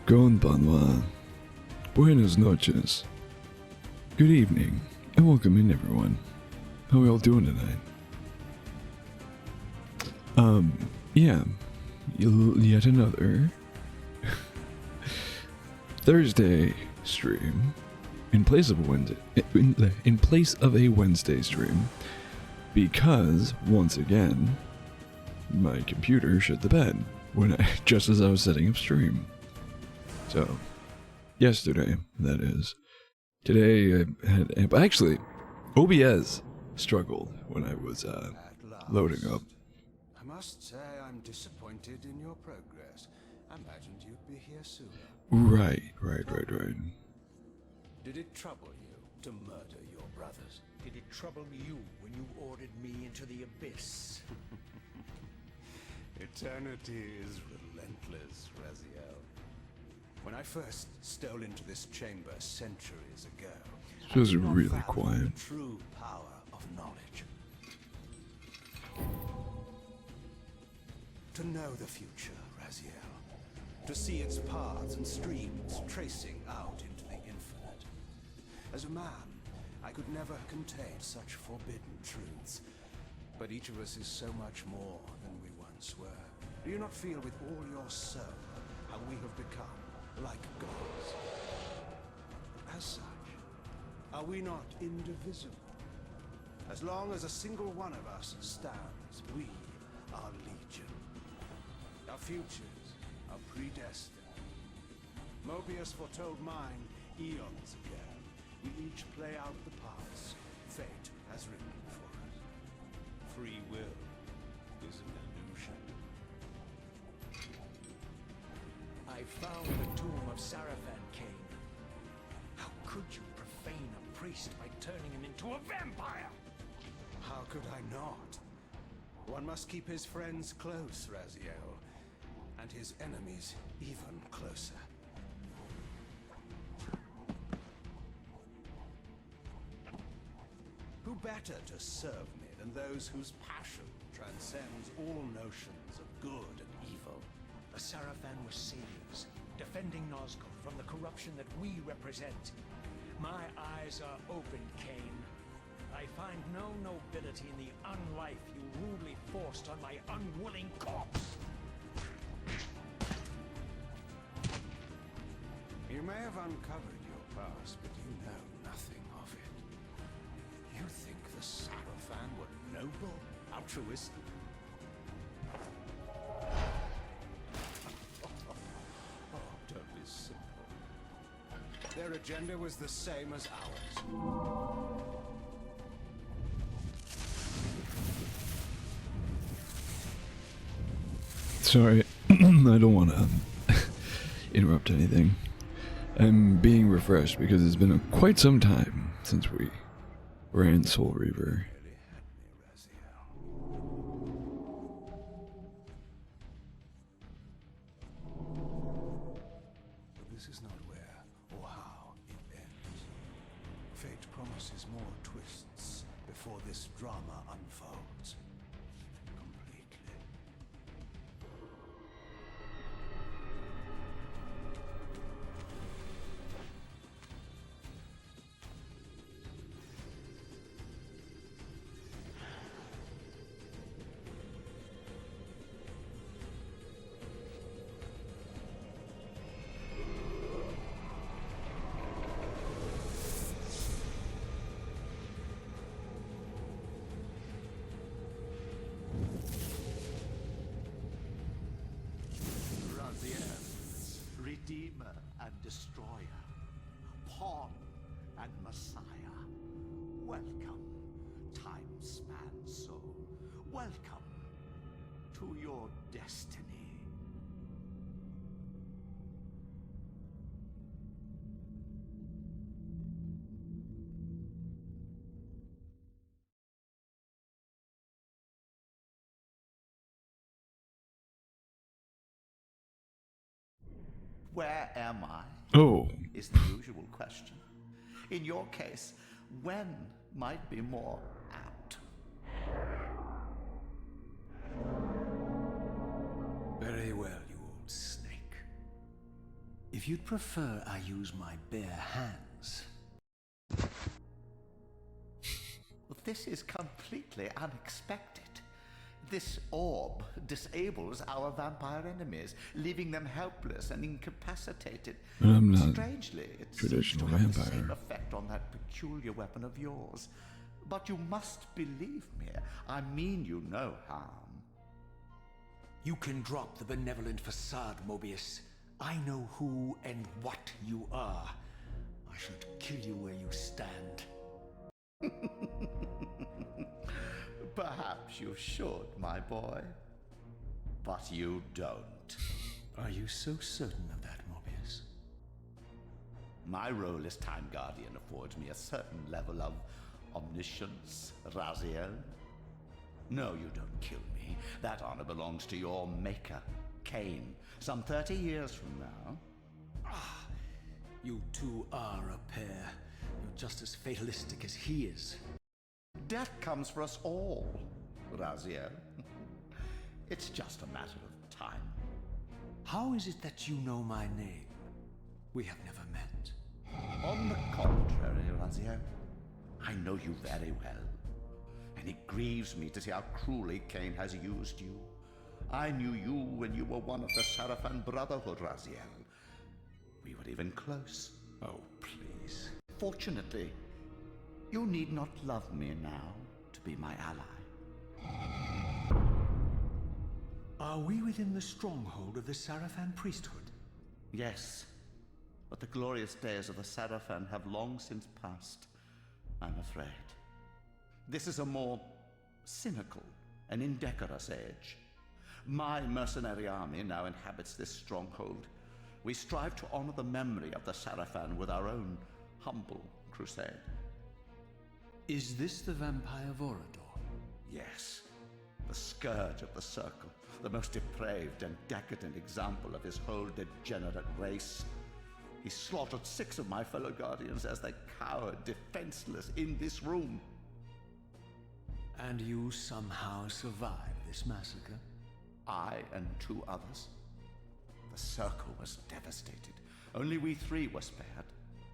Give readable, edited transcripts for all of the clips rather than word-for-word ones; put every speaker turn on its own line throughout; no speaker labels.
Konbanwa. Buenas noches. Good evening, and welcome in, everyone. How are y'all doing tonight? Yeah, yet another Thursday stream in place of a Wednesday, in place of a Wednesday stream, because once again, my computer shit the bed just as I was setting up stream. So, yesterday, that is. Today I had actually OBS struggled when I was loading up.
I must say I'm disappointed in your progress. I imagined you'd be here sooner.
Right.
Did it trouble you to murder your brothers?
Did it trouble you when you ordered me into the abyss?
Eternity is relentless, Raziel. When I first stole into this chamber centuries ago,
It was
I did not
really
fathom
quiet.
the true power of knowledge. To know the future, Raziel. To see its paths and streams tracing out into the infinite. As a man, I could never contain such forbidden truths. But each of us is so much more than we once were. Do you not feel with all your soul how we have become like gods? As such, are we not indivisible? As long as a single one of us stands, we are legion. Our futures are predestined. Mobius foretold mine eons ago. We each play out the parts fate has written for us. Free will is an illusion.
I found the tomb of Sarafan, Kane. How could you profane a priest by turning him into a vampire?
How could I not? One must keep his friends close, Raziel, and his enemies even closer. Who better to serve me than those whose passion transcends all notions of good and evil?
The Sarafan were saviors, defending Nazgûl from the corruption that we represent. My eyes are open, Kane. I find no nobility in the unlife you rudely forced on my unwilling corpse.
You may have uncovered your past, but you know nothing of it. You think the Sarafan were noble, altruistic? Oh, don't be simple. Their agenda was the same as ours.
Sorry, I don't want to interrupt anything. I'm being refreshed because it's been quite some time since we ran Soul Reaver.
Really had me, Raziel. But this is not where or how it ends. Fate promises more twists before this drama unfolds completely.
Redeemer and Destroyer, Pawn and Messiah. Welcome, time-span soul. Welcome to your destiny. Where am I?
Oh,
Is the usual question. In your case, when might be more apt.
Very well, you old snake.
If you'd prefer I use my bare hands.
This is completely unexpected. This orb disables our vampire enemies, leaving them helpless and incapacitated.
I'm not
Strangely, it
traditional
seems to have the
vampire.
same effect on that peculiar weapon of yours. But you must believe me. I mean you no harm.
You can drop the benevolent facade, Mobius. I know who and what you are. I should kill you where you stand.
Perhaps you should, my boy. But you don't.
Are you so certain of that, Mobius?
My role as Time Guardian affords me a certain level of omniscience, Raziel. No, you don't kill me. That honor belongs to your maker, Cain, some 30 years from now.
Ah, you two are a pair. You're just as fatalistic as he is.
Death comes for us all, Raziel. It's just a matter of time.
How is it that you know my name? We have never met.
On the contrary, Raziel, I know you very well. And it grieves me to see how cruelly Cain has used you. I knew you when you were one of the Sarafan Brotherhood, Raziel. We were even close.
Oh, please.
Fortunately, you need not love me now to be my ally.
Are we within the stronghold of the Sarafan priesthood?
Yes, but the glorious days of the Sarafan have long since passed, I'm afraid. This is a more cynical and indecorous age. My mercenary army now inhabits this stronghold. We strive to honor the memory of the Sarafan with our own humble crusade.
Is this the vampire Vorador?
Yes, the scourge of the Circle, the most depraved and decadent example of his whole degenerate race. He slaughtered 6 of my fellow Guardians as they cowered defenseless in this room.
And you somehow survived this massacre?
I and 2 others. The Circle was devastated. Only we 3 were spared.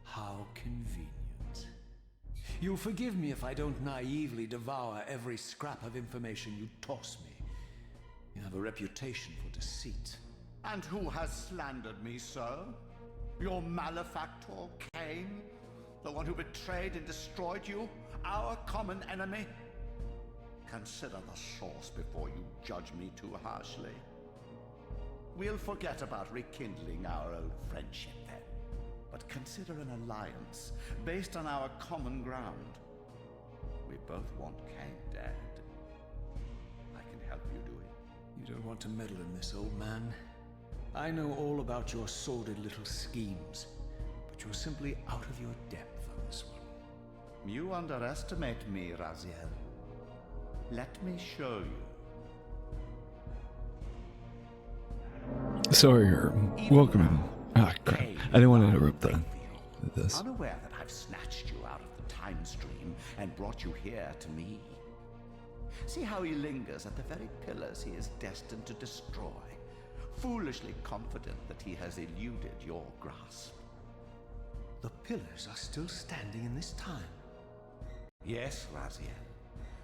How convenient. You'll forgive me if I don't naively devour every scrap of information you toss me. You have a reputation for deceit.
And who has slandered me so? Your malefactor, Cain? The one who betrayed and destroyed you? Our common enemy? Consider the source before you judge me too harshly. We'll forget about rekindling our old friendship then. But consider an alliance based on our common ground. We both want Cain dead. I can help you do it.
You don't want to meddle in this, old man. I know all about your sordid little schemes, but you're simply out of your depth on this one.
You underestimate me, Raziel. Let me show you.
Sorry, welcome in. Ah, crap. I didn't want to interrupt this.
Unaware that I've snatched you out of the time stream and brought you here to me. See how he lingers at the very pillars he is destined to destroy, foolishly confident that he has eluded your grasp.
The pillars are still standing in this time.
Yes, Raziel.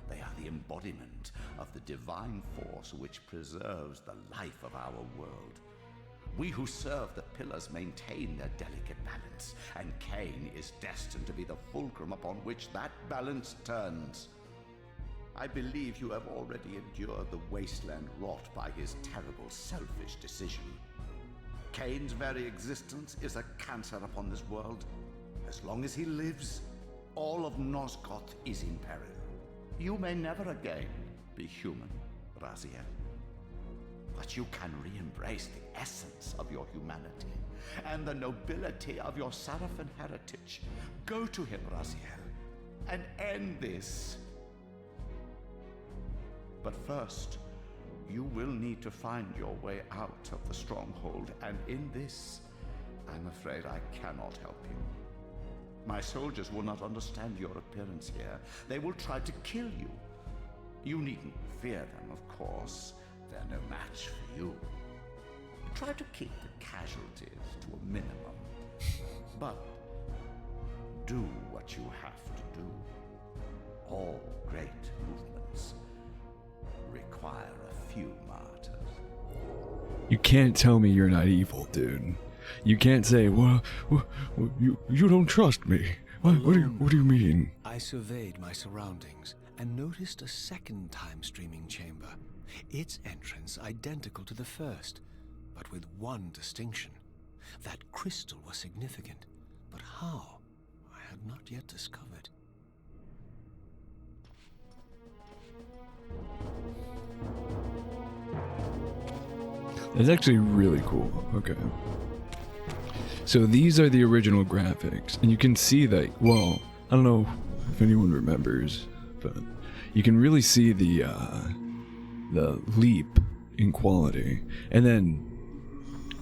They are the embodiment of the divine force which preserves the life of our world. We who serve the pillars maintain their delicate balance, and Cain is destined to be the fulcrum upon which that balance turns. I believe you have already endured the wasteland wrought by his terrible, selfish decision. Cain's very existence is a cancer upon this world. As long as he lives, all of Nosgoth is in peril. You may never again be human, Raziel. But you can re-embrace the essence of your humanity and the nobility of your Sarafan heritage. Go to him, Raziel, and end this. But first, you will need to find your way out of the stronghold, and in this, I'm afraid I cannot help you. My soldiers will not understand your appearance here. They will try to kill you. You needn't fear them, of course. They're no match for you. Try to keep the casualties to a minimum. But do what you have to do. All great movements require a few martyrs.
You can't tell me you're not evil, dude. You can't say, well, you don't trust me. What do you mean?
I surveyed my surroundings and noticed a second time-streaming chamber. Its entrance identical to the first, but with one distinction. That crystal was significant, but how? I had not yet discovered.
That's actually really cool. Okay. So these are the original graphics, and you can see that, well, I don't know if anyone remembers, but you can really see the leap in quality. And then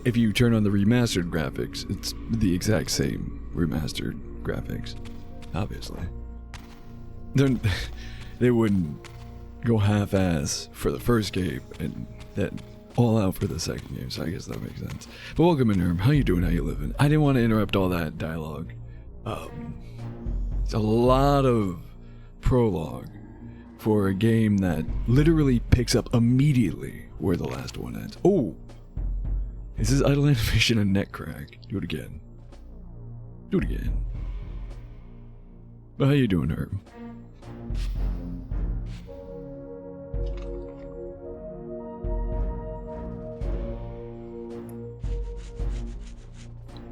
if you turn on the remastered graphics, it's the exact same remastered graphics, obviously. They wouldn't go half-ass for the first game and then all out for the second game, so I guess that makes sense. But welcome in, Herm. How you doing? How you living? I didn't want to interrupt all that dialogue. It's a lot of prologue for a game that literally picks up immediately where the last one ends. Oh! Is this idle animation a neck crack? Do it again. Do it again. But how you doing, Herm?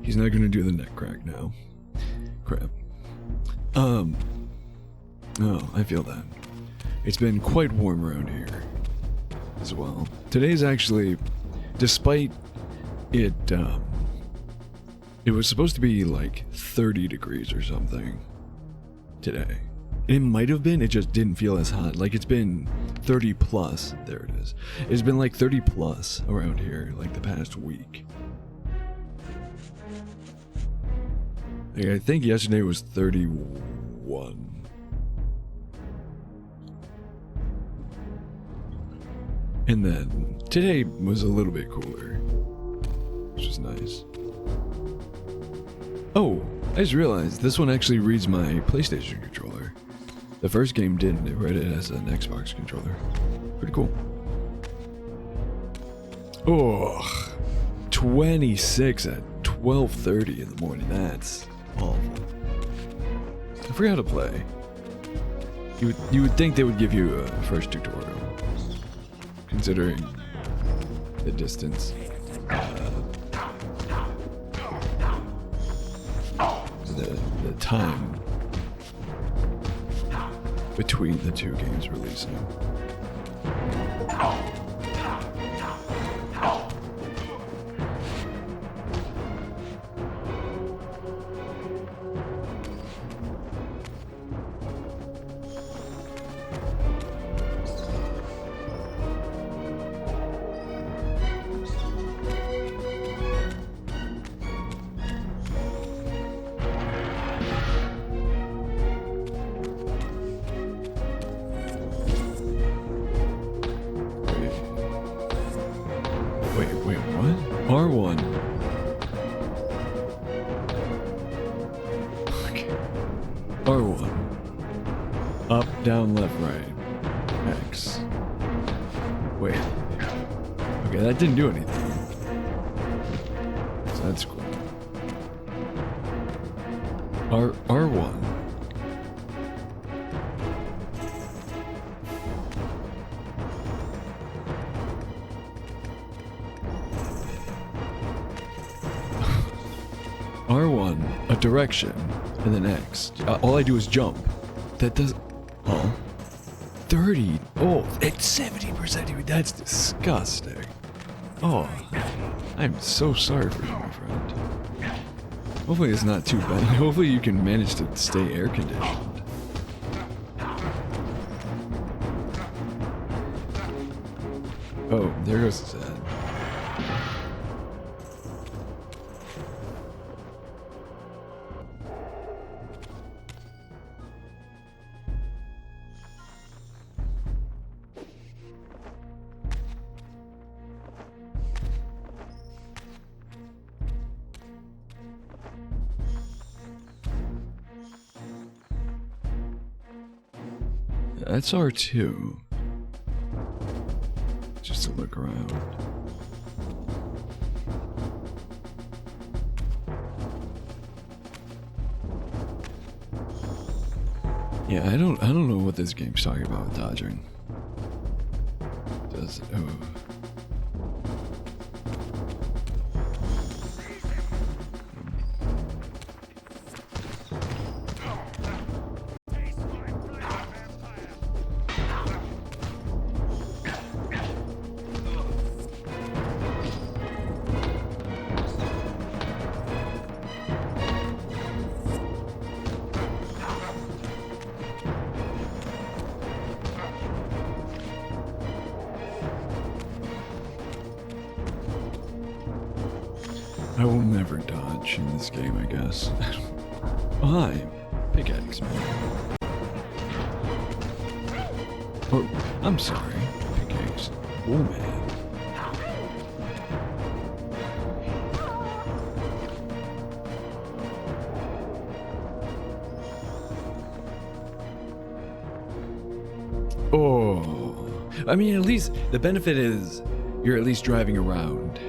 He's not gonna do the neck crack now. Crap. Oh, I feel that. It's been quite warm around here as well. Today's actually, despite it, it was supposed to be like 30 degrees or something today. It might have been, it just didn't feel as hot. Like it's been 30 plus, there it is. It's been like 30 plus around here, like the past week. Like, I think yesterday was 31. And then today was a little bit cooler, which is nice. Oh, I just realized this one actually reads my PlayStation controller. The first game didn't, it read it as an Xbox controller. Pretty cool. Oh, 26 at 12:30 in the morning, that's awful. I forgot how to play. You would think they would give you a first tutorial, considering the distance. The time between the two games releasing. Wait, what? R1. Okay. R1. Up, down, left, right. X. Wait. Okay, that didn't do anything. So that's cool. R1. R1, a direction, and then X. All I do is jump. That does... Oh. 30. Oh, it's 70%. That's disgusting. Oh. I'm so sorry for you, my friend. Hopefully it's not too bad. Hopefully you can manage to stay air conditioned. Oh, there goes his head. That's R2. Just to look around. Yeah, I don't know what this game's talking about with dodging. Does oh. I will never dodge in this game, I guess. Hi, pickaxe man. Oh, I'm sorry, pickaxe woman. Oh, I mean, at least the benefit is you're at least driving around.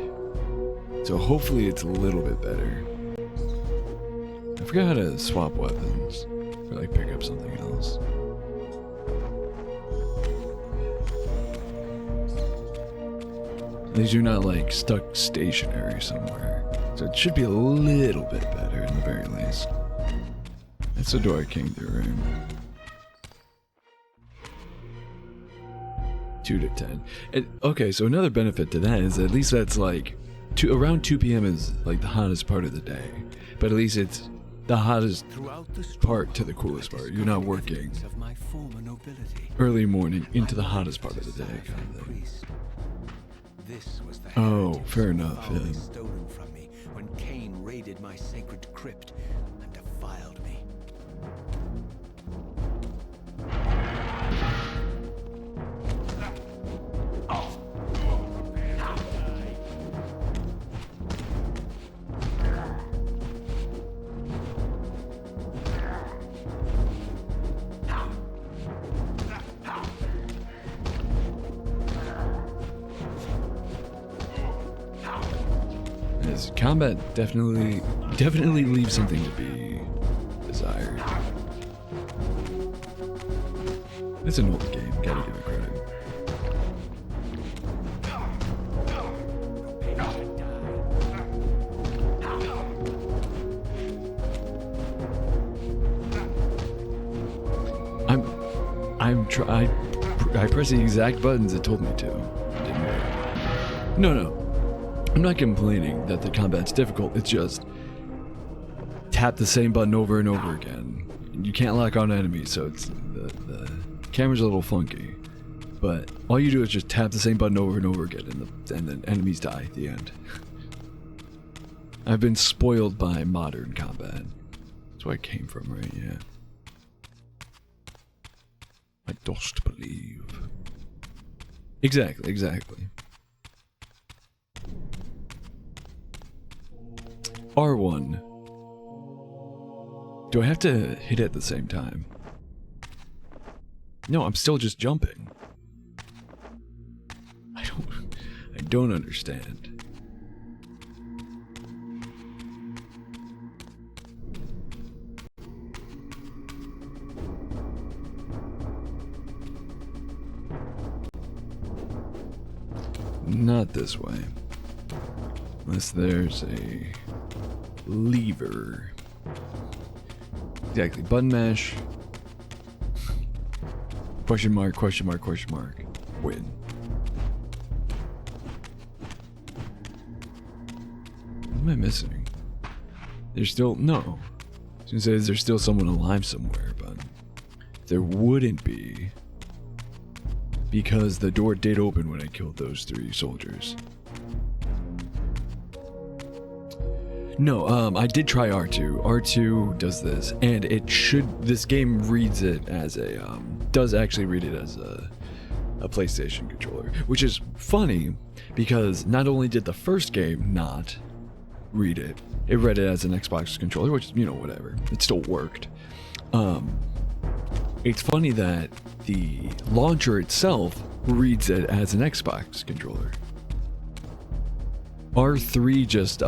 So hopefully it's a little bit better. I forgot how to swap weapons or like pick up something else. At least you're not like stuck stationary somewhere. So it should be a little bit better in the very least. That's the door I came through, right? 2 to 10. Okay, so another benefit to that is at least that's like around 2 p.m. is like the hottest part of the day, but at least it's the hottest part to the coolest part. You're not working early morning into the hottest part of the day kind of thing. Oh, fair enough. Yeah.
Stolen from me when Cain raided my sacred crypt and defiled me.
Combat definitely leaves something to be desired. It's an old game, gotta give it credit. I pressed the exact buttons it told me to. Didn't work. No. I'm not complaining that the combat's difficult, it's just tap the same button over and over again. You can't lock on enemies, so it's the camera's a little funky. But all you do is just tap the same button over and over again, and then enemies die at the end. I've been spoiled by modern combat. That's where I came from, right? Yeah. I dost believe. Exactly. R1. Do I have to hit it at the same time? No, I'm still just jumping. I don't understand. Not this way. Unless there's a lever. Exactly. Button mash. Question mark. Win. What am I missing? There's still... No. I was gonna say there's still someone alive somewhere, but... There wouldn't be. Because the door did open when I killed those 3 soldiers. No, I did try R2. R2 does this, and this game reads it as does actually read it as a PlayStation controller, which is funny, because not only did the first game not read it, it read it as an Xbox controller, which, whatever. It still worked. It's funny that the launcher itself reads it as an Xbox controller. R3 just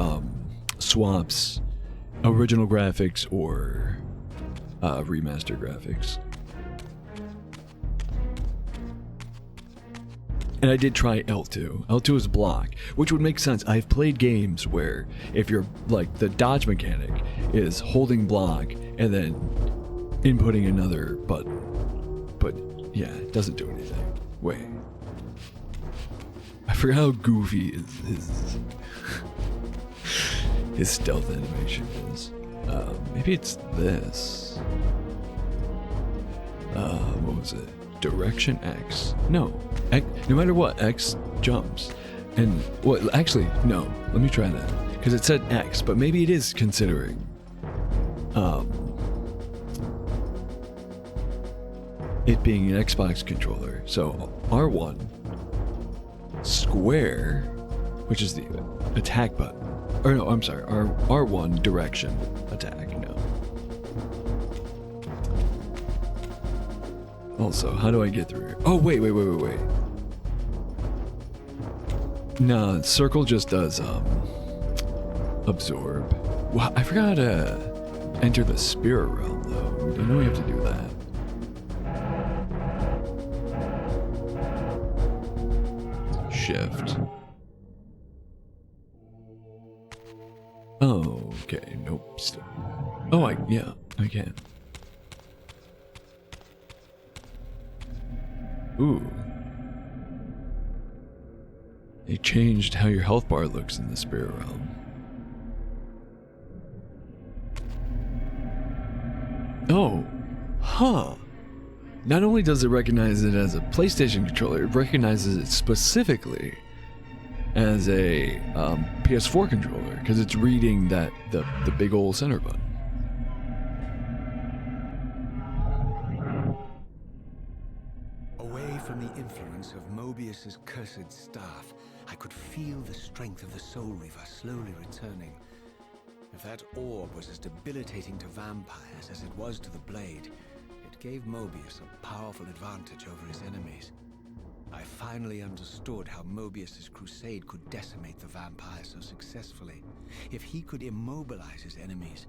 swaps original graphics or remaster graphics. And I did try L2. L2 is block, which would make sense. I've played games where if you're like the dodge mechanic is holding block and then inputting another button. But yeah, it doesn't do anything. Wait. I forgot how goofy his stealth animation is. Maybe it's this. What was it? Direction X. No. No matter what, X jumps. And, well, actually, no. Let me try that. Because it said X, but maybe it is considering, it being an Xbox controller. So, R1, square, which is the attack button. Or no, I'm sorry, R1, direction, attack, no. Also, how do I get through here? Oh, wait. Nah, circle just does, absorb. Wow, I forgot how to enter the spirit realm, though. I know we have to do that. Shift. Oh, okay, nope, still. Oh, yeah, I can. Ooh. They changed how your health bar looks in the spirit realm. Oh. Huh. Not only does it recognize it as a PlayStation controller, it recognizes it specifically as a PS4 controller, because it's reading that the big old center button.
Away from the influence of Mobius's cursed staff, I could feel the strength of the Soul Reaver slowly returning. If that orb was as debilitating to vampires as it was to the blade, it gave Mobius a powerful advantage over his enemies. I finally understood how Mobius's crusade could decimate the vampires so successfully. If he could immobilize his enemies,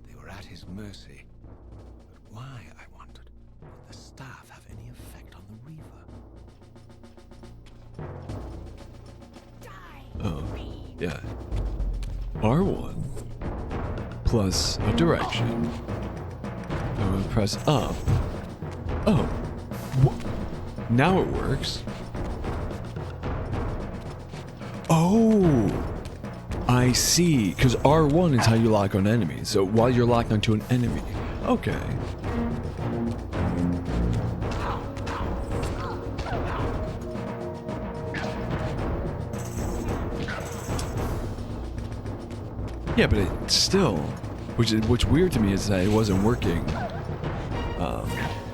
they were at his mercy. But why, I wondered, would the staff have any effect on the Reaver?
Oh, yeah. R1 plus a direction. I'm gonna press up. Oh. Now it works. Oh. I see. Because R1 is how you lock on enemies. So while you're locked onto an enemy. Okay. Yeah, but it still, which weird to me is that it wasn't working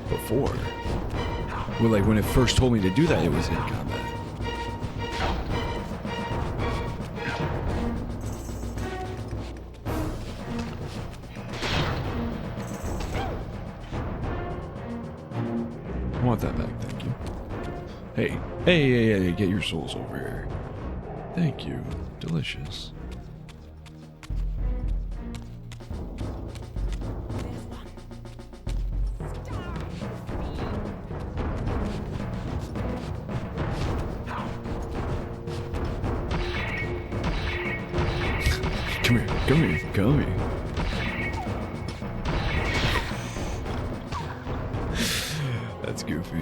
before. Well, like when it first told me to do that, it was in combat. I want that back, thank you. Hey, get your souls over here. Thank you, delicious. Come here. That's goofy.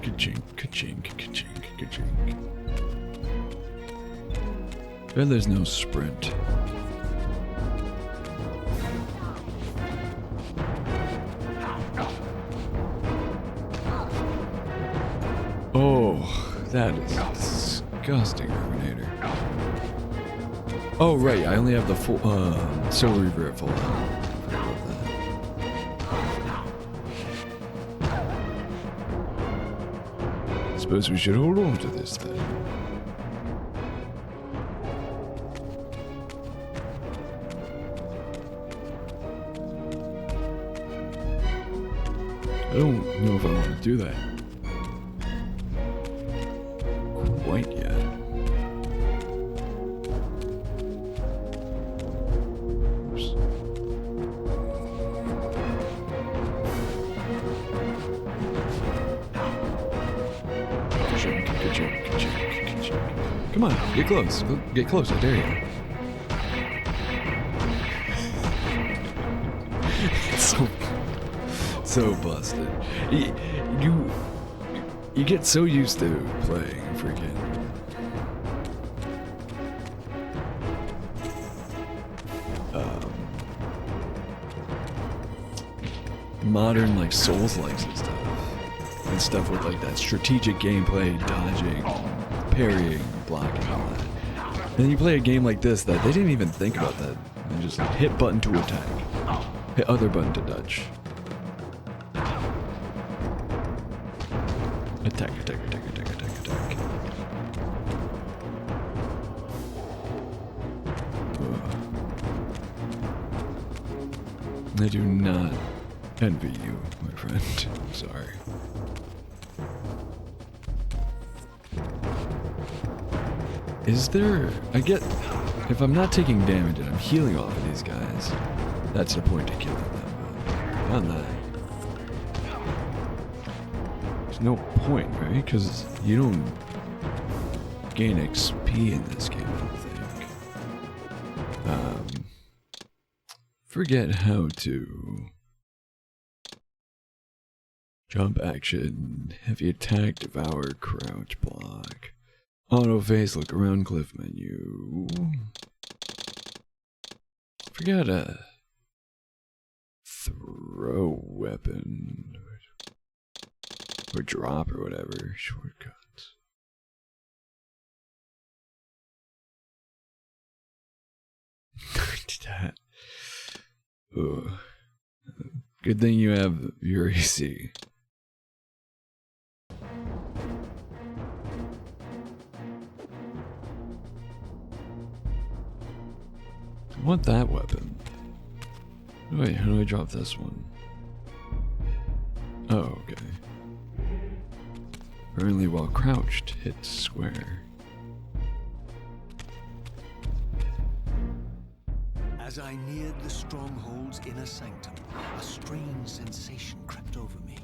Ka-chink, ka-chink, ka-chink, ka-chink. Well, there's no sprint. Oh, that is disgusting, Terminator. Oh, right, I only have the full, Soul Reaver at full. Suppose we should hold on to this then. I don't know if I want to do that quite yet. Oops. Good joke. Come on, get close. Get close, I dare you. So busted. You get so used to playing freaking modern like Souls-likes and stuff with like that strategic gameplay, dodging, parrying, blocking, all that. And then you play a game like this that they didn't even think about that. They just hit button to attack, hit other button to dodge. Attack. Ugh. I do not envy you, my friend. Sorry. Is there... I get... If I'm not taking damage and I'm healing off of these guys, that's the point to killing them. But beyond that... There's no point, right? Because you don't gain XP in this game, I don't think. Forget how to... Jump action, heavy attack, devour, crouch, block. Auto face, look around, cliff menu. Forgot a throw weapon. Or drop or whatever. Shortcuts. That. Ugh. Good thing you have your AC. I want that weapon. Wait, how do I drop this one? Oh, okay. Apparently while crouched, hit square.
As I neared the stronghold's inner sanctum, a strange sensation crept over me.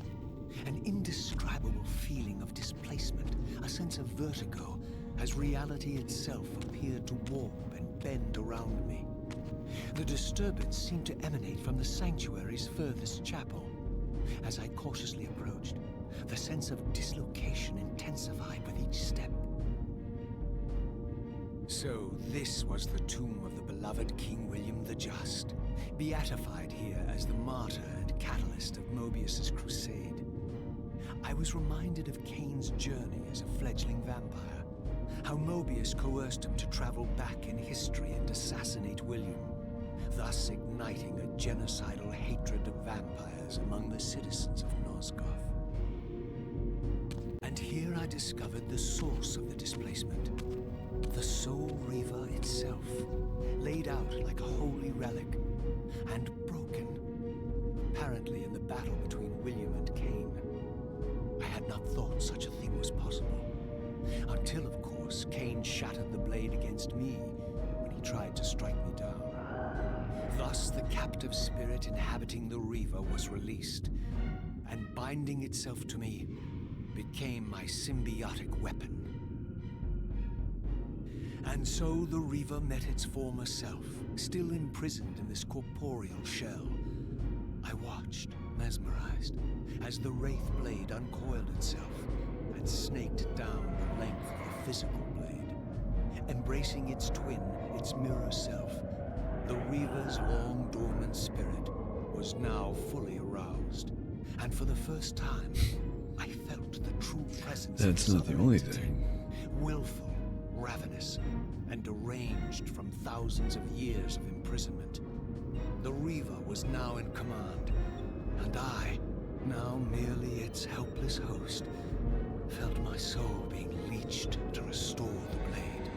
An indescribable feeling of displacement, a sense of vertigo, as reality itself appeared to warp and bend around me. The disturbance seemed to emanate from the sanctuary's furthest chapel. As I cautiously approached, the sense of dislocation intensified with each step. So this was the tomb of the beloved King William the Just, beatified here as the martyr and catalyst of Mobius's crusade. I was reminded of Kane's journey as a fledgling vampire, how Mobius coerced him to travel back in history and assassinate William, thus igniting a genocidal hatred of vampires among the citizens of Nosgoth. And here I discovered the source of the displacement. The Soul Reaver itself, laid out like a holy relic, and broken, apparently in the battle between William and Kane. I had not thought such a thing was possible, until, of course, Kane shattered the blade against me when he tried to strike me down. Thus, the captive spirit inhabiting the Reaver was released, and binding itself to me, became my symbiotic weapon. And so the Reaver met its former self, still imprisoned in this corporeal shell. I watched, mesmerized, as the Wraith blade uncoiled itself and snaked down the length of the physical blade. Embracing its twin, its mirror self, the Reaver's long dormant spirit was now fully aroused. And for the first time, I felt the true presence of
That's not the only thing.
Willful, ravenous, and deranged from thousands of years of imprisonment. The Reaver was now in command, and I, now merely its helpless host, felt my soul being leached to restore the blade.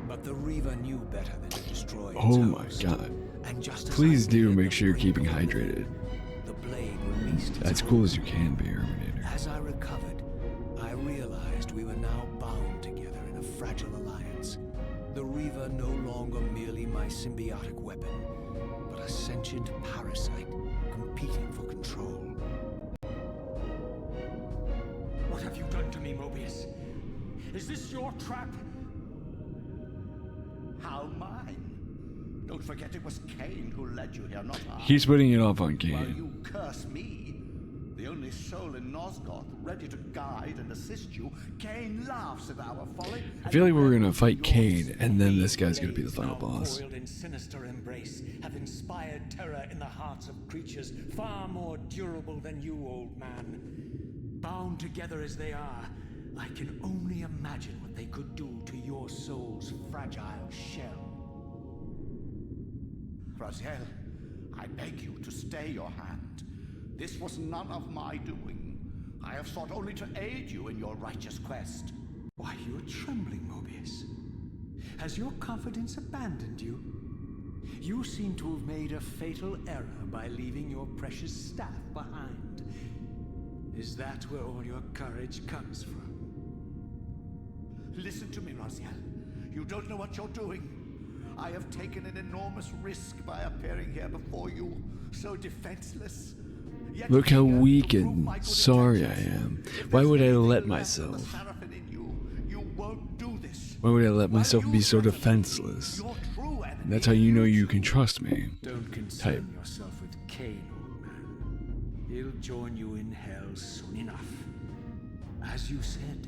But the Reaver knew better than to destroy its
Oh my
host.
god.
And just as
Please
I
do
neared
make
the
sure you're
brink
keeping
of the
hydrated.
The blade released its
As
hold.
cool as you can be, Herminator.
As I recovered, I realized we were now bound together in a fragile alliance. The reaver no longer merely my symbiotic weapon, but a sentient parasite competing for control.
What have you done to me, Mobius? Is this your trap?
How mine? Don't forget it was Cain who led you here, not I.
He's putting it off on
While
Cain.
you curse me, the only soul in Nosgoth ready to guide and assist you, Cain laughs at our folly.
I feel like we're gonna fight Cain, and then this guy's gonna be the final boss.
Coiled in sinister embrace, have inspired terror in the hearts of creatures far more durable than you, old man. Bound together as they are, I can only imagine what they could do to your soul's fragile shell.
Raziel, I beg you to stay your hand. This was none of my doing. I have sought only to aid you in your righteous quest.
Why, you're trembling, Mobius. Has your confidence abandoned you? You seem to have made a fatal error by leaving your precious staff behind. Is that where all your courage comes from?
Listen to me, Raziel. You don't know what you're doing. I have taken an enormous risk by appearing here before you, so defenseless. Yet
Look how
here,
weak
to prove
and
my good
sorry I
intentions.
am.
If
Why
there's
would I
anything
let
left of the
myself?
Seraphim in you won't do this.
Why would I let
While
myself
you
be so
threaten
defenseless?
your true enemy,
That's how you know you can trust me.
Don't concern
Type.
yourself with Cain, old man. He'll join you in hell soon enough. As you said,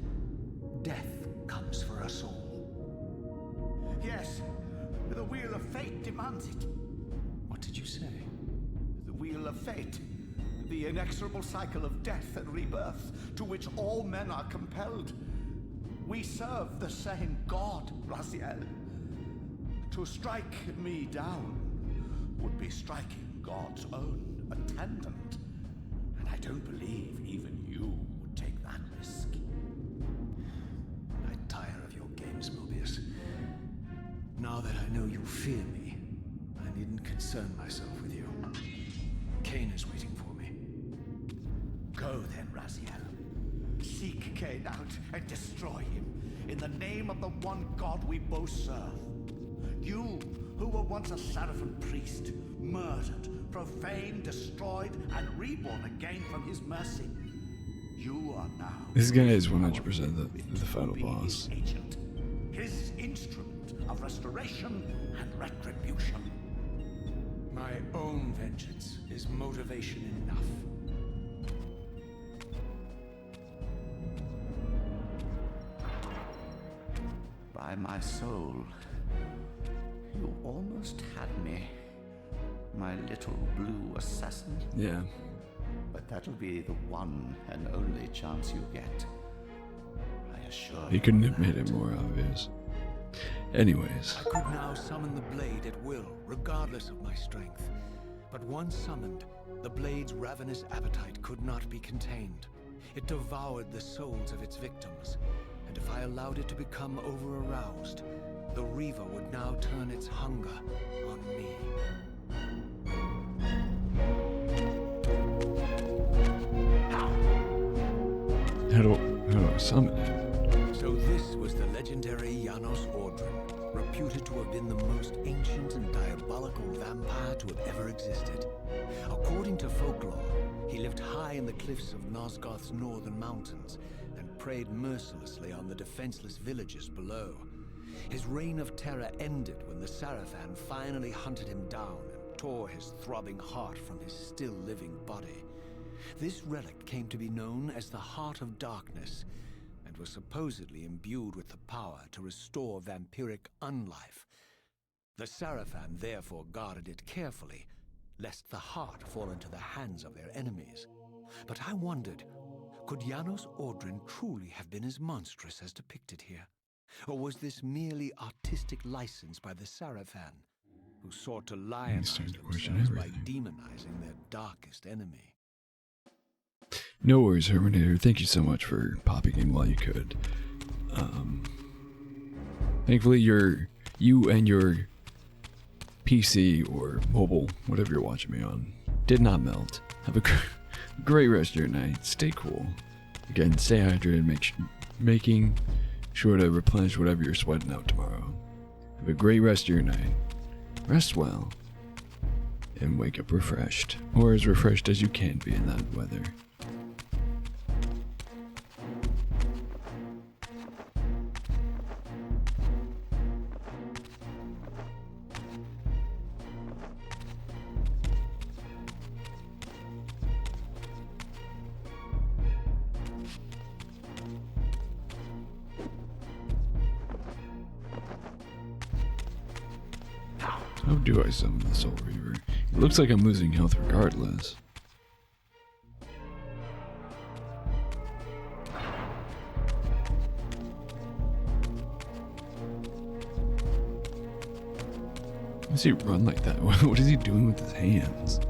death comes for us all.
Yes, the wheel of fate demands it.
What did you say?
The wheel of fate. The inexorable cycle of death and rebirth to which all men are compelled. We serve the same God, Raziel. To strike me down would be striking God's own attendant. And I don't believe even you would take that risk.
I tire of your games, Mobius. Now that I know you fear me, I needn't concern myself with you. Cain is waiting for me.
Go then, Raziel. Seek Cain out and destroy him in the name of the one God we both serve. You, who were once a Seraphim priest, murdered, profaned, destroyed, and reborn again from his mercy. You are now.
This guy is
his
100% the
power
final
to be
boss.
His agent, his instrument of restoration and retribution.
My own vengeance is motivation enough.
By my soul, you almost had me, my little blue assassin.
Yeah.
But that'll be the one and only chance you get. I assure you.
He couldn't have
of
made
that.
it more obvious. Anyways,
I could now summon the blade at will, regardless of my strength. But once summoned, the blade's ravenous appetite could not be contained. It devoured the souls of its victims, and if I allowed it to become over-aroused, the reaver would now turn its hunger on me.
how do I summon it?
So this was the legendary Janos Ordrin, reputed to have been the most ancient and diabolical vampire to have ever existed. According to folklore, he lived high in the cliffs of Nosgoth's northern mountains and preyed mercilessly on the defenseless villages below. His reign of terror ended when the Sarafan finally hunted him down and tore his throbbing heart from his still-living body. This relic came to be known as the Heart of Darkness, and was supposedly imbued with the power to restore vampiric unlife. The Sarafan therefore guarded it carefully, lest the heart fall into the hands of their enemies. But I wondered, could Janos Ordrin truly have been as monstrous as depicted here? Or was this merely artistic license by the Sarafan, who sought to lionize
starting to question
themselves by
everything.
demonizing their darkest enemy?
No worries, Herminator. Thank you so much for popping in while you could. Thankfully, you and your PC or mobile, whatever you're watching me on, did not melt. Have a great rest of your night. Stay cool. Again, stay hydrated, making sure to replenish whatever you're sweating out tomorrow. Have a great rest of your night. Rest well. And wake up refreshed. Or as refreshed as you can be in that weather. How do I summon the Soul Reaver? It looks like I'm losing health regardless. Why does he run like that? What is he doing with his hands?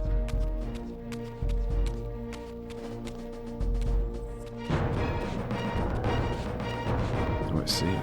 Oh, I see.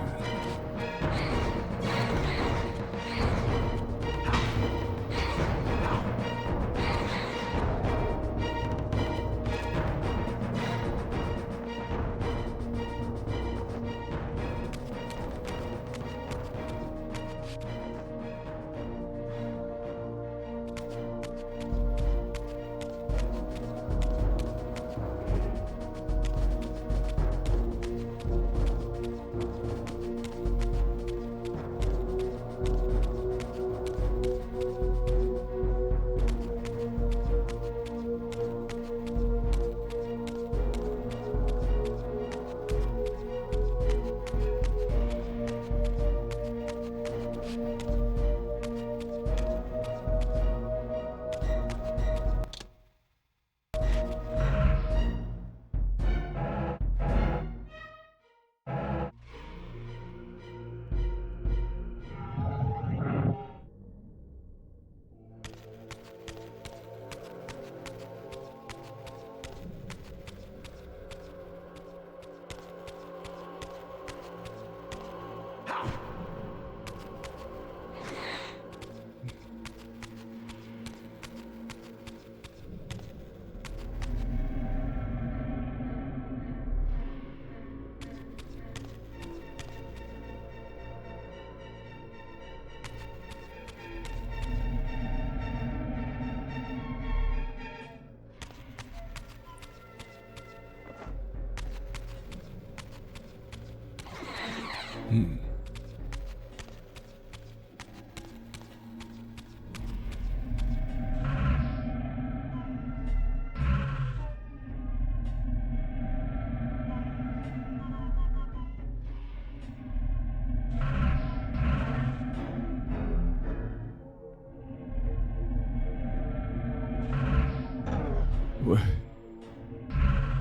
What?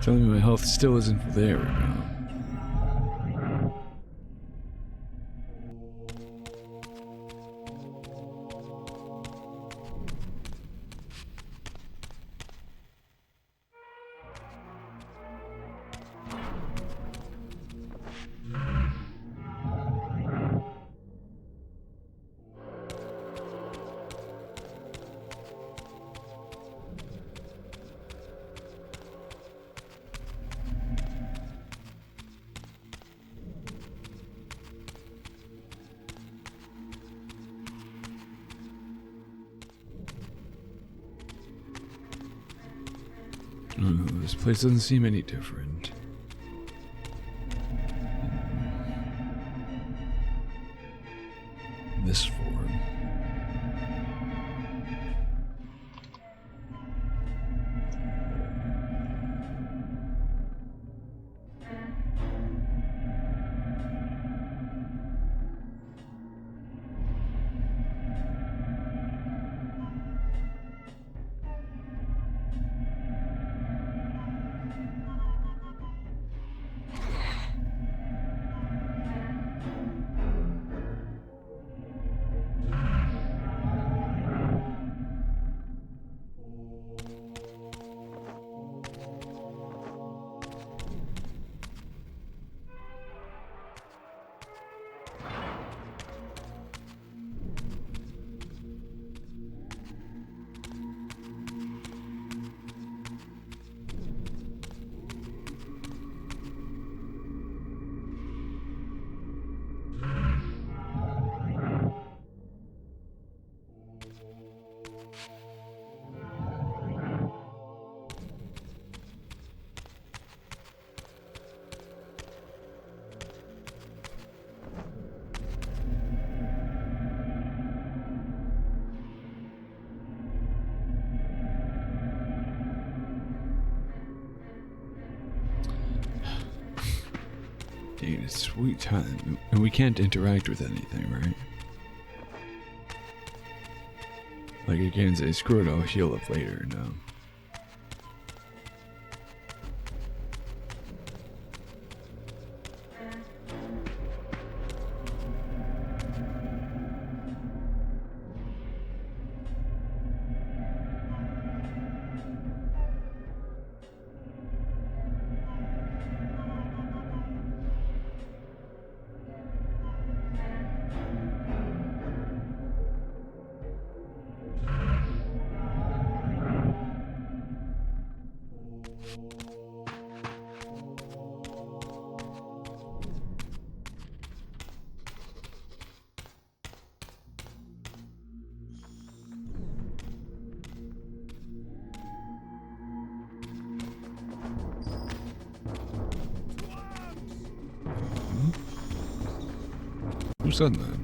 Telling me my health still isn't full. There we go. Oh, this place doesn't seem any different. This form. Dude, sweet time. And we can't interact with anything, right? Like I can't say, screw it, I'll heal up later, no. Who said that?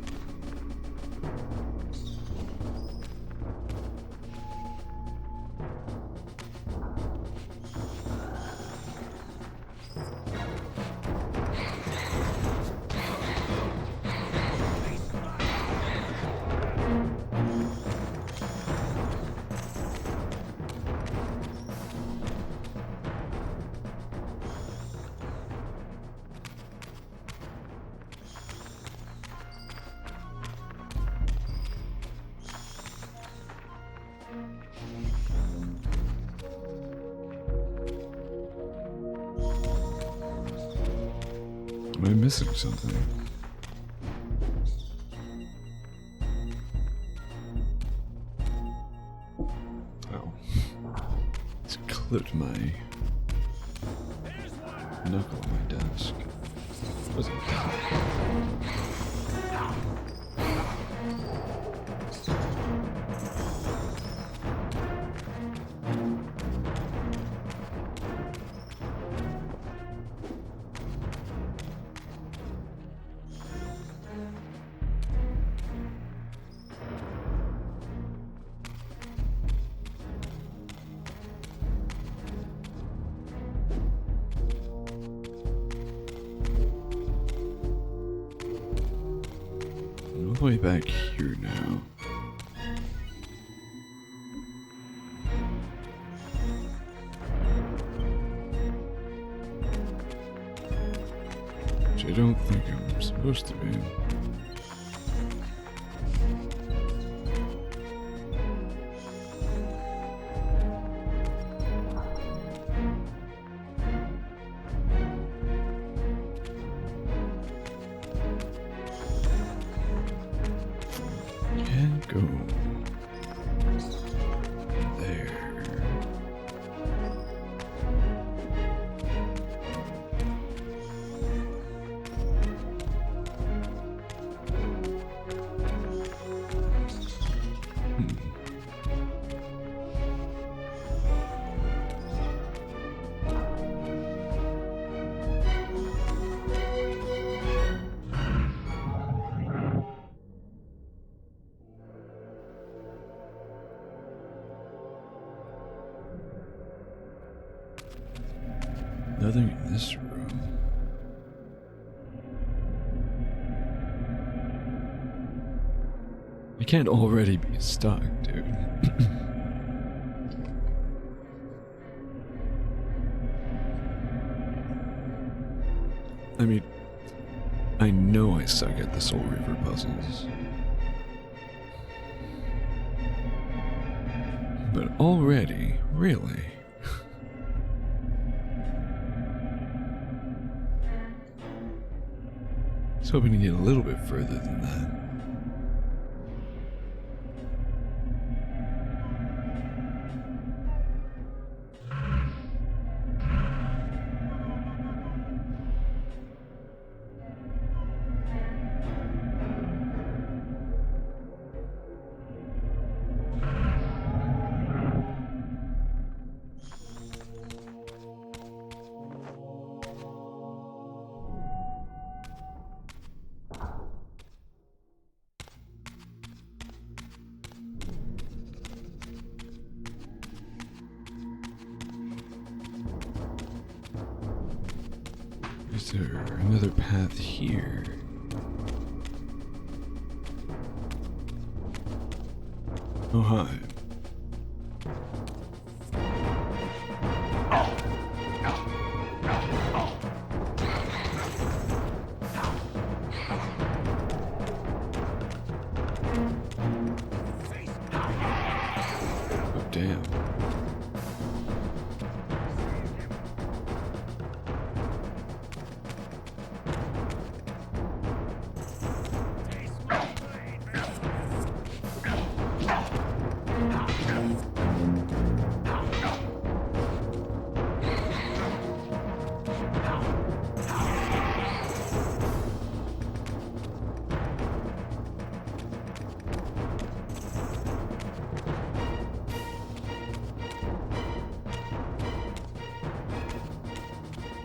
Am I missing something? Oh. It's clipped my knuckle on my desk. Was it? All the way back here now. Which I don't think I'm supposed to be. Can't go there. Nothing in this room. I can't already be stuck, dude. I mean, I know I suck at the Soul Reaver puzzles. But already, really? I was hoping to get a little bit further than that. Is there another path here? Oh, hi. Oh, damn.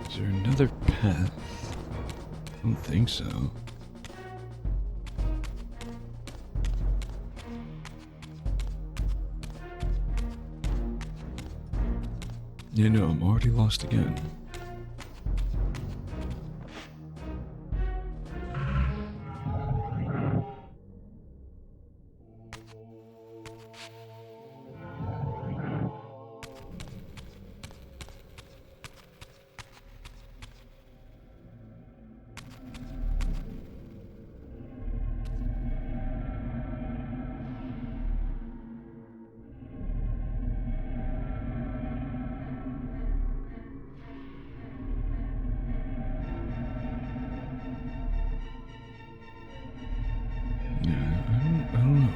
Is there another path? I don't think so. You know, I'm already lost again. Yeah, I don't know.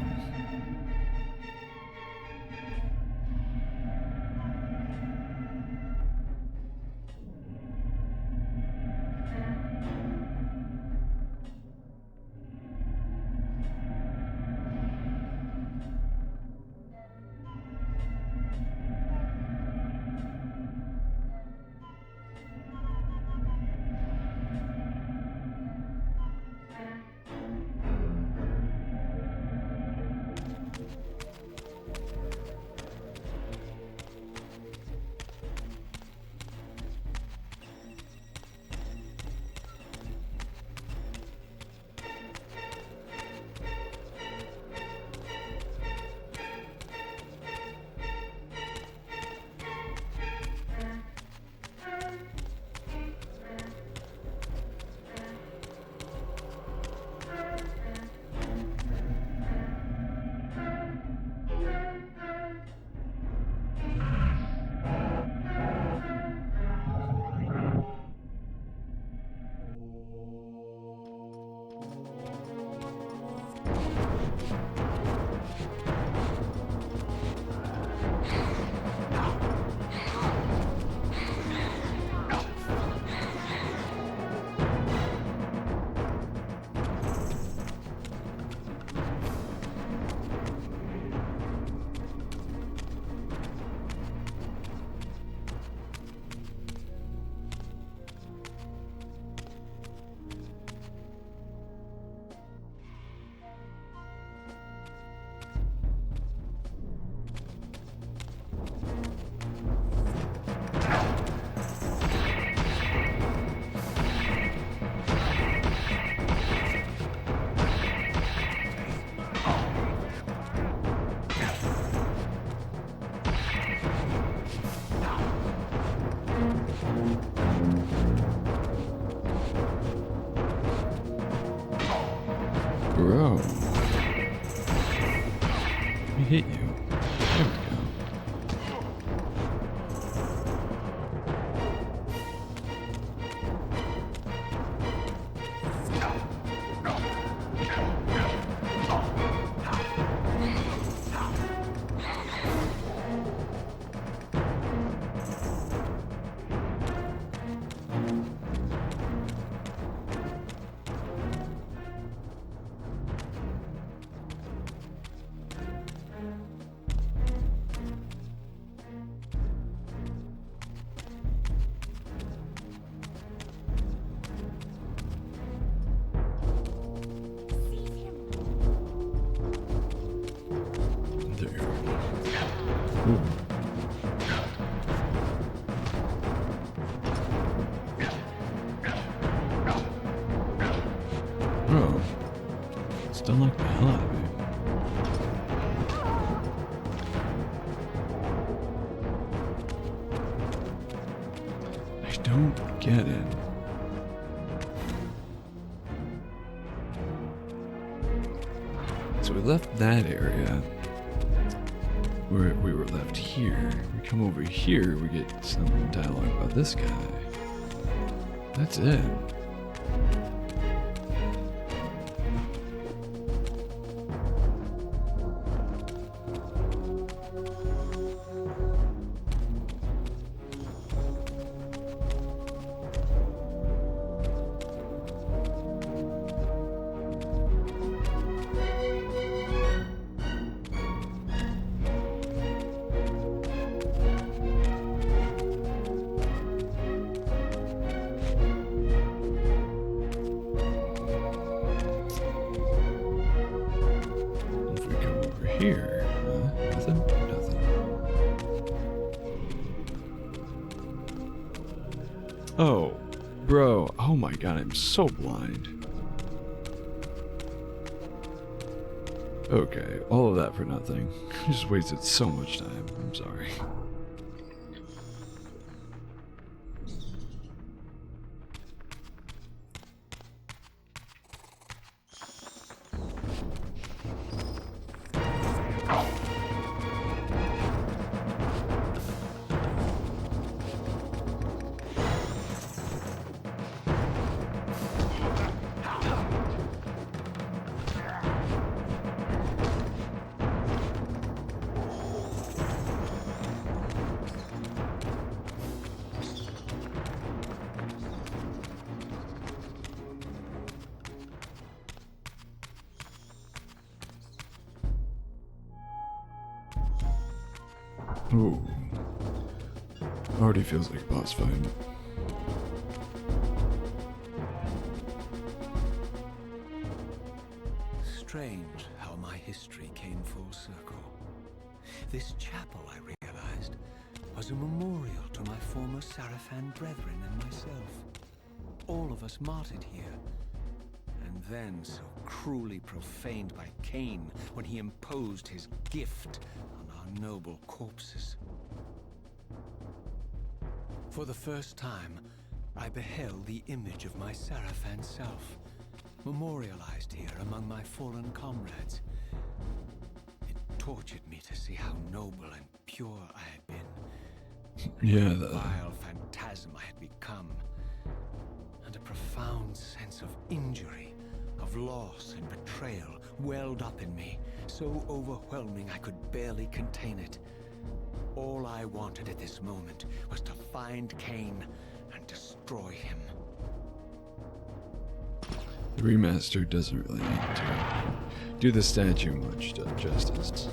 Bro. Let me hit you. There we go. unlocked the hell out of me. I don't get it. So we left that area. We were left here. We come over here, we get some dialogue about this guy. That's it. Here, nothing, nothing. Oh, bro, oh my god, I'm so blind. Okay, all of that for nothing. I just wasted so much time, I'm sorry. Ooh. Already feels like a boss fight.
Strange how my history came full circle. This chapel, I realized, was a memorial to my former Sarafan brethren and myself. All of us martyred here. And then so cruelly profaned by Cain when he imposed his gift on our noble corpses. For the first time, I beheld the image of my Sarafan self, memorialized here among my fallen comrades. It tortured me to see how noble and pure I had been.
Yeah,
the vile phantasm I had become. And a profound sense of injury, of loss and betrayal welled up in me, so overwhelming I could barely contain it. All I wanted at this moment was to find Cain and destroy him.
The remaster doesn't really need to do the statue much justice.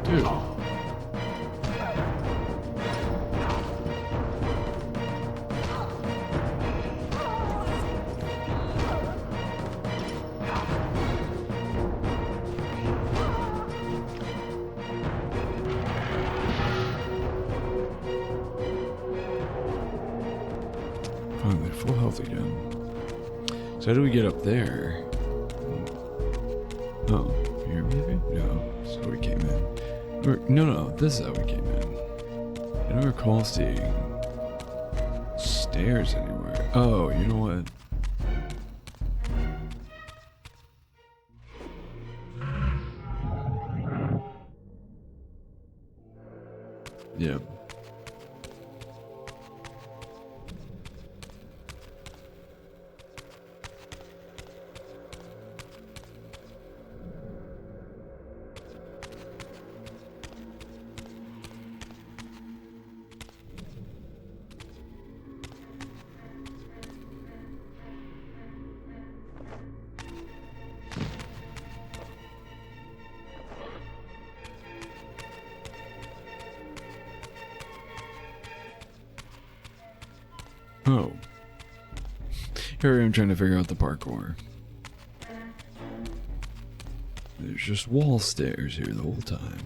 Dude. Finally, full health again. So how do we get up there? Oh, here maybe? No, so we came in. No, this is how we came in. I don't recall seeing stairs anywhere. Oh, you know what? Yep. Oh. Here I am trying to figure out the parkour. There's just wall stairs here the whole time.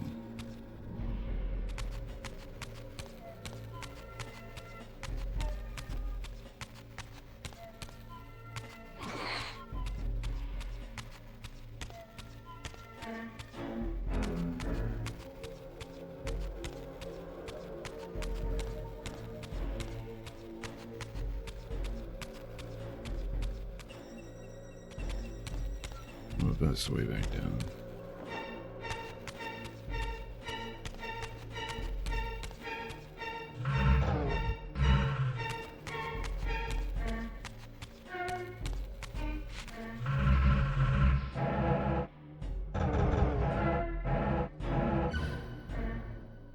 Well, that's the way back down.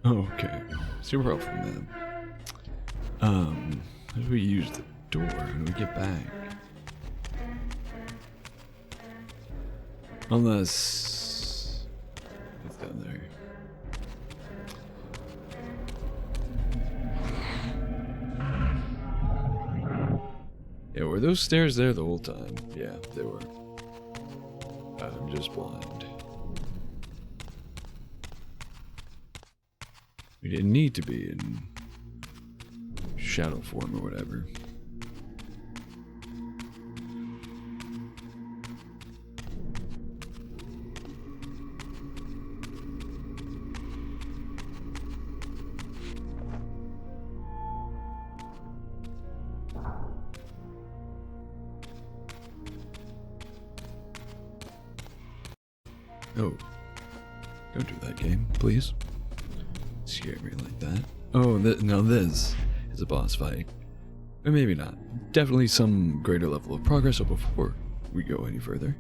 Okay, so we're up from them. How do we use the door? How do we get back? Unless it's down there. Yeah, were those stairs there the whole time? Yeah, they were. I'm just blind. We didn't need to be in shadow form or whatever. Oh, don't do that, game, please. Scare me like that. Oh, now this is a boss fight. Or maybe not. Definitely some greater level of progress, so before we go any further.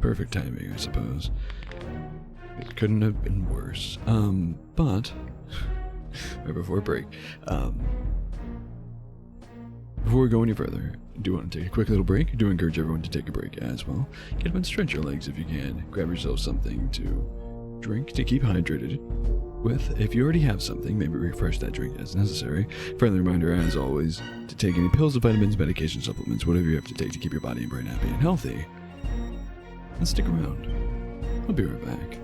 Perfect timing, I suppose. It couldn't have been worse. But right before break, before we go any further, I do want to take a quick little break. I do encourage everyone to take a break as well. Get up and stretch your legs if you can. Grab yourself something to drink to keep hydrated with. If you already have something, maybe refresh that drink as necessary. Friendly reminder, as always, to take any pills, vitamins, medication, supplements, whatever you have to take to keep your body and brain happy and healthy. And stick around. I'll be right back.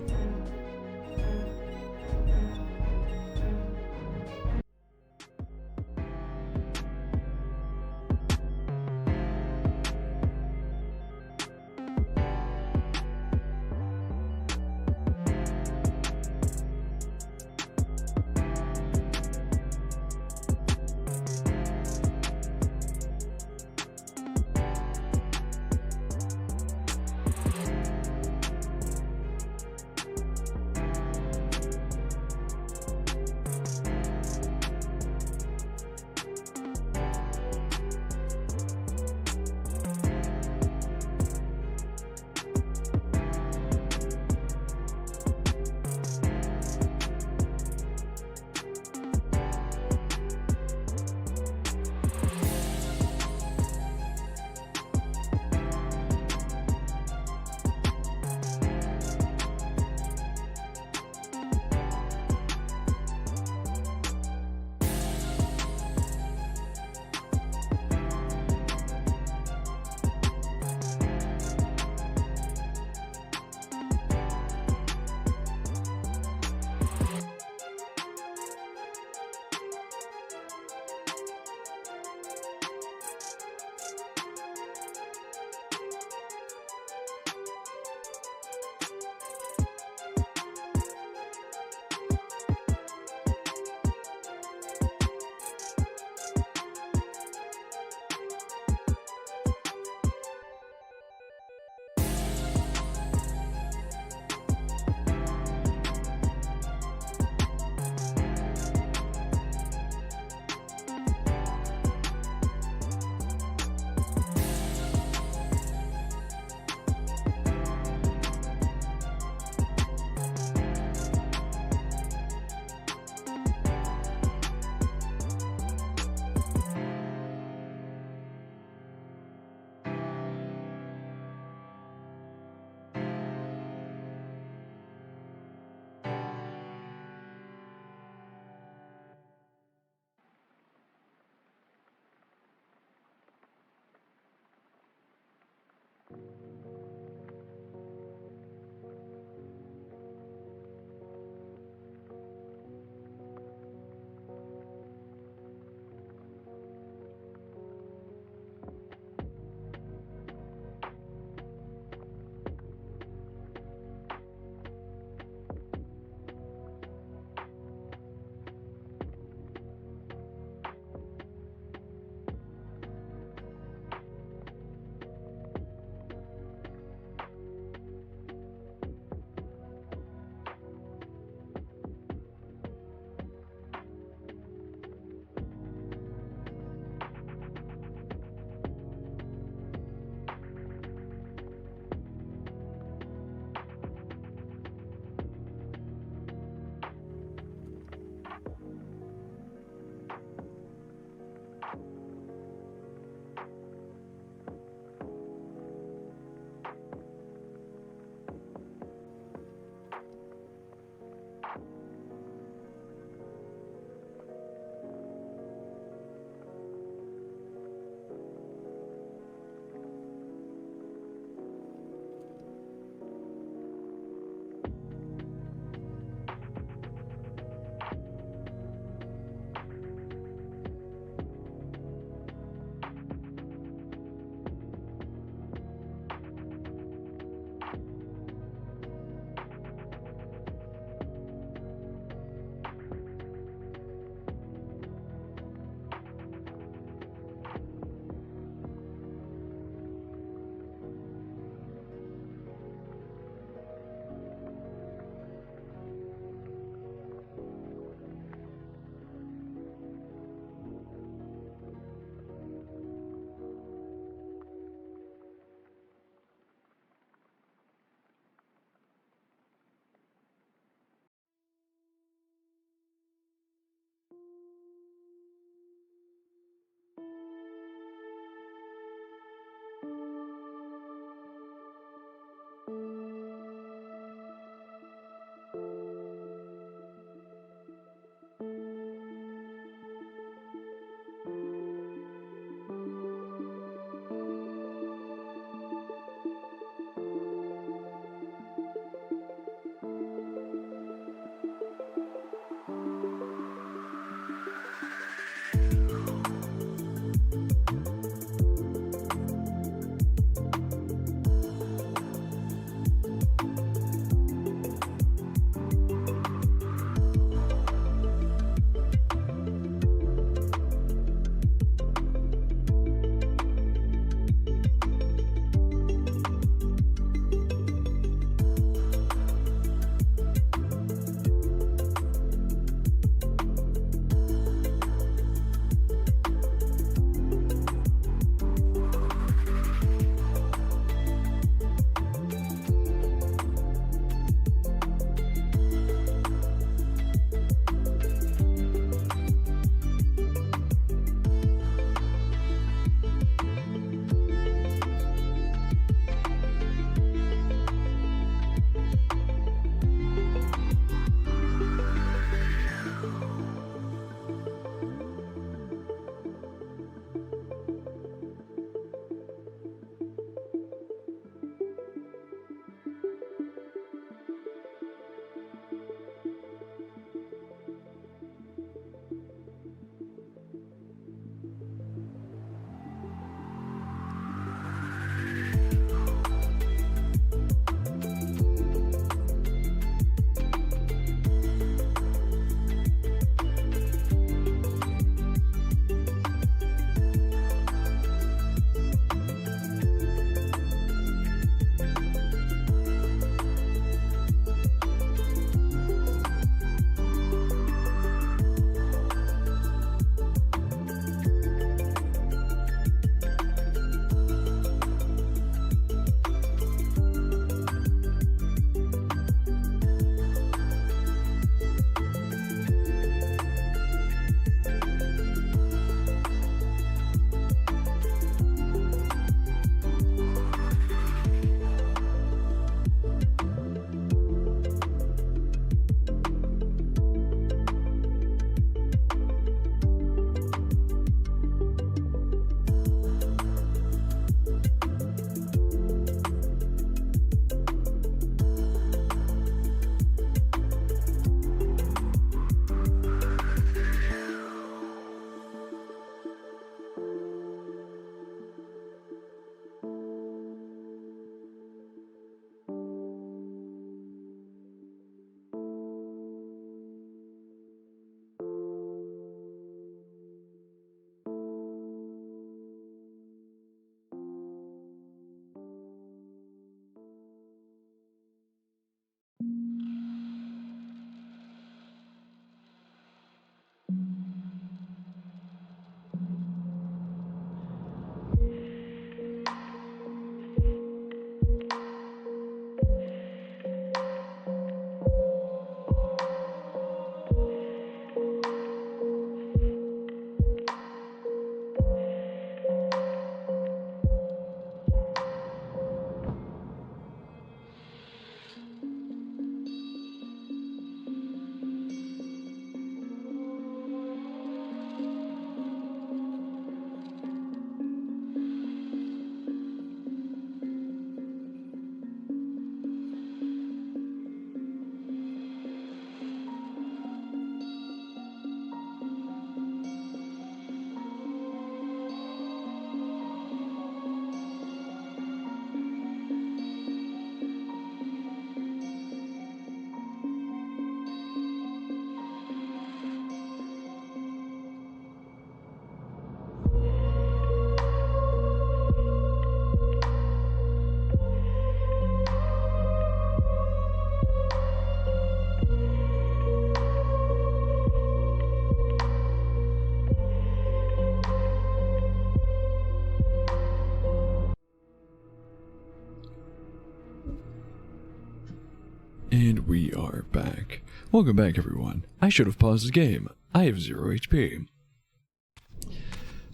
back. Welcome back, everyone. I should have paused the game. I have 0 HP.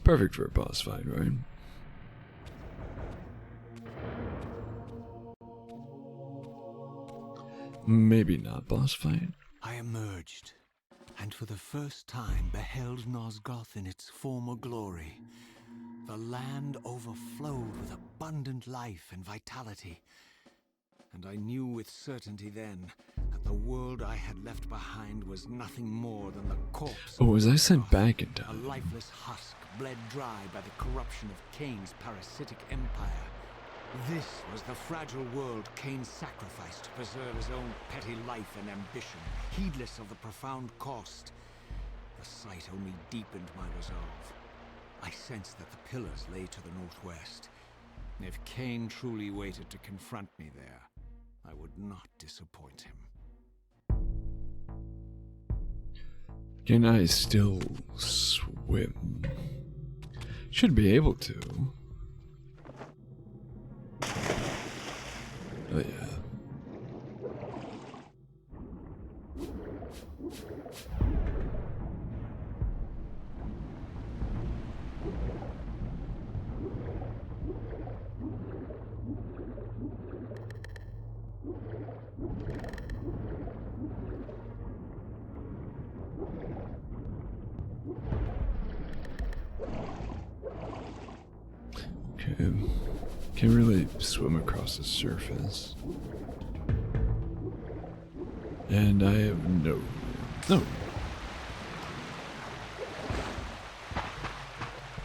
Perfect for a boss fight, right? Maybe not boss fight.
I emerged, and for the first time beheld Nosgoth in its former glory. The land overflowed with abundant life and vitality, and I knew with certainty then that the world I had left behind was nothing more than the corpse
Oh,
of
was I sent
Nosgoth,
back in
a
time?
lifeless husk bled dry by the corruption of Cain's parasitic empire. This was the fragile world Cain sacrificed to preserve his own petty life and ambition, heedless of the profound cost. The sight only deepened my resolve. I sensed that the pillars lay to the northwest. If Cain truly waited to confront me there, I would not disappoint him.
Can I still swim? Should be able to. Oh yeah. Okay. Can't really swim across the surface. And I have no.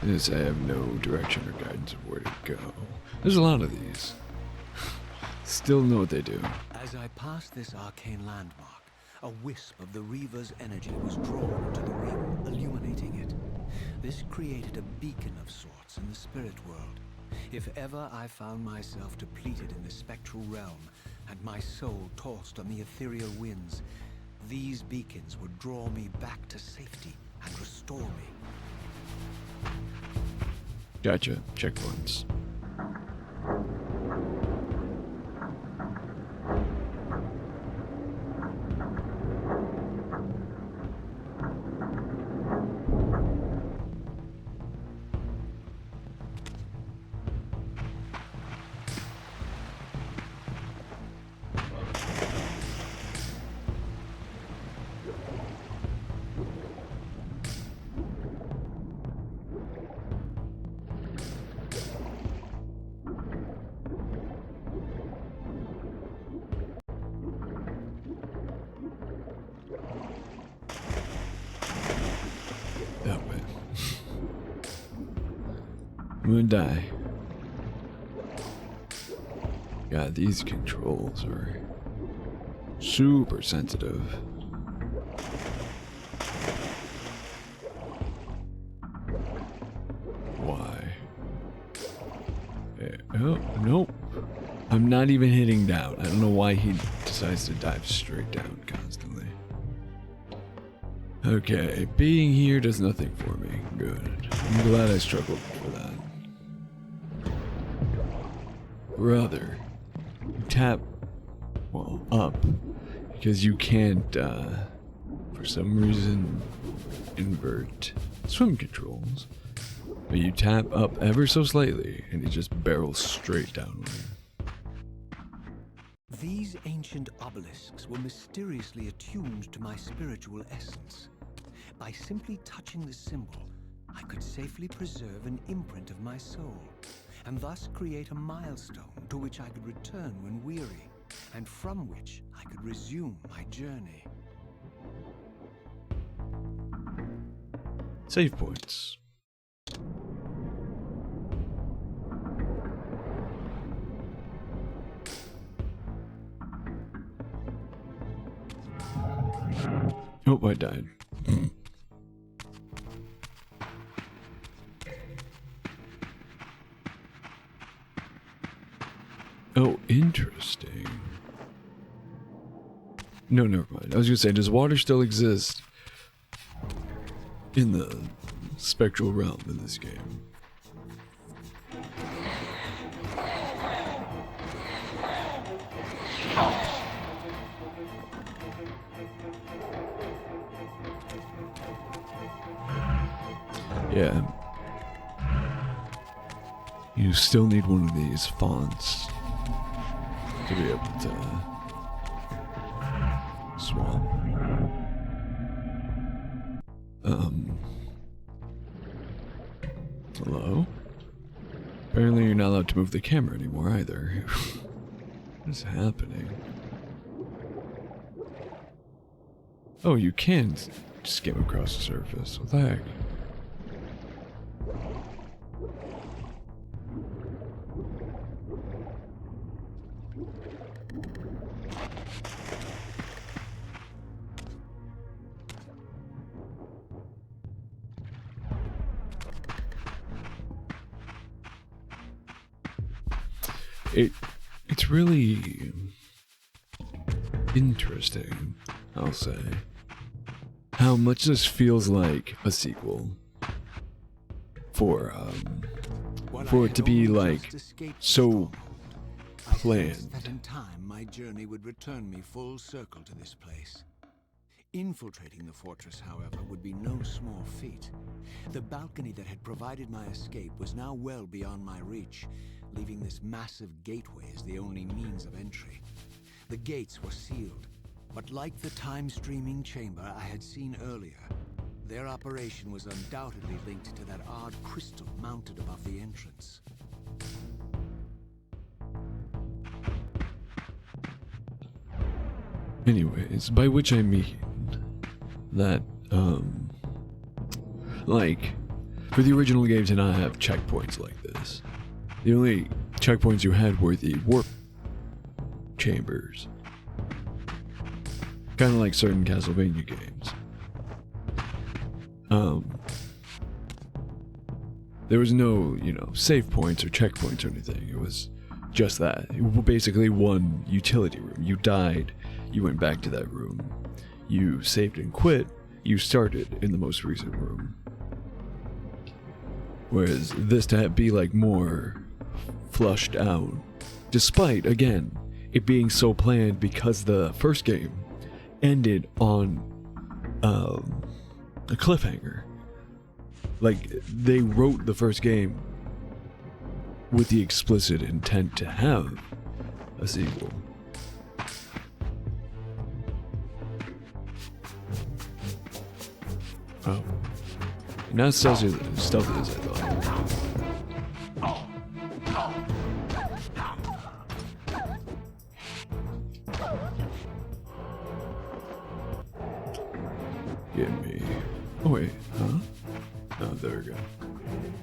Yes, I have no direction or guidance of where to go. There's a lot of these. Still know what they do.
As I passed this arcane landmark, a wisp of the reaver's energy was drawn into the rim, illuminating it. This created a beacon of sorts in the spirit world. If ever I found myself depleted in the spectral realm, and my soul tossed on the ethereal winds, these beacons would draw me back to safety and restore me.
Gotcha. Checkpoints. That way. I'm gonna die. God, these controls are super sensitive. Why? Oh, nope. I'm not even hitting down. I don't know why he decides to dive straight down constantly. Okay, being here does nothing for me. Good. I'm glad I struggled for that. Brother, you tap, well, up, because you can't, for some reason, invert swim controls. But you tap up ever so slightly, and it just barrels straight downward.
These ancient obelisks were mysteriously attuned to my spiritual essence. By simply touching the symbol, I could safely preserve an imprint of my soul, and thus create a milestone to which I could return when weary, and from which I could resume my journey.
Save points. Oh, I died. Oh, interesting. No, never mind. I was gonna say, does water still exist in the spectral realm in this game? Yeah. You still need one of these fonts to be able to swap. Hello? Apparently you're not allowed to move the camera anymore either. What is happening? Oh, you can skim across the surface. What the heck? It's really interesting, I'll say, how much this feels like a sequel. For it to be like so planned.
That in time my journey would return me full circle to this place. Infiltrating the fortress, however, would be no small feat. The balcony that had provided my escape was now well beyond my reach, leaving this massive gateway as the only means of entry. The gates were sealed, but like the time-streaming chamber I had seen earlier, their operation was undoubtedly linked to that odd crystal mounted above the entrance.
Anyways, by which I mean that, like, for the original game to not have checkpoints like this, the only checkpoints you had were the warp chambers. Kind of like certain Castlevania games. There was no, save points or checkpoints or anything. It was just that. It was basically one utility room. You died, you went back to that room. You saved and quit, you started in the most recent room. Whereas this to be like more flushed out, despite, again, it being so planned because the first game ended on a cliffhanger. Like, they wrote the first game with the explicit intent to have a sequel. Oh. Not stealthy as I thought. Get me. Oh wait, huh? Oh, there we go.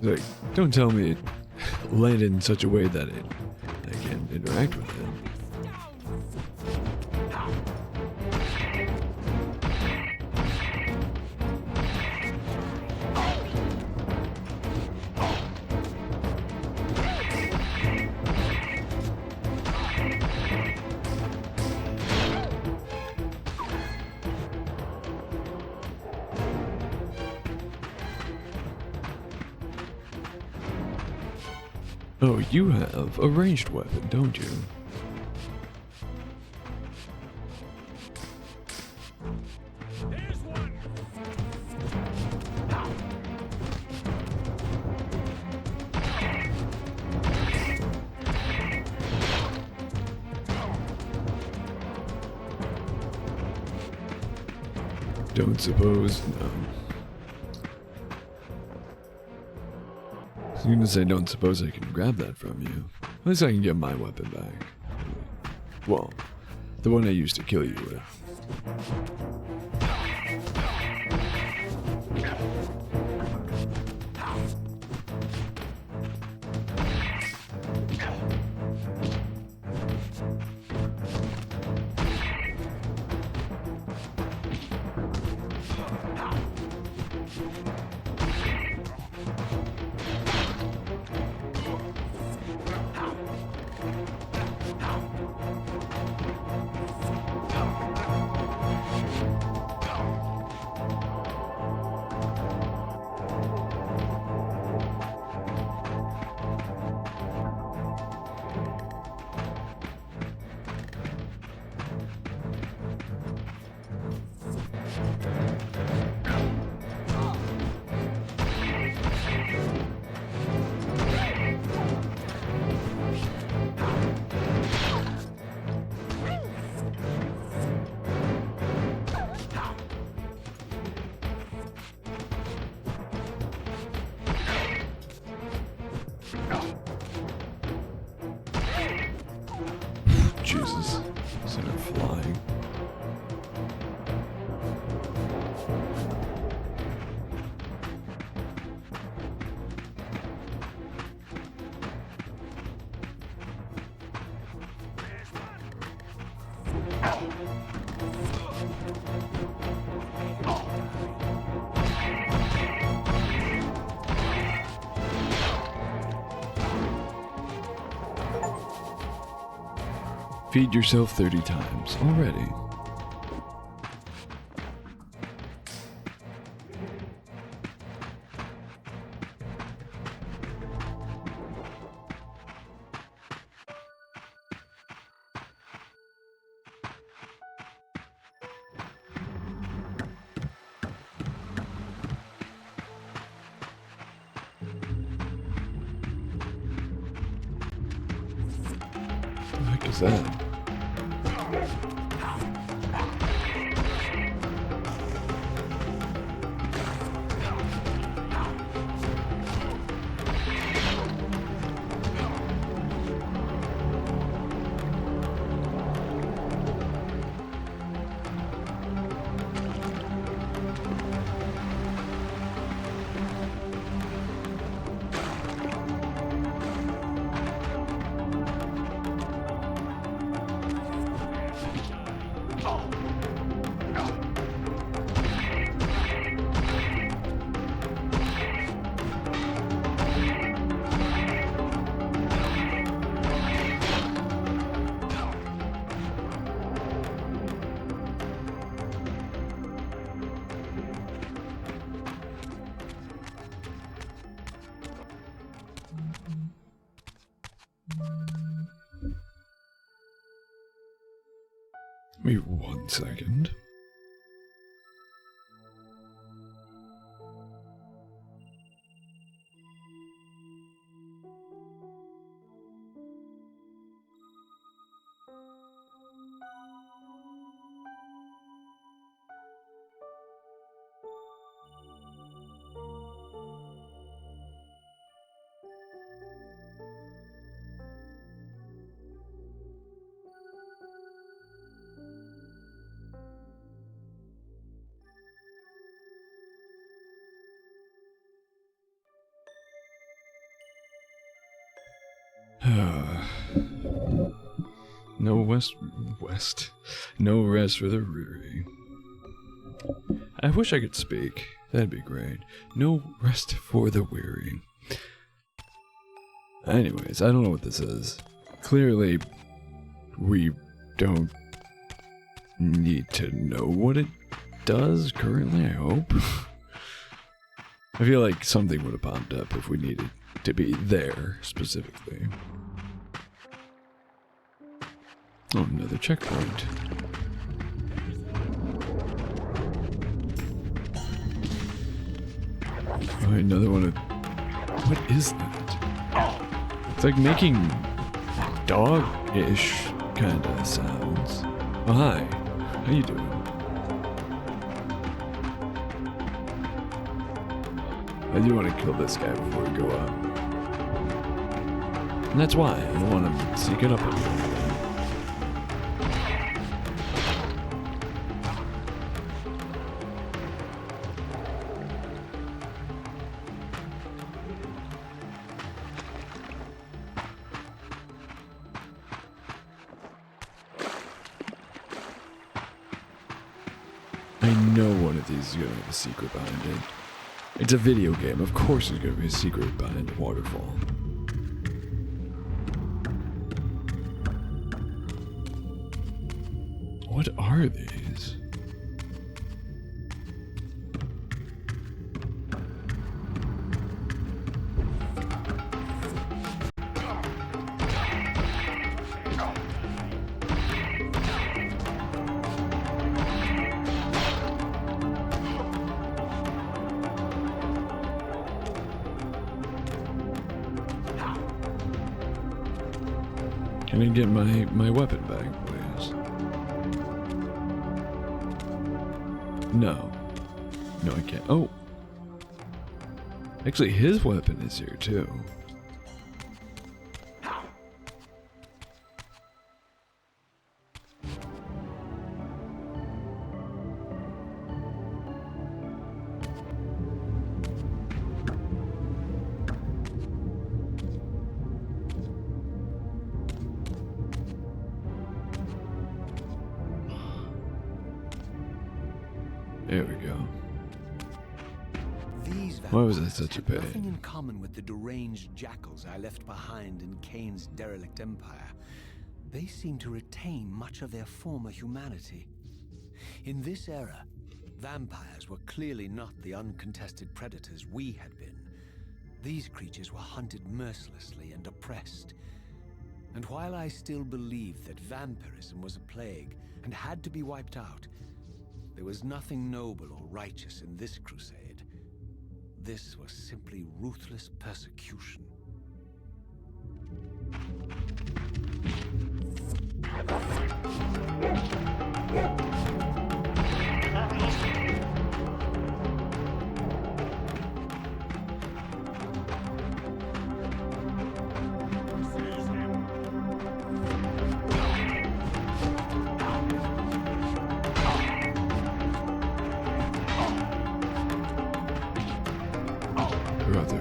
It's like, don't tell me it landed in such a way that I can't interact with it. Oh, you have a ranged weapon, don't you?
There's one.
Don't suppose, no. I was gonna say, don't suppose I can grab that from you. At least I can get my weapon back. Well, the one I used to kill you with. Feed yourself 30 times already. What the heck is that? Give me 1 second. No west. No rest for the weary. I wish I could speak. That'd be great. No rest for the weary. Anyways, I don't know what this is. Clearly, we don't need to know what it does currently, I hope. I feel like something would have popped up if we needed to be there specifically. Oh, another checkpoint. Oh, another one of... What is that? It's like making dog-ish kind of sounds. Oh, hi. How you doing? I do want to kill this guy before we go up. And that's why. I don't want to sneak it up on you. I know one of these is going to have a secret behind it. It's a video game, of course there's going to be a secret behind the waterfall. What are these? Can I get my weapon back, please? No. No, I can't. Oh! Actually, his weapon is here, too. There we go. Why was that such a pain?
Nothing in common with the deranged jackals I left behind in Kane's derelict empire. they seem to retain much of their former humanity. In this era, vampires were clearly not the uncontested predators we had been. These creatures were hunted mercilessly and oppressed. And while I still believed that vampirism was a plague and had to be wiped out, there was nothing noble or righteous in this crusade. This was simply ruthless persecution.
Brother.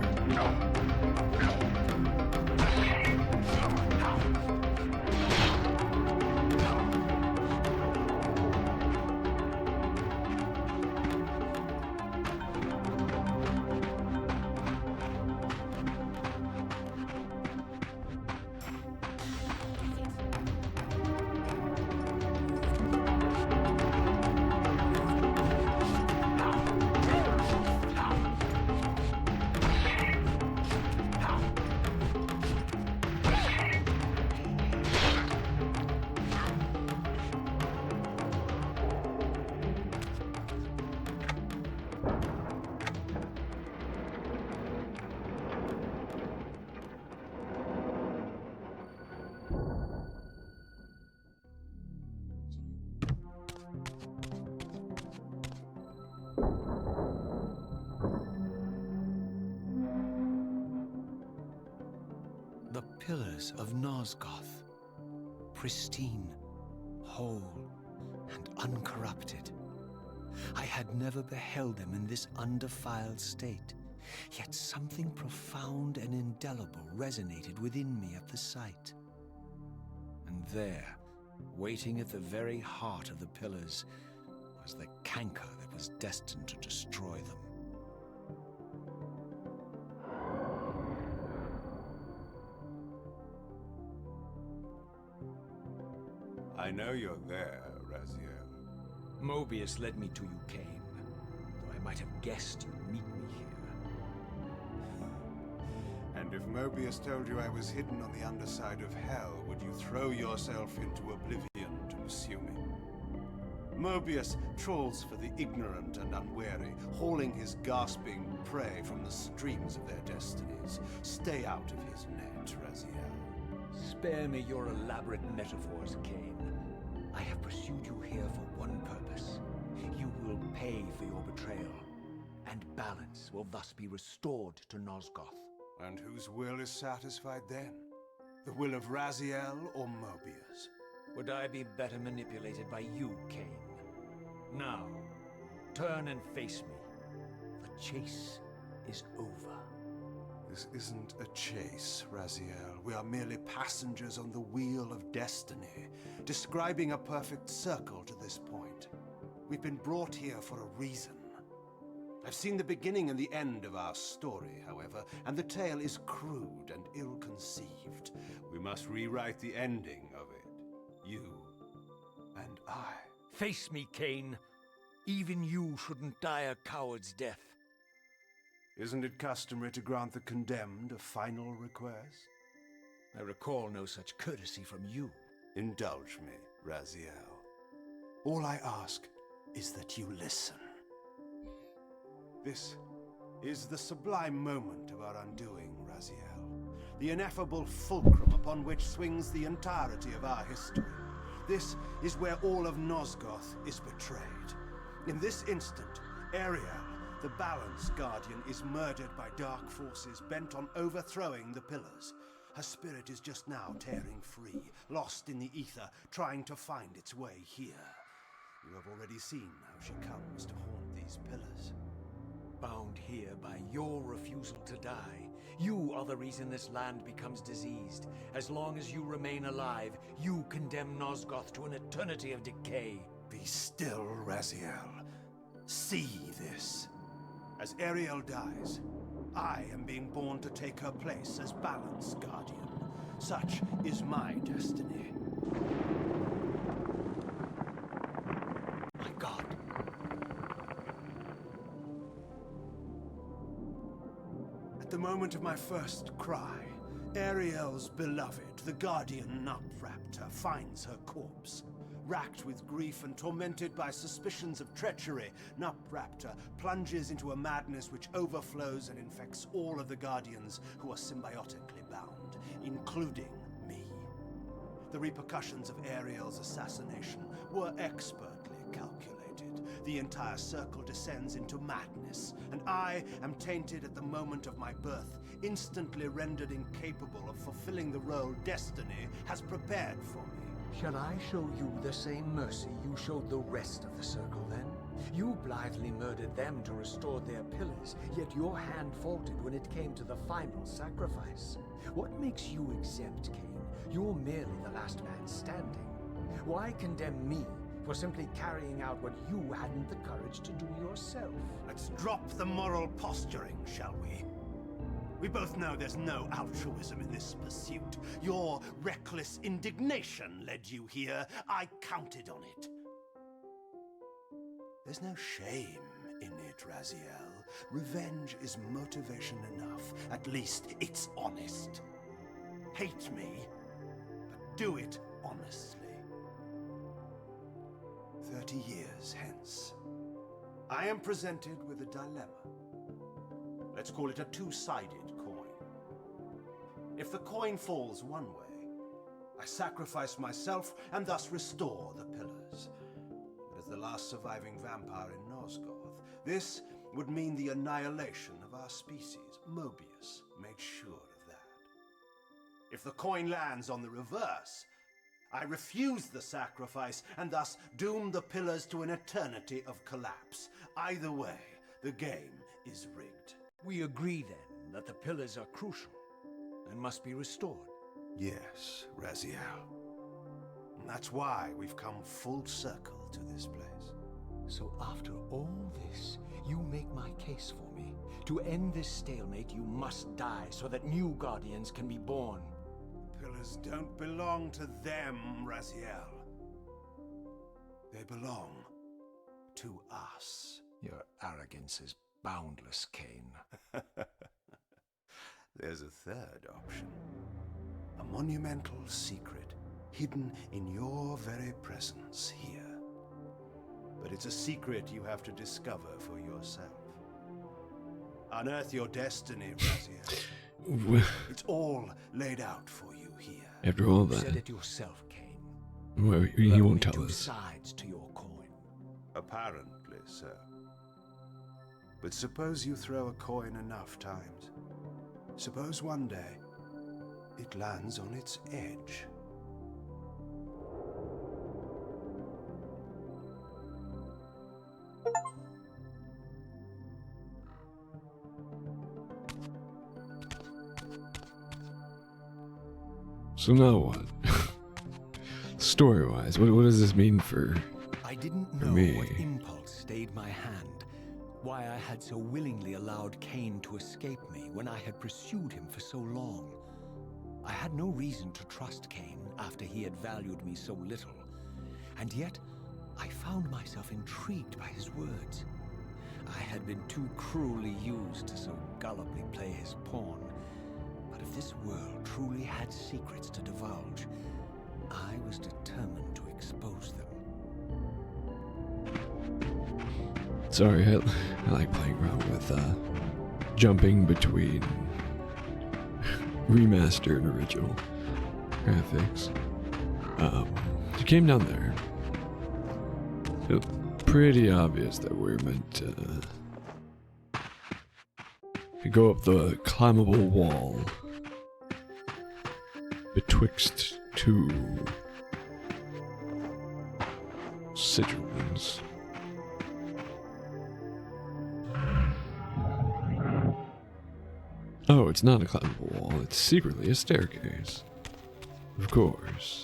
The pillars of Nosgoth, pristine, whole, and uncorrupted. I had never beheld them in this undefiled state, yet something profound and indelible resonated within me at the sight. And there, waiting at the very heart of the pillars, was the canker that was destined to destroy them.
I know you're there, Raziel.
Mobius led me to you, Cain. Though I might have guessed you'd meet me here.
And if Mobius told you I was hidden on the underside of hell, would you throw yourself into oblivion to pursue me? Mobius trawls for the ignorant and unwary, hauling his gasping prey from the streams of their destinies. Stay out of his net, Raziel.
Spare me your elaborate metaphors, Cain. I have pursued you here for one purpose. You will pay for your betrayal, and balance will thus be restored to Nosgoth.
And whose will is satisfied then? The will of Raziel or Mobius?
Would I be better manipulated by you, Cain? Now, turn and face me. The chase is over.
This isn't a chase, Raziel. We are merely passengers on the wheel of destiny, describing a perfect circle to this point. We've been brought here for a reason. I've seen the beginning and the end of our story, however, and the tale is crude and ill-conceived. We must rewrite the ending of it. You and I.
Face me, Cain. Even you shouldn't die a coward's death.
Isn't it customary to grant the condemned a final request?
I recall no such courtesy from you.
Indulge me, Raziel. All I ask is that you listen. This is the sublime moment of our undoing, Raziel. The ineffable fulcrum upon which swings the entirety of our history. This is where all of Nosgoth is betrayed. In this instant, Ariel, the Balance Guardian, is murdered by dark forces bent on overthrowing the pillars. Her spirit is just now tearing free, lost in the ether, trying to find its way here. You have already seen how she comes to haunt these pillars.
Bound here by your refusal to die. You are the reason this land becomes diseased. As long as you remain alive, you condemn Nosgoth to an eternity of decay.
Be still, Raziel. See this. As Ariel dies, I am being born to take her place as Balance Guardian. Such is my destiny.
My God.
At the moment of my first cry, Ariel's beloved, the guardian Nupraptor, finds her corpse. Racked with grief and tormented by suspicions of treachery, Nupraptor plunges into a madness which overflows and infects all of the Guardians who are symbiotically bound, including me. The repercussions of Ariel's assassination were expertly calculated. The entire circle descends into madness, and I am tainted at the moment of my birth, instantly rendered incapable of fulfilling the role destiny has prepared for me.
Shall I show you the same mercy you showed the rest of the Circle, then? You blithely murdered them to restore their pillars, yet your hand faltered when it came to the final sacrifice. What makes you exempt, Cain? You're merely the last man standing. Why condemn me for simply carrying out what you hadn't the courage to do yourself?
Let's drop the moral posturing, shall we? We both know there's no altruism in this pursuit. Your reckless indignation led you here. I counted on it. There's no shame in it, Raziel. Revenge is motivation enough. At least it's honest. Hate me, but do it honestly. 30 years hence, I am presented with a dilemma. Let's call it a two-sided coin. If the coin falls one way, I sacrifice myself and thus restore the pillars. But as the last surviving vampire in Nosgoth, this would mean the annihilation of our species. Mobius made sure of that. If the coin lands on the reverse, I refuse the sacrifice and thus doom the pillars to an eternity of collapse. Either way, the game is rigged.
We agree, then, that the pillars are crucial and must be restored.
Yes, Raziel. And that's why we've come full circle to this place.
So after all this, you make my case for me. To end this stalemate, you must die so that new Guardians can be born.
Pillars don't belong to them, Raziel. They belong to us.
Your arrogance is boundless, Cain.
There's a third option. A monumental secret hidden in your very presence here. But it's a secret you have to discover for yourself. Unearth your destiny, Raziel. It's all laid out for you here.
After all
You said
that,
it yourself, Cain.
well,
There
he
are
won't
only
tell
two
us.
sides to your coin.
Apparently so. But suppose you throw a coin enough times. Suppose one day it lands on its edge.
So now what? Story-wise, what does this mean for...
I didn't
For
know
me.
what impulse stayed my hand, why I had so willingly allowed Cain to escape me when I had pursued him for so long. I had no reason to trust Cain after he had valued me so little, and yet I found myself intrigued by his words. I had been too cruelly used to so gullibly play his pawn, but if this world truly had secrets to divulge, I was determined to expose them.
Sorry, I like playing around with jumping between remaster and original graphics. It came down there. It was pretty obvious that we're meant to go up the climbable wall betwixt two sigils. Oh, it's not a climbable wall, it's secretly a staircase. Of course.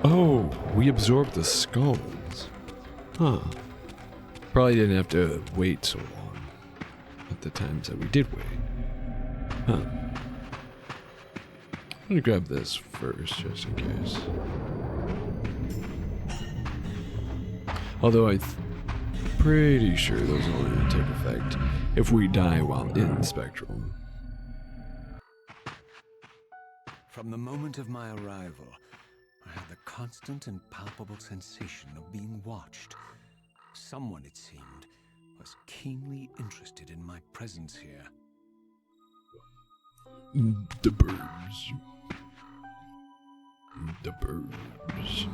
Oh, we absorbed the skulls. Huh. Probably didn't have to wait so long at the times that we did wait. Huh. I'm gonna grab this first, just in case. Although I'm pretty sure those only take effect if we die while in Spectrum.
From the moment of my arrival, I had the constant and palpable sensation of being watched. Someone, it seemed, was keenly interested in my presence here.
The birds. The birds.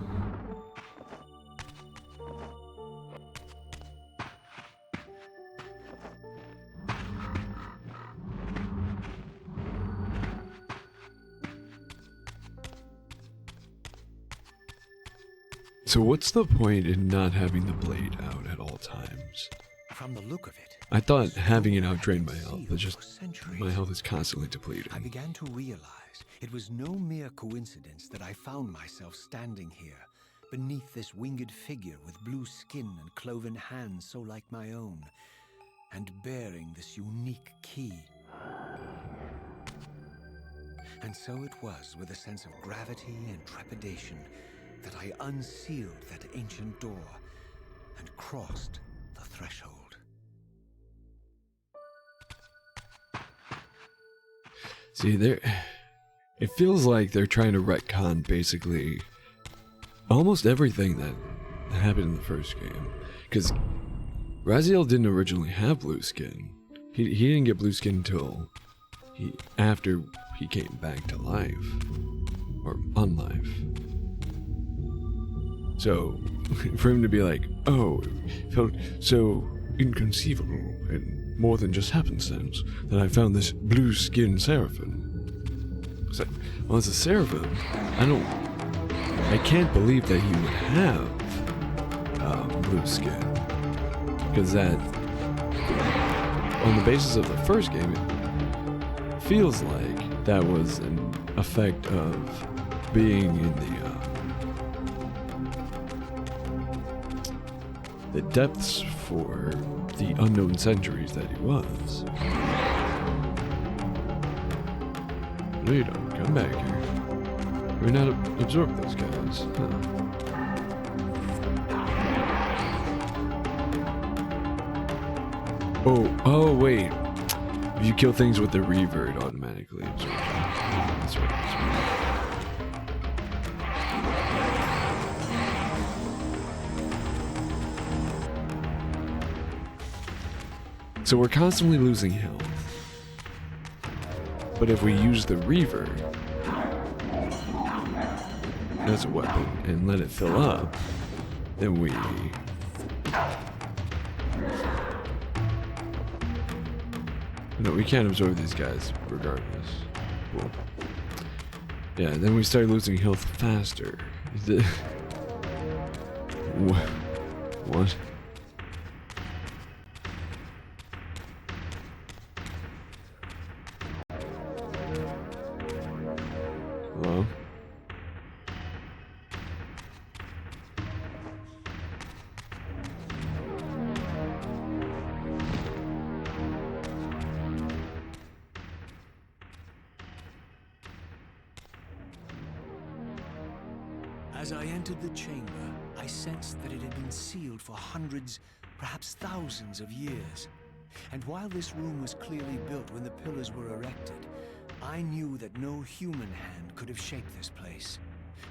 So what's the point in not having the blade out at all times?
From the look of it,
I thought having it out drained my health,
concealed
but
for
just
centuries.
my health is constantly
I
depleting.
began to realize it was no mere coincidence that I found myself standing here, beneath this winged figure with blue skin and cloven hands so like my own, and bearing this unique key. And so it was with a sense of gravity and trepidation that I unsealed that ancient door and crossed the threshold.
See, it feels like they're trying to retcon basically almost everything that happened in the first game. Because Raziel didn't originally have blue skin. He didn't get blue skin until after he came back to life. Or unlife. So, for him to be like, oh, it felt so inconceivable and more than just happenstance that I found this blue-skinned seraphim. It's like, well, as a seraphim, I can't believe that he would have blue skin. Because that, on the basis of the first game, it feels like that was an effect of being in the depths for the unknown centuries that he was. No, you don't. Come back here. We're not absorb those guys. Huh. Oh, wait. If you kill things with the reaver, it automatically absorbs them. That's right. So we're constantly losing health. But if we use the reaver as a weapon and let it fill up, then we... No, we can't absorb these guys regardless. Cool. Yeah, then we start losing health faster. What? Hello?
As I entered the chamber, I sensed that it had been sealed for hundreds, perhaps thousands of years. And while this room was clearly built when the pillars were erected, I knew that no human hand could have shaped this place,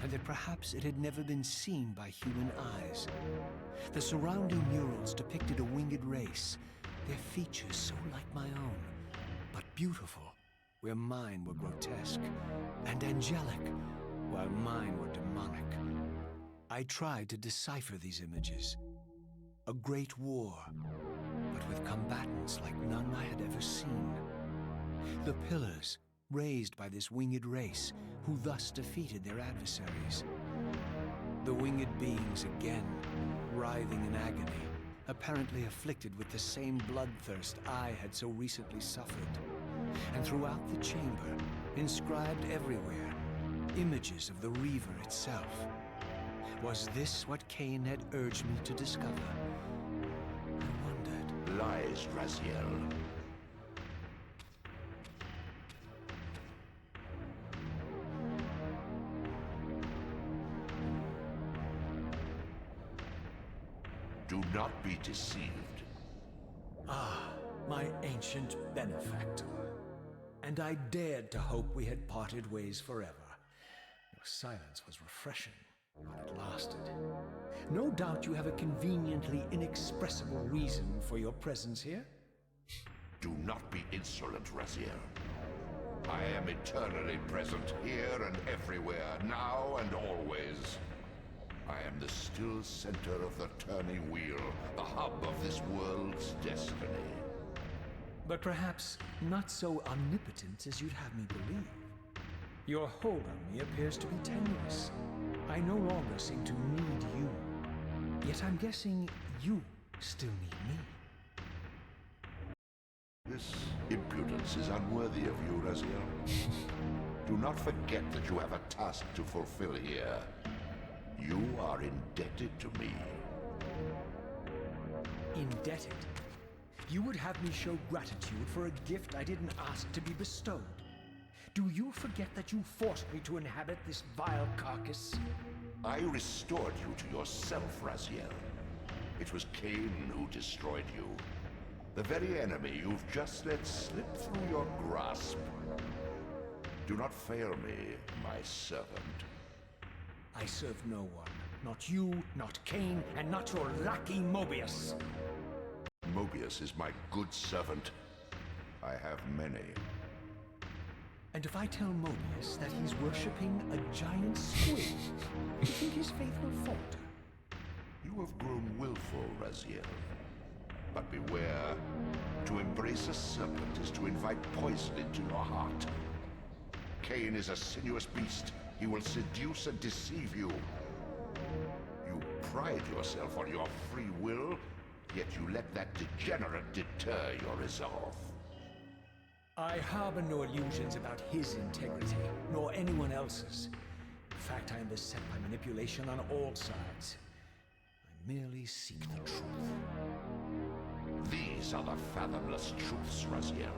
and that perhaps it had never been seen by human eyes. The surrounding murals depicted a winged race, their features so like my own, but beautiful, where mine were grotesque, and angelic, while mine were demonic. I tried to decipher these images. A great war, but with combatants like none I had ever seen. The pillars, raised by this winged race, who thus defeated their adversaries. The winged beings again, writhing in agony, apparently afflicted with the same bloodthirst I had so recently suffered. And throughout the chamber, inscribed everywhere, images of the reaver itself. Was this what Cain had urged me to discover? I wondered.
Lies, Raziel. Do not be deceived.
Ah, my ancient benefactor. And I dared to hope we had parted ways forever. Your silence was refreshing while it lasted. No doubt you have a conveniently inexpressible reason for your presence here.
Do not be insolent, Raziel. I am eternally present here and everywhere, now and always. I am the still center of the turning wheel, the hub of this world's destiny.
But perhaps not so omnipotent as you'd have me believe. Your hold on me appears to be tenuous. I no longer seem to need you. Yet I'm guessing you still need me.
This impudence is unworthy of you, Raziel. Do not forget that you have a task to fulfill here. You are indebted to me.
Indebted? You would have me show gratitude for a gift I didn't ask to be bestowed. Do you forget that you forced me to inhabit this vile carcass?
I restored you to yourself, Raziel. It was Cain who destroyed you. The very enemy you've just let slip through your grasp. Do not fail me, my servant.
I serve no one. Not you, not Cain, and not your lackey Mobius.
Mobius is my good servant. I have many.
And if I tell Mobius that he's worshipping a giant squid, do you think his faith will falter?
You have grown willful, Raziel. But beware. To embrace a serpent is to invite poison into your heart. Cain is a sinuous beast. He will seduce and deceive you. You pride yourself on your free will, yet you let that degenerate deter your resolve.
I harbor no illusions about his integrity, nor anyone else's. In fact, I am beset by manipulation on all sides. I merely seek the truth.
These are the fathomless truths, Raziel.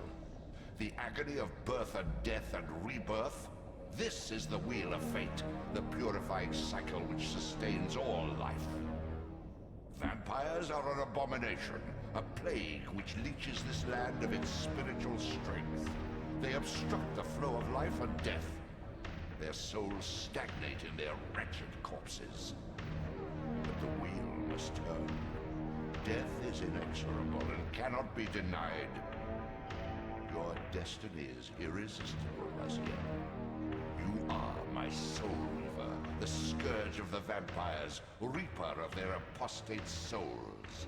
The agony of birth and death and rebirth. This is the wheel of fate, the purifying cycle which sustains all life. Vampires are an abomination, a plague which leeches this land of its spiritual strength. They obstruct the flow of life and death. Their souls stagnate in their wretched corpses. But the wheel must turn. Death is inexorable and cannot be denied. Your destiny is irresistible, Raziel. You are my soul reaver, the scourge of the vampires, reaper of their apostate souls.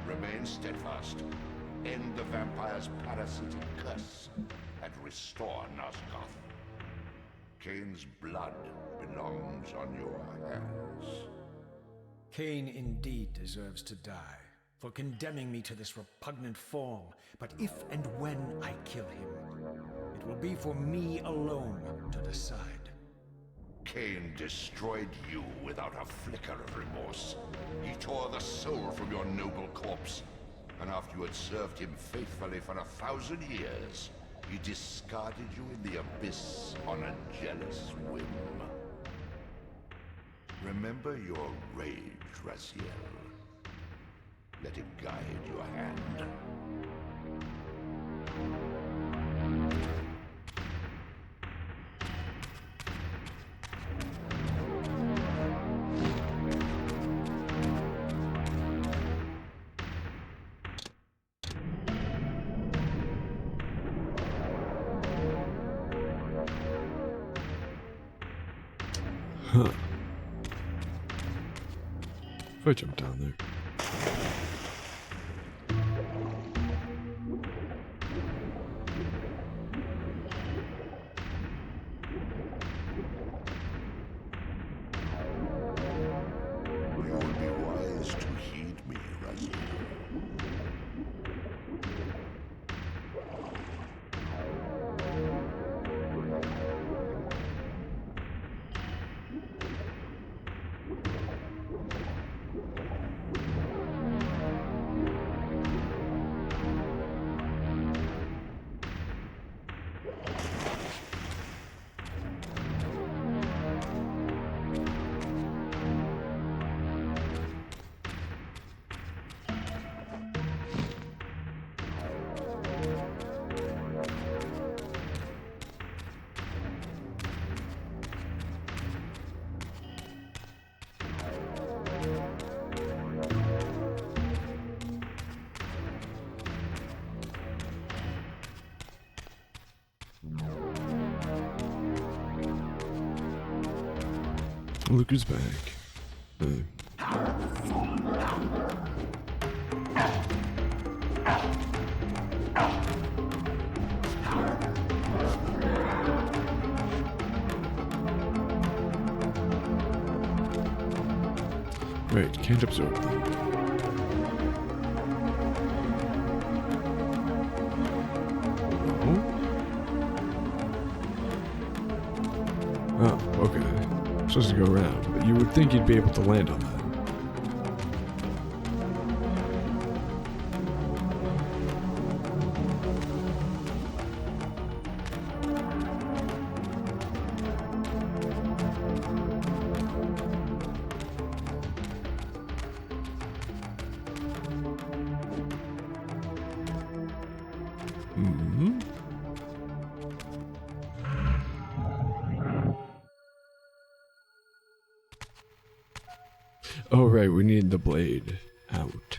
Remain steadfast, end the vampire's parasitic curse, and restore Nosgoth. Cain's blood belongs on your hands.
Cain indeed deserves to die for condemning me to this repugnant form. But if and when I kill him, it will be for me alone to decide.
Cain destroyed you without a flicker of remorse. He tore the soul from your noble corpse, and after you had served him faithfully for 1,000 years, he discarded you in the abyss on a jealous whim. Remember your rage, Raziel. Let it guide your hand.
Huh. If I jump down there.
You would be wise to heed me, Raziel.
Look who's back. Right, can't absorb them. Oh, okay. Supposed to go around, but you would think you'd be able to land on that. Mm-hmm. Oh, right, we need the blade out.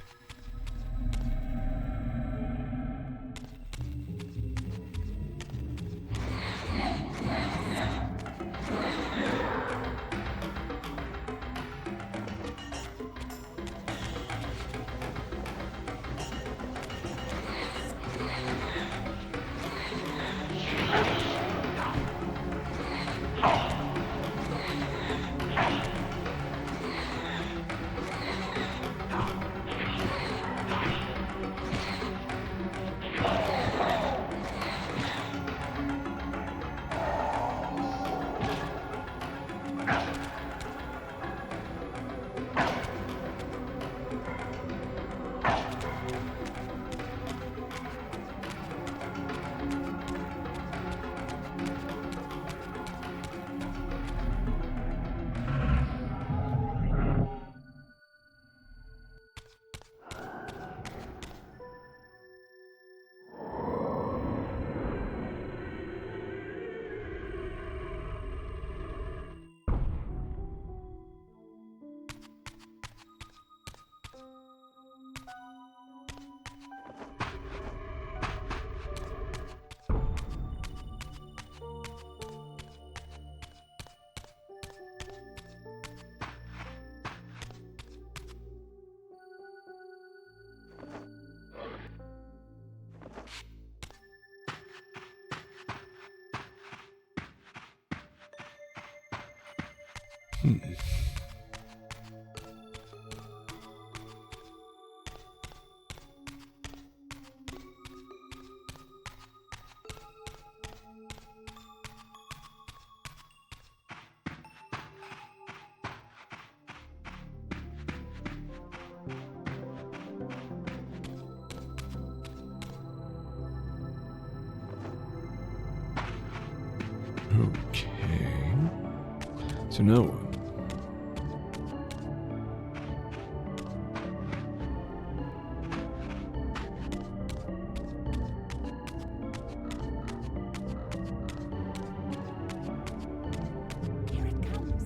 Okay. So now what?
Here it comes.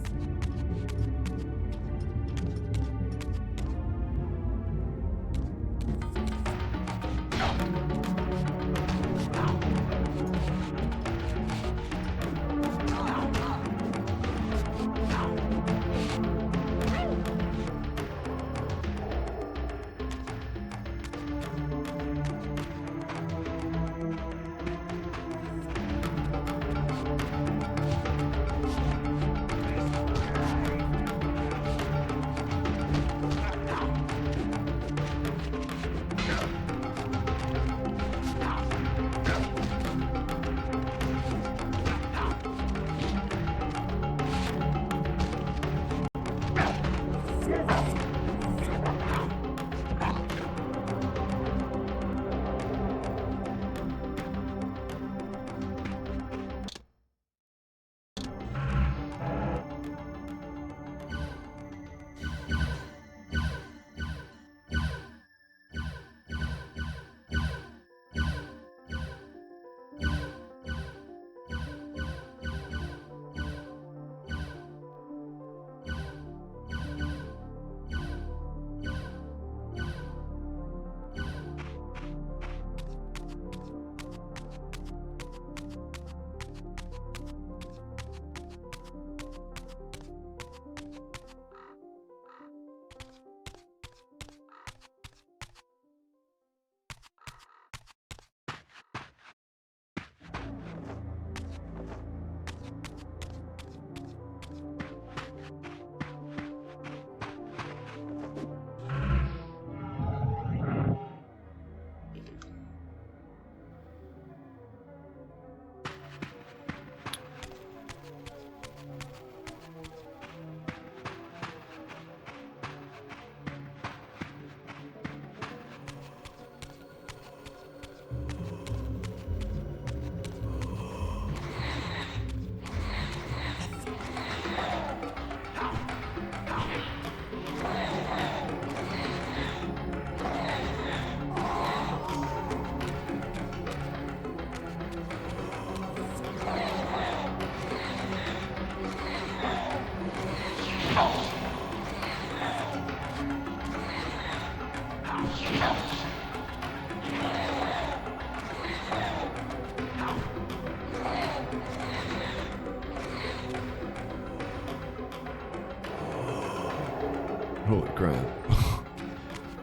Holy crap. I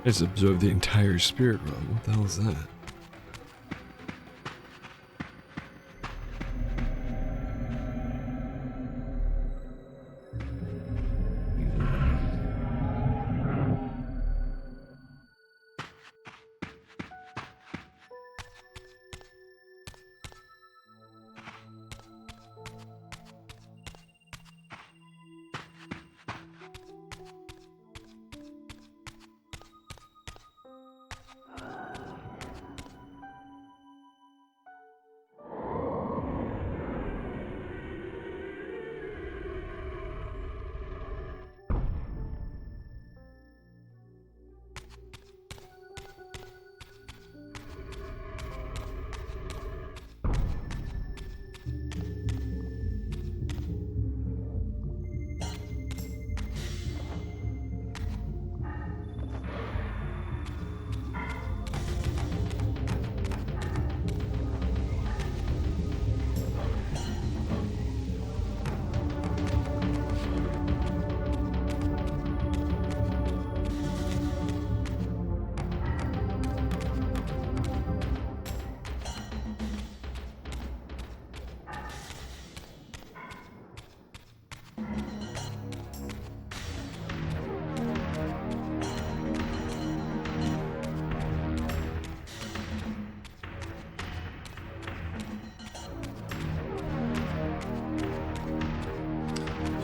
just absorbed the entire spirit realm. What the hell is that?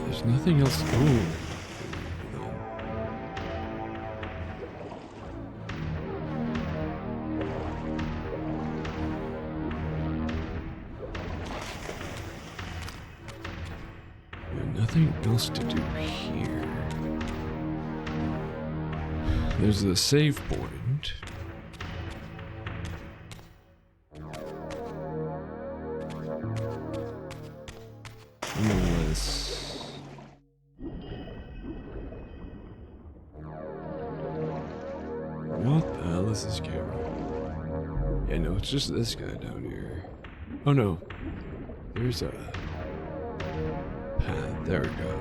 There's nothing else. Ooh. There's nothing else to do here. There's the save point. Unless... What the hell is this camera? Yeah, no, it's just this guy down here. Oh no. There's a path. There we go.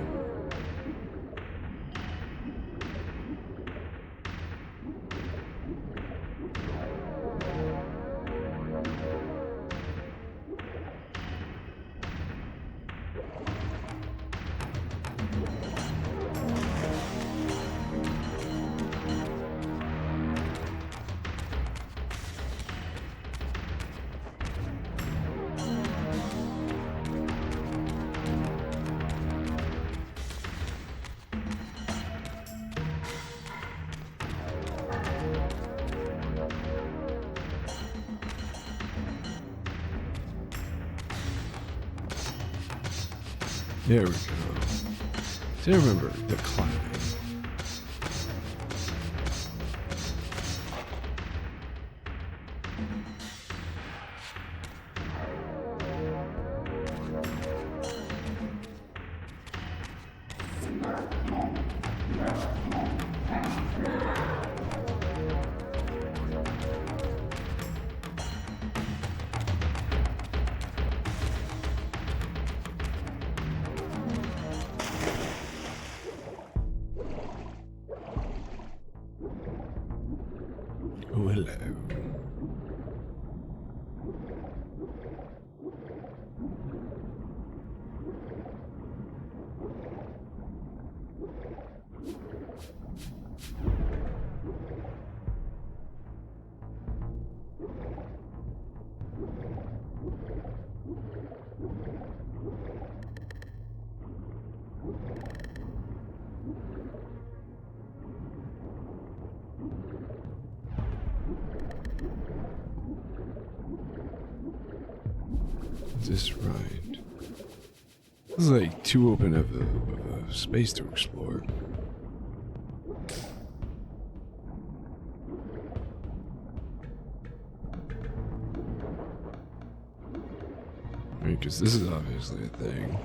There we go. See, I remember the climbing. Oh, hello. Is this right? This is like too open of a space to explore. I mean, because this is obviously a thing.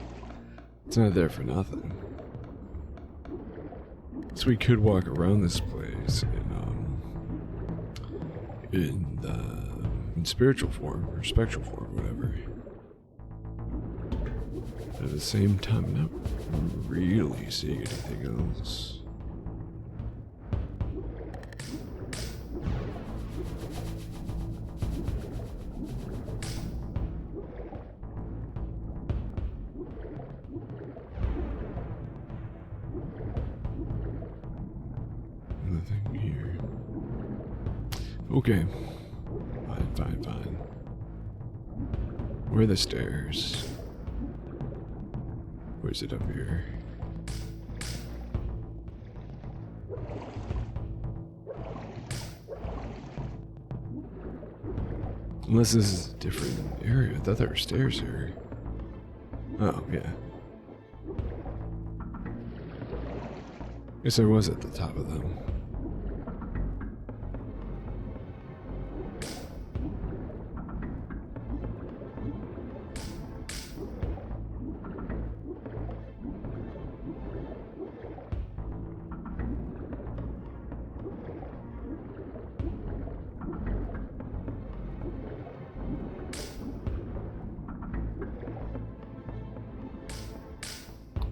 It's not there for nothing. So we could walk around this place in spiritual form or spectral form, whatever. But at the same time, I'm not really seeing anything else. Okay. Fine. Where are the stairs? Or is it up here? Unless this is a different area. I thought there were stairs here. Oh, yeah. Guess I was at the top of them.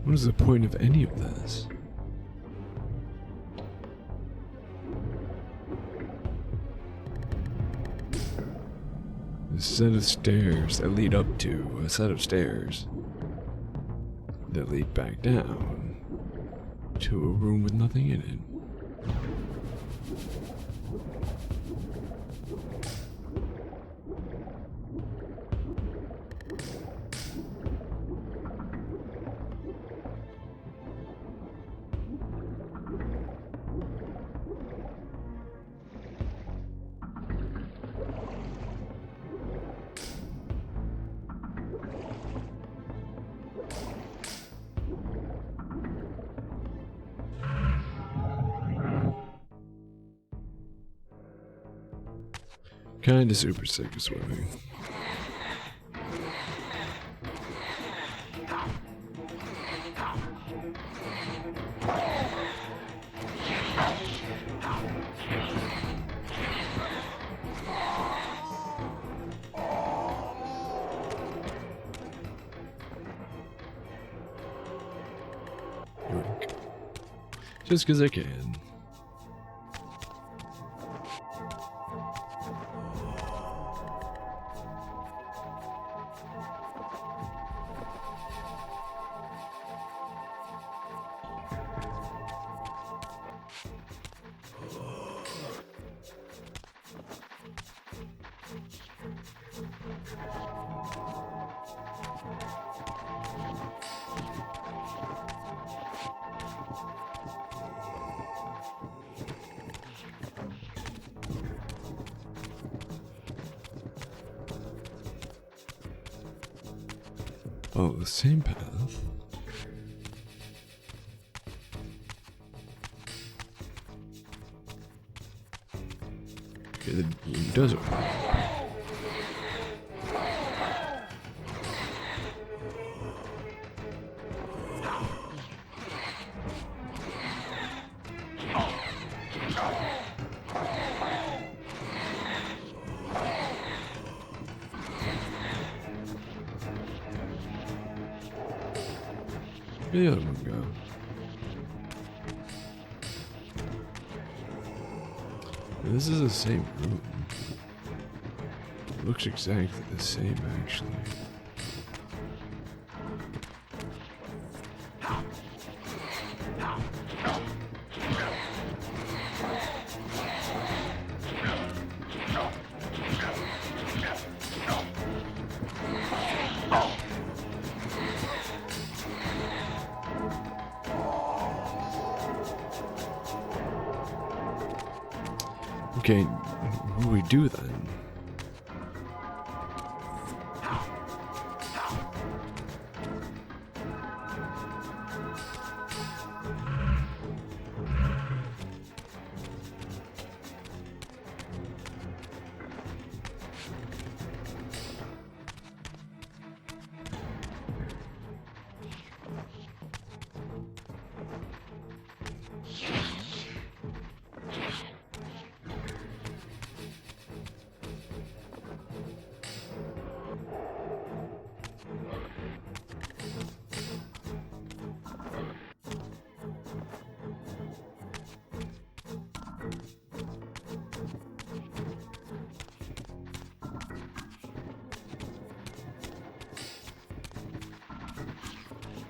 What is the point of any of this? A set of stairs that lead up to a set of stairs that lead back down to a room with nothing in it. Kinda super sick of swimming. Yoink. Just 'cause I can. Oh, the same path. Okay, the desert. Where'd the other one go? This is the same room. It looks exactly the same, actually. Okay, what do we do then?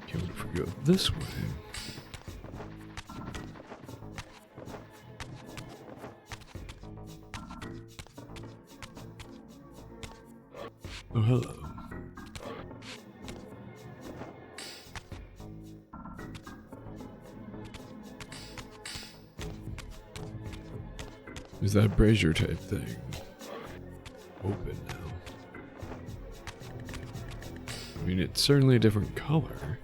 Okay, what if we go this way? Oh, hello. Is that brazier type thing open now? I mean, it's certainly a different color.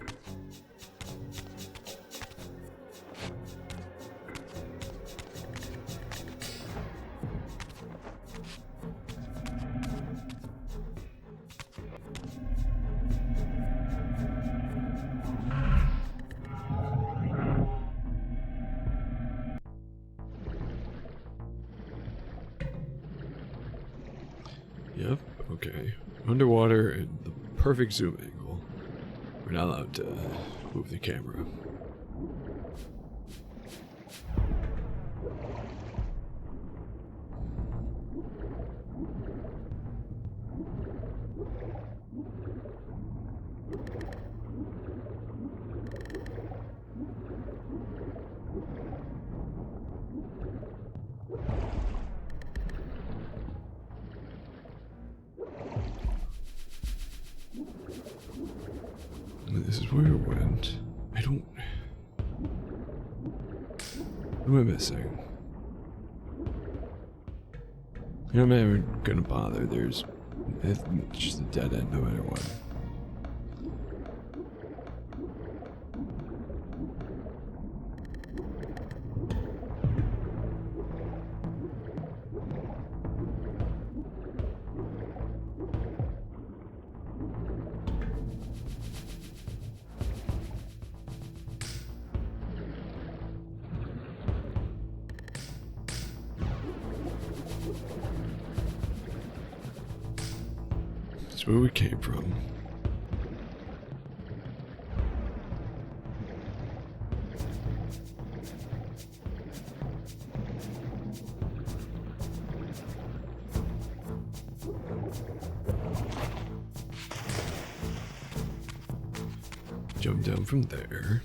Yep, okay. Underwater and the perfect zoom angle. We're not allowed to move the camera. This is where it went. I don't... What am I missing? I'm not even gonna bother. It's just a dead end no matter what. That's where we came from. Jump down from there.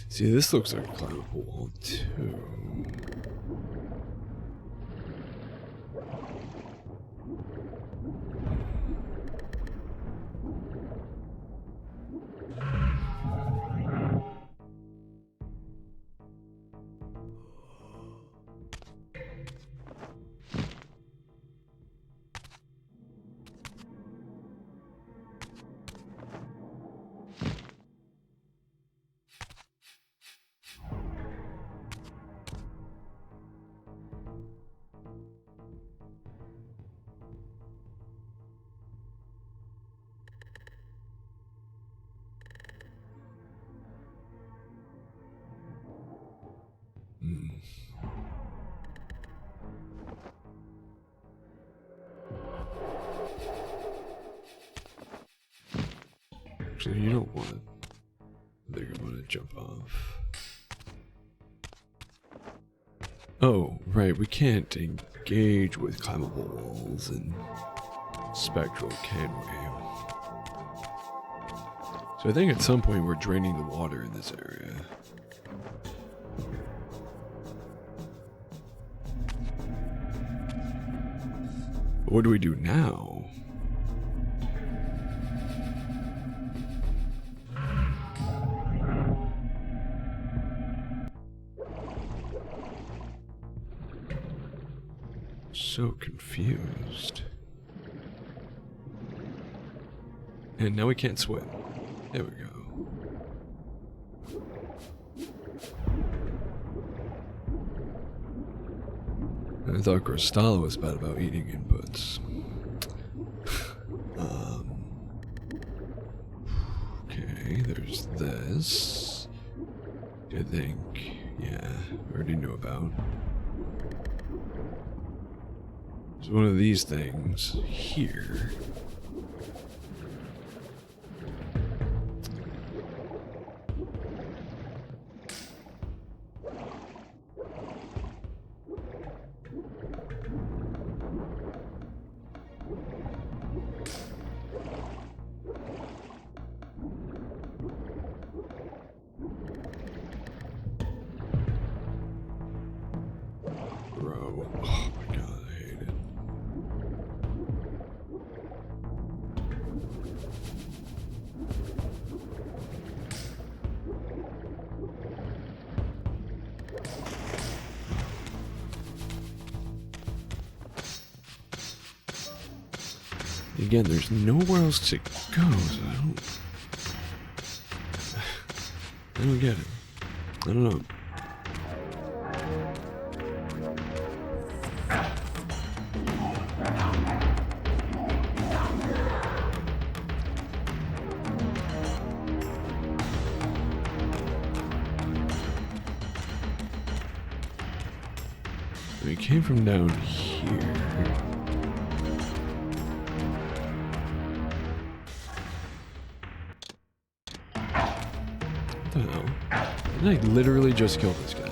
See, this looks like a climbable wall, too. Actually, you don't want it. I think I'm gonna jump off. Oh, right, we can't engage with climbable walls and spectral, can we? So I think at some point we're draining the water in this area. But what do we do now? So confused. And now we can't swim. There we go. I thought Crystalla was bad about eating inputs. there's this. I think. Yeah, I already knew about. There's one of these things here. Bro, oh my god, I hate it. Again, there's nowhere else to go, so I don't get it. I don't know. We came from down here. What the hell? Didn't I literally just kill this guy?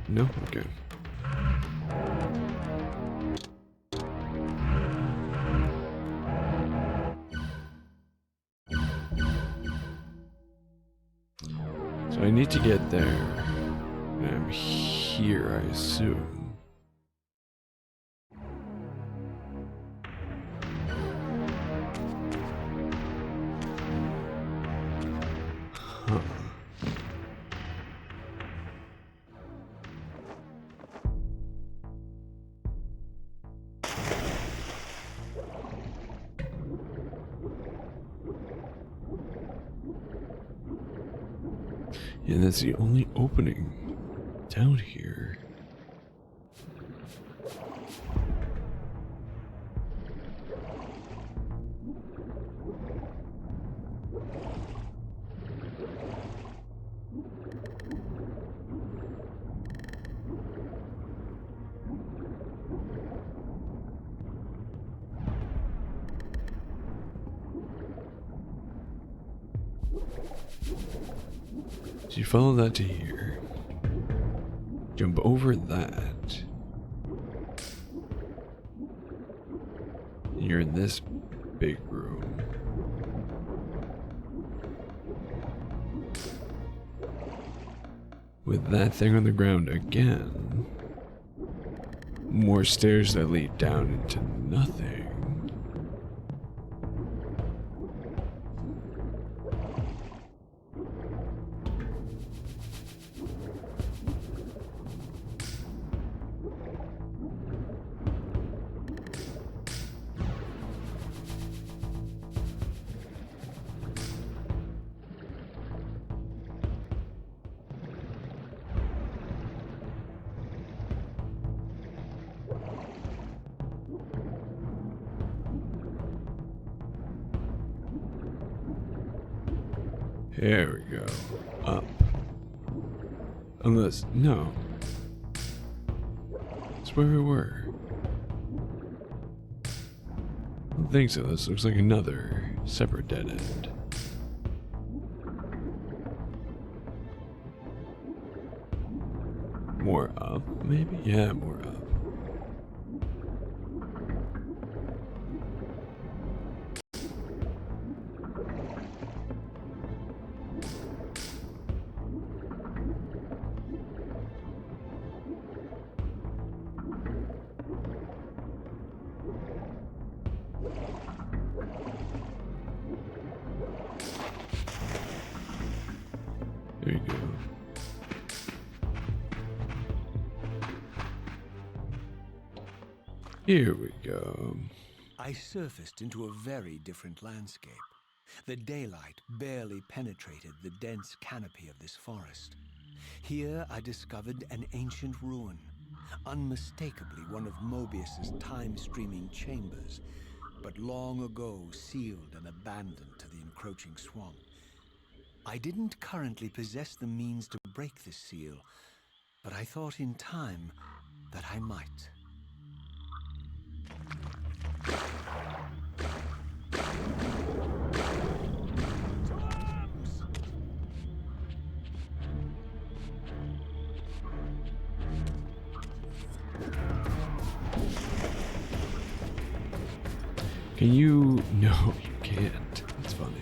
No? Okay. So I need to get there. I'm here, I assume. Huh. Yeah, that's the only opening down here. So you follow that to here. Jump over that. You're in this big room. With that thing on the ground again. More stairs that lead down into nothing. There we go. Up. Unless, no. That's where we were. I don't think so. This looks like another separate dead end. More up, maybe? Yeah, more up. There you go. Here we go.
I surfaced into a very different landscape. The daylight barely penetrated the dense canopy of this forest. Here I discovered an ancient ruin, unmistakably one of Mobius's time-streaming chambers, but long ago sealed and abandoned to the encroaching swamp. I didn't currently possess the means to break this seal, but I thought in time that I might.
Can you? No, you can't. That's funny.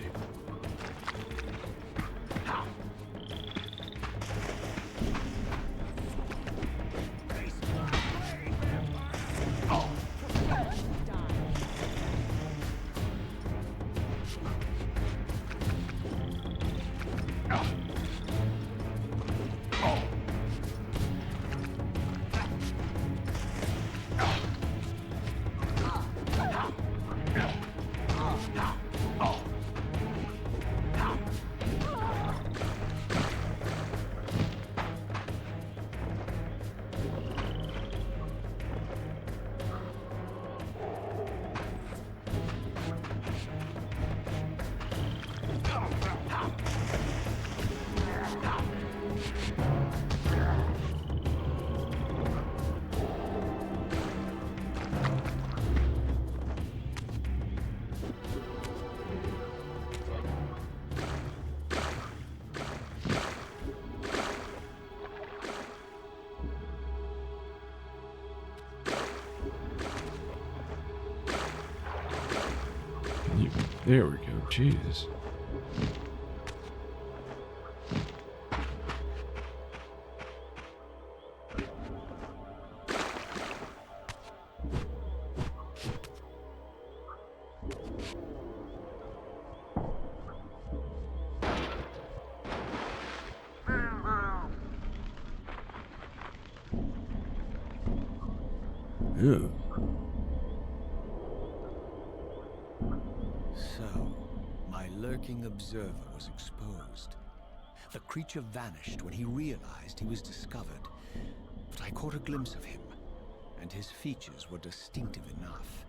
There we go. Jesus. Ew.
So, my lurking observer was exposed. The creature vanished when he realized he was discovered, but I caught a glimpse of him, and his features were distinctive enough.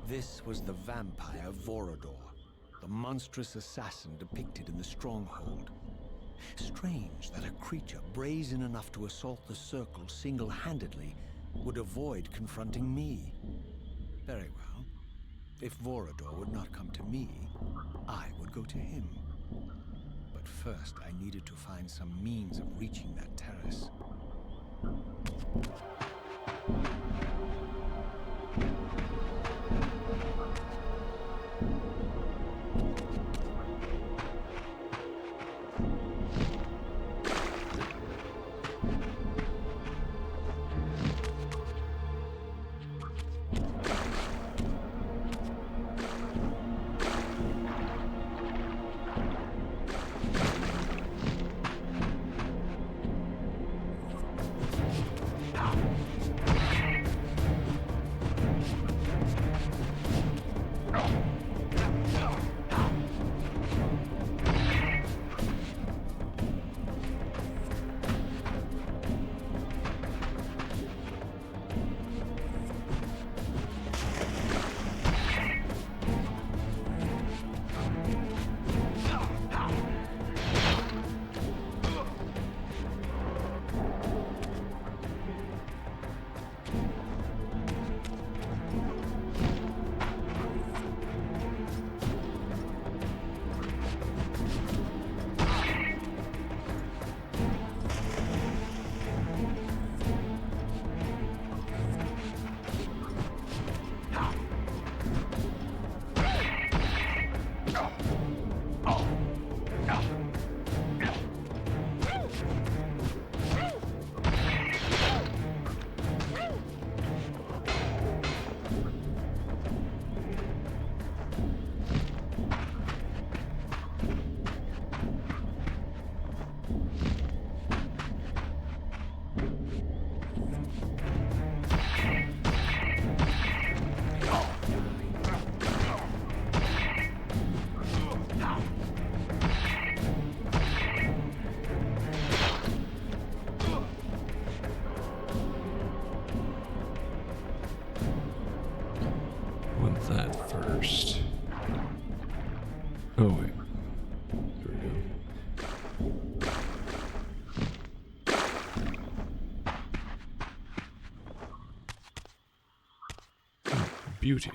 This was the vampire Vorador, the monstrous assassin depicted in the Stronghold. Strange that a creature brazen enough to assault the Circle single-handedly would avoid confronting me. Very well. If Vorador would not come to me, I would go to him. But first, I needed to find some means of reaching that terrace.
beauty.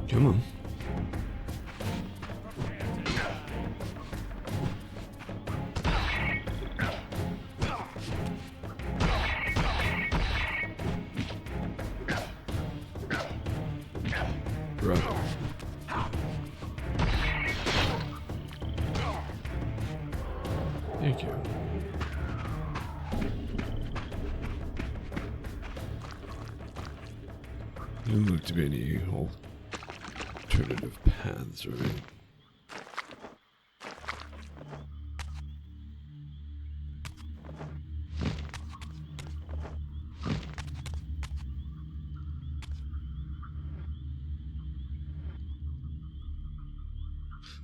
Come on. Brother. Thank you. You look to be any alternative paths, right?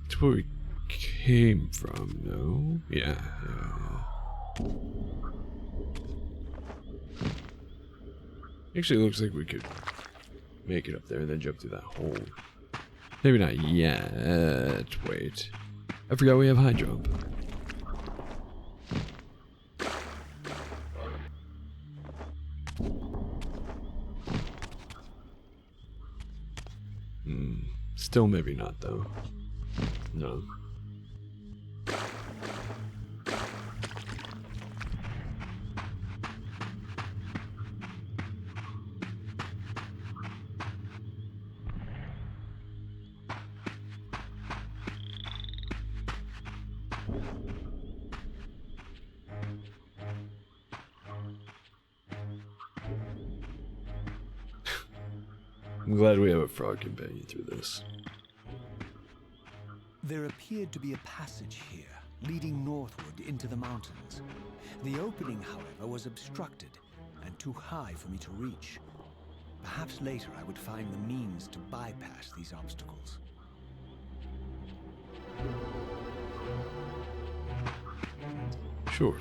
That's where we came from, no? Yeah. Actually, it looks like we could make it up there and then jump through that hole. Maybe not yet. Wait. I forgot we have high jump. Still maybe not, though. No. I'm glad we have a frog companion through this.
There appeared to be a passage here, leading northward into the mountains. The opening, however, was obstructed and too high for me to reach. Perhaps later I would find the means to bypass these obstacles.
Sure.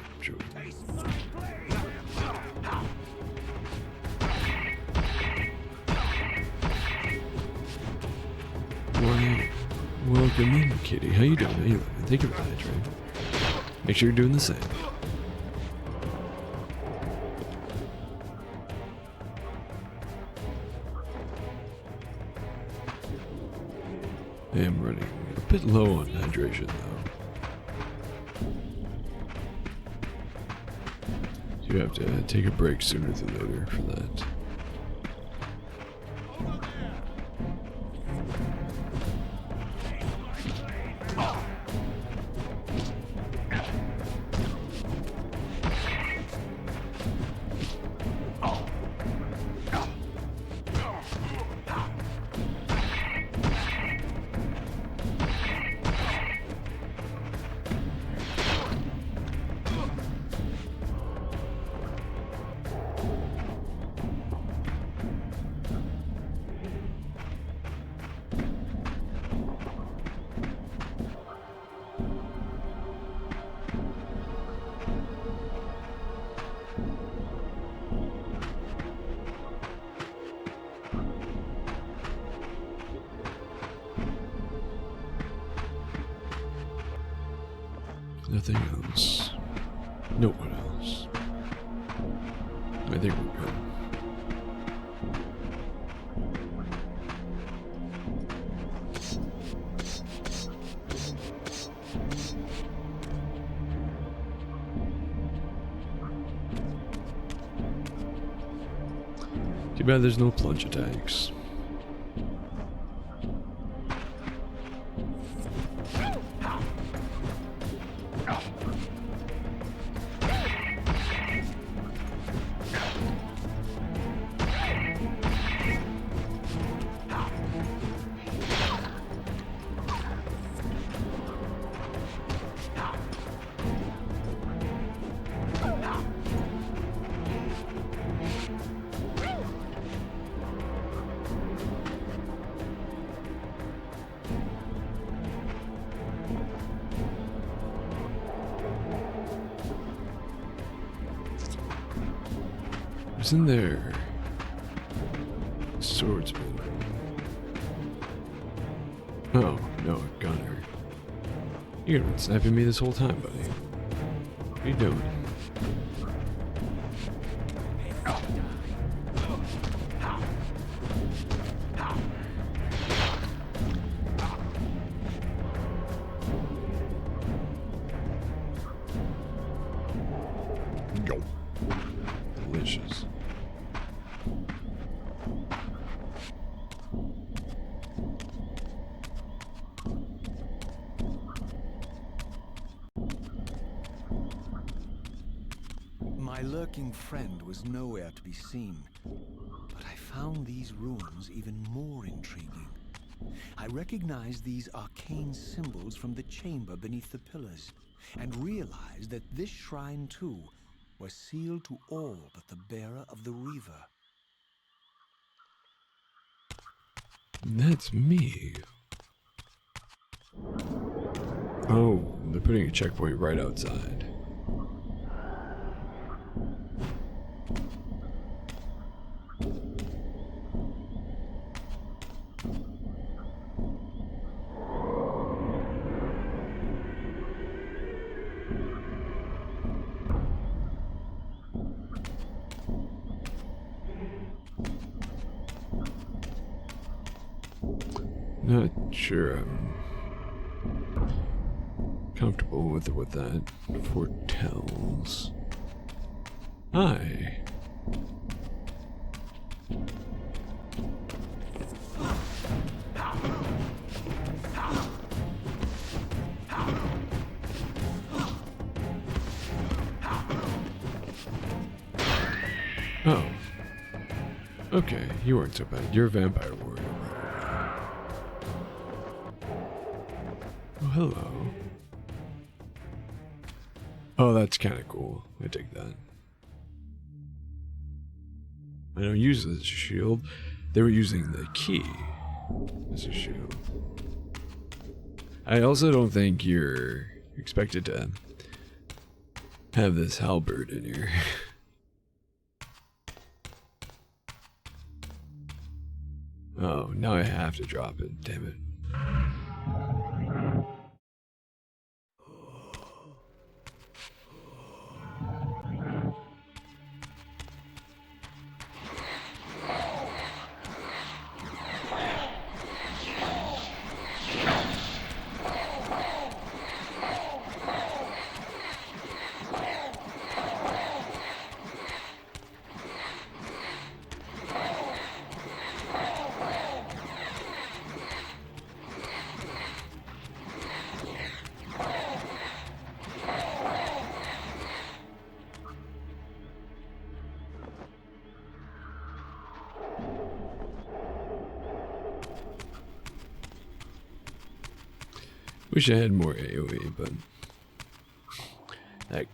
Why, welcome in, kitty. How you doing? How you living? Thank you for hydrating. Make sure you're doing the same. I am running a bit low on hydration, though. You have to take a break sooner than later for that. Nothing else. No one else. I think we're good. Too bad there's no plunge attacks. Isn't there swordsman? Oh, no, a gunner. You've been sniping me this whole time, buddy. What are you doing? Yo. Delicious.
My lurking friend was nowhere to be seen, but I found these ruins even more intriguing. I recognized these arcane symbols from the chamber beneath the pillars, and realized that this shrine, too, was sealed to all but the bearer of the reaver.
That's me. Oh, they're putting a checkpoint right outside. Not sure I'm comfortable with what that foretells. Hi. Oh. Okay, you weren't so bad. You're a vampire warrior. Oh, hello. Oh, that's kind of cool. I dig that. I don't use it as a shield. They were using the key as a shield. I also don't think you're expected to have this halberd in here. Oh, now I have to drop it. Damn it. Wish I had more AoE, but that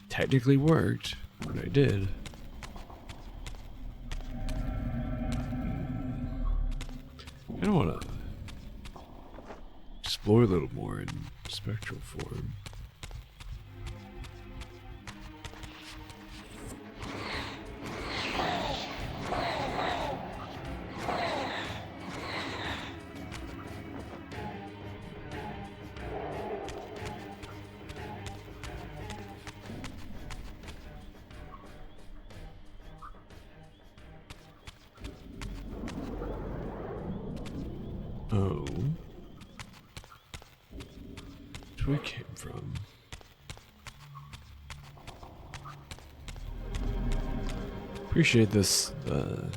technically worked when I did. I don't want to explore a little more in spectral form. Oh. That's where it came from. Appreciate this, it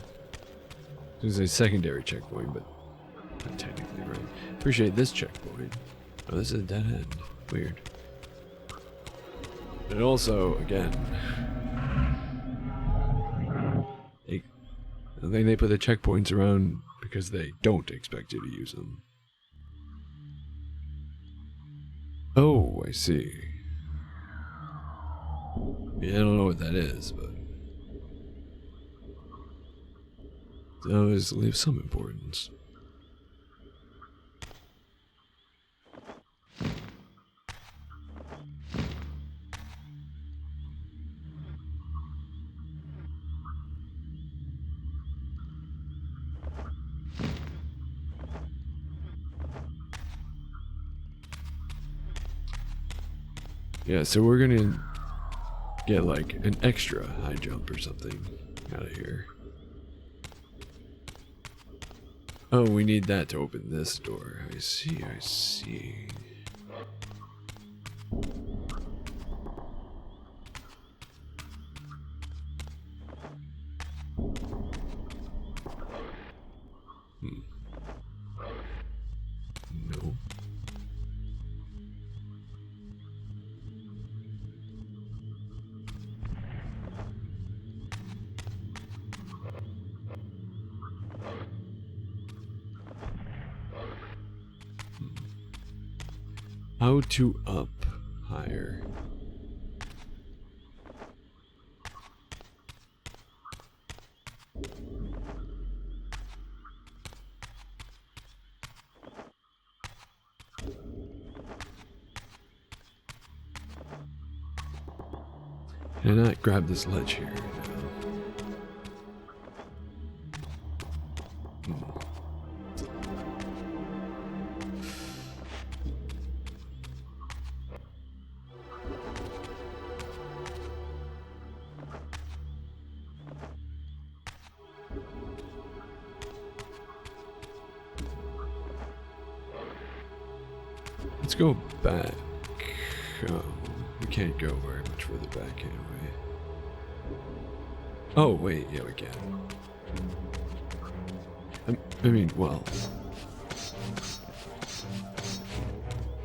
was a secondary checkpoint, but not technically right. Appreciate this checkpoint. Oh, this is a dead end. Weird. And also, again, I think they put the checkpoints around because they don't expect you to use them. Oh, I see. Yeah, I don't know what that is, but it obviously of some importance. Yeah, so we're gonna get like an extra high jump or something out of here. Oh, we need that to open this door. I see, I see. No. How to up higher? Can I not grab this ledge here? No. Let's go back. Oh, we can't go very much further back, can we? Oh, wait, yeah, we can. I mean, well,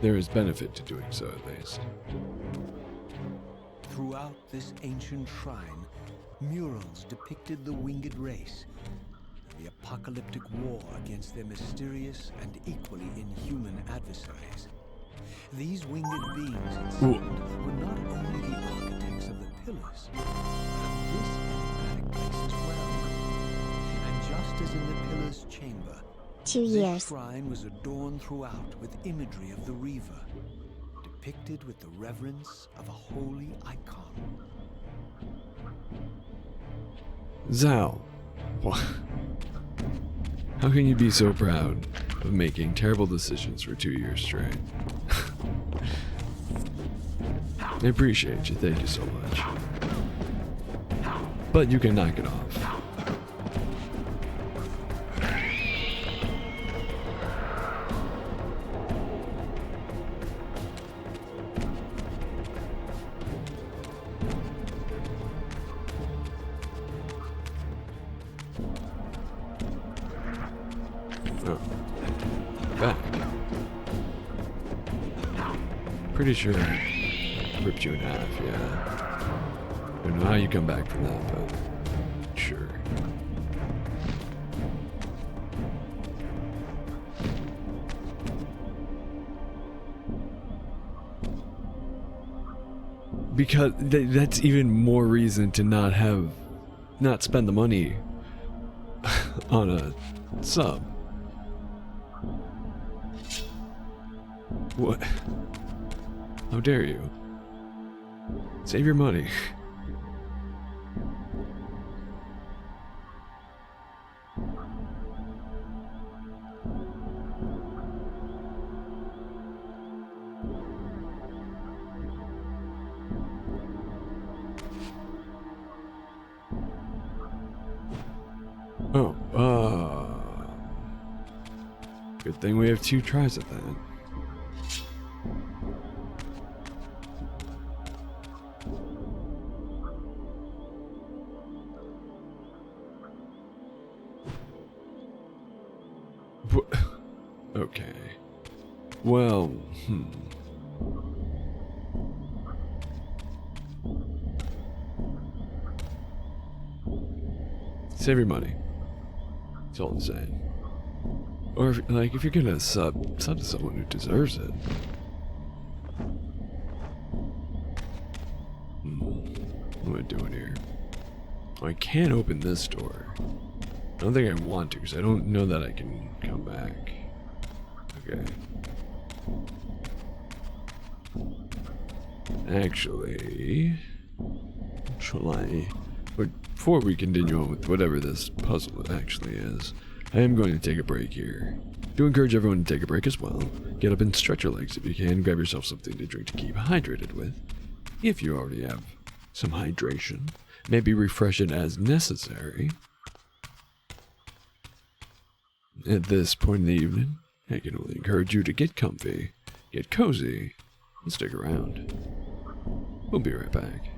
there is benefit to doing so, at least.
Throughout this ancient shrine, murals depicted the winged race, the apocalyptic war against their mysterious and equally inhuman adversaries. These winged beings, it seemed, were not only the architects of the pillars, but of this enigmatic place as well. And just as in the pillars' chamber,
2
this
years.
shrine was adorned throughout with imagery of the reaver, depicted with the reverence of a holy icon.
Zal, what? How can you be so proud of making terrible decisions for 2 years straight? I appreciate you, thank you so much. But you can knock it off. Oh. Back. Pretty sure I ripped you in half, yeah. I don't know how you come back from that, but sure. Because that's even more reason to not spend the money on a sub. What? How dare you? Save your money. Oh, good thing we have 2 tries at that. Okay. Well, Save your money. That's all I'm saying. Or if you're gonna sub to someone who deserves it. What am I doing here? Oh, I can't open this door. I don't think I want to, because I don't know that I can come back. Okay. Actually, shall I? But before we continue on with whatever this puzzle actually is, I am going to take a break here. To encourage everyone to take a break as well, get up and stretch your legs if you can, grab yourself something to drink to keep hydrated with. If you already have some hydration, maybe refresh it as necessary. At this point in the evening, I can only encourage you to get comfy, get cozy, and stick around. We'll be right back.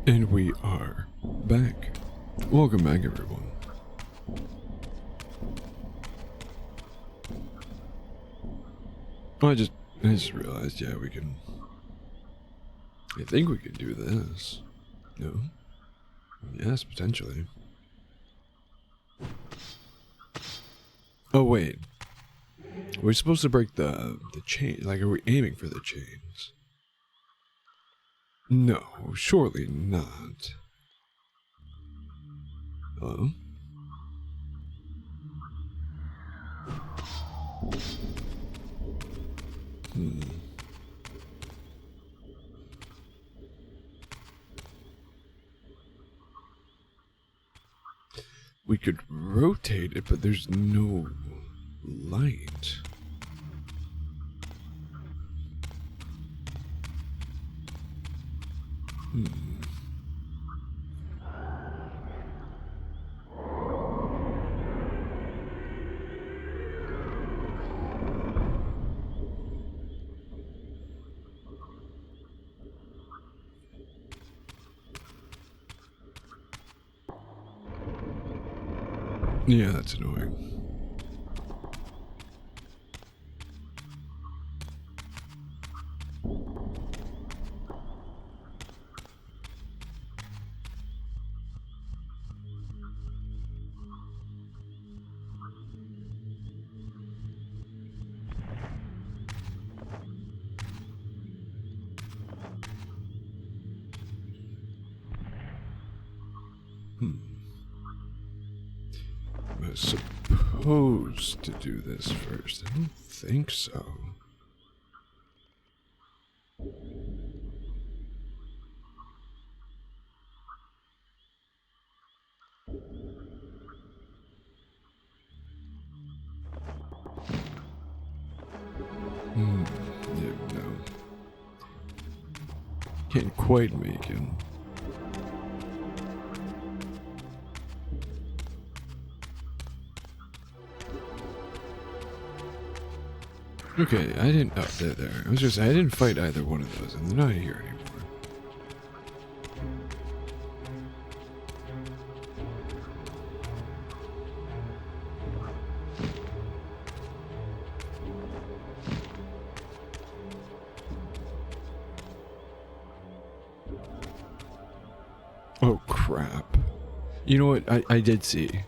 And we are back. Welcome back, everyone. Oh, I just realized, yeah, we can. I think we can do this. No? Yes, potentially. Oh, wait. We're supposed to break the chain. Like, are we aiming for the chains? No, surely not. Hello? We could rotate it, but there's no light. Yeah, that's annoying. I was supposed to do this first. I don't think so. Yeah, no. Can't quite make it. Okay, I didn't. Oh, there. I didn't fight either one of those, and they're not here anymore. Oh, crap. You know what? I did see.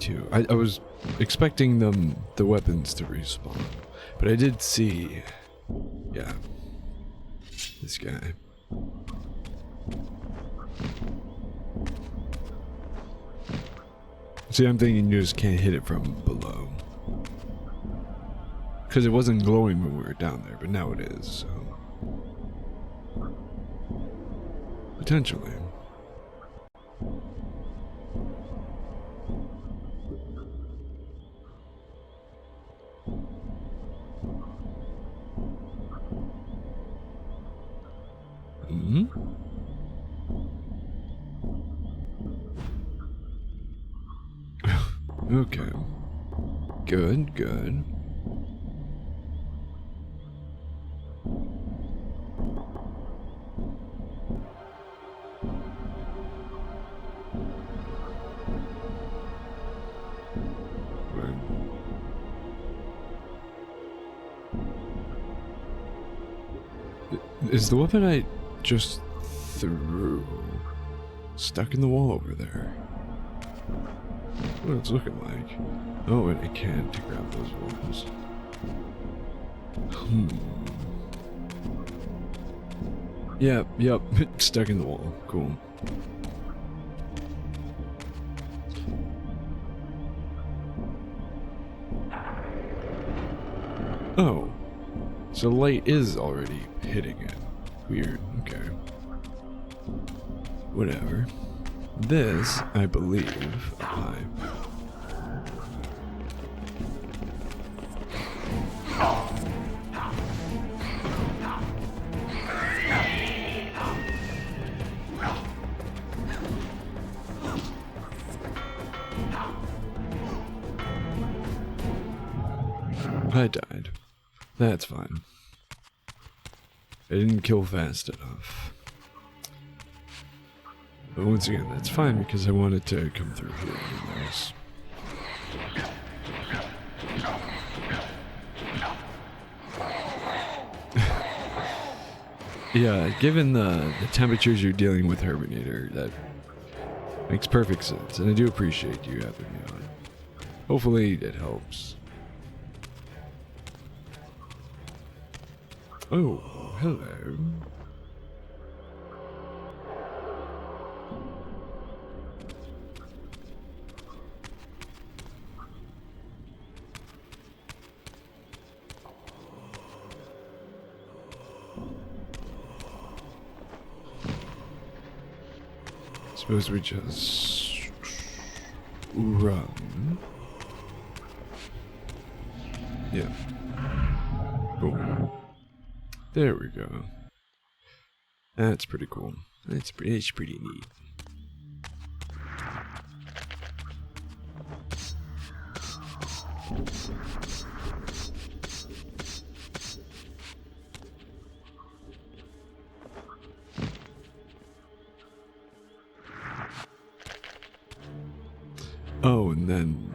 Too. I was expecting the weapons to respawn. But I did see. Yeah. This guy. See, I'm thinking you just can't hit it from below. Because it wasn't glowing when we were down there, but now it is, so. Potentially. Okay. Good. Is the weapon I just threw stuck in the wall over there? What it's looking like. Oh, and I can't grab those walls. Yep, stuck in the wall. Cool. Oh. So light is already hitting it. Weird, okay. Whatever. This, I believe, I died. That's fine. I didn't kill fast enough. But once again, that's fine because I wanted to come through here. Yeah, given the temperatures you're dealing with, Herminator, that makes perfect sense, and I do appreciate you having me on. Hopefully it helps. Oh, hello. Suppose we just run. Yeah. Boom. There we go. That's pretty cool. It's pretty neat. Oh, and then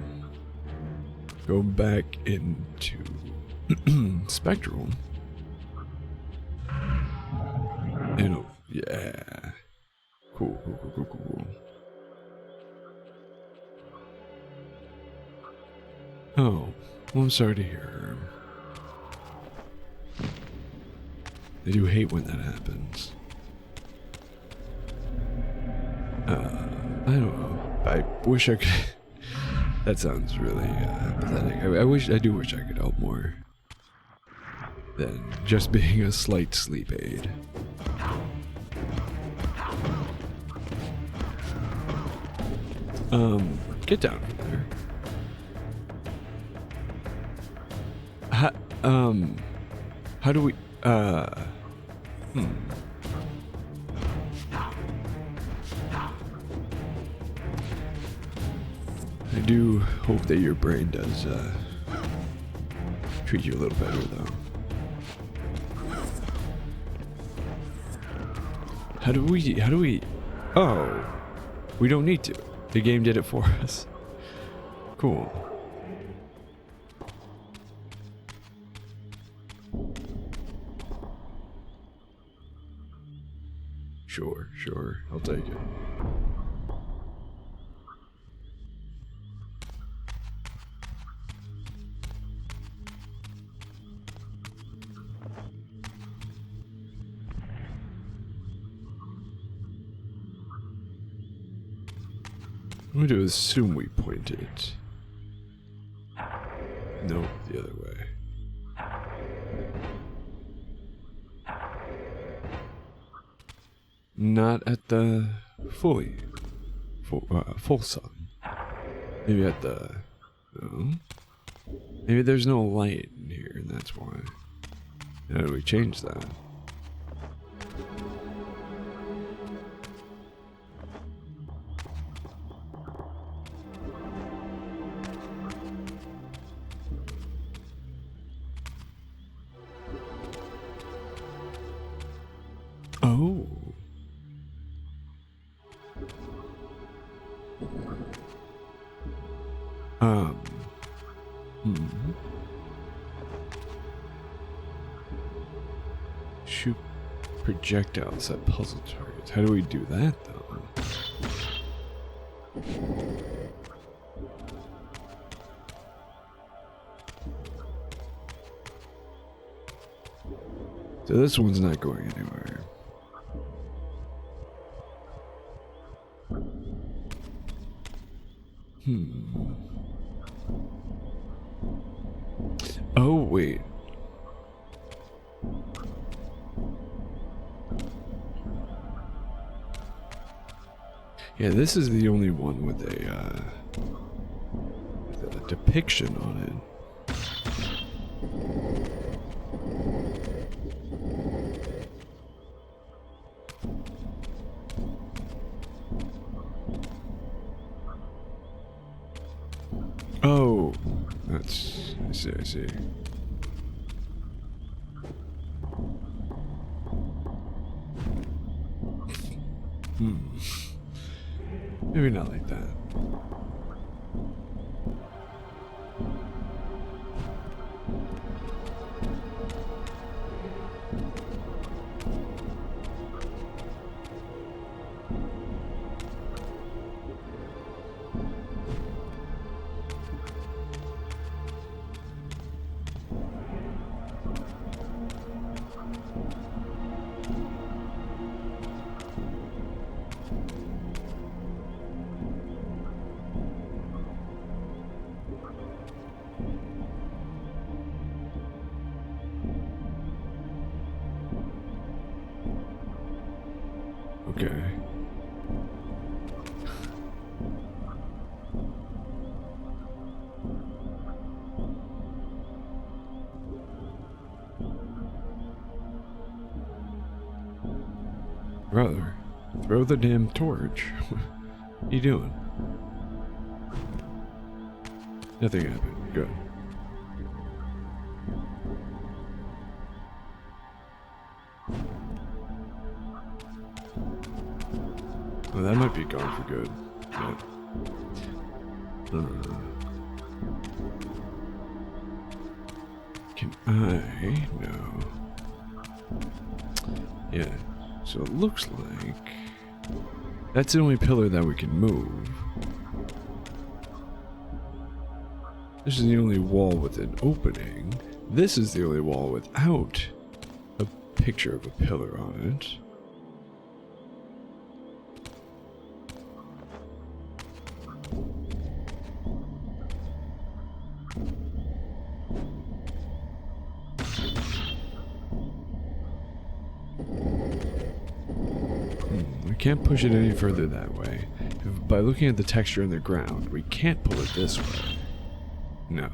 go back into Spectral. You know, yeah. Cool. Oh, well, I'm sorry to hear. I do hate when that happens. I don't know. I wish I could. That sounds really pathetic. I do wish I could help more than just being a slight sleep aid. Get down from there. How do we, I do hope that your brain does, treat you a little better, though. How do we, oh, we don't need to. The game did it for us. Cool. Sure, I'll take it. I'm going to assume we pointed. No, the other way. Not at the full sun. Maybe at the... No? Maybe there's no light in here, and that's why. How do we change that? Oh. Shoot projectiles at puzzle targets. How do we do that, though? So this one's not going anywhere. Oh, wait. Yeah, this is the only one with a depiction on it. Oh, I see. Maybe not like that. Okay. Brother, throw the damn torch. What are you doing? Nothing happened. Good. Well, that might be gone for good. But, can I? No. Yeah. So it looks like that's the only pillar that we can move. This is the only wall with an opening. This is the only wall without a picture of a pillar on it. We can't push it any further that way. By looking at the texture in the ground, we can't pull it this way. No.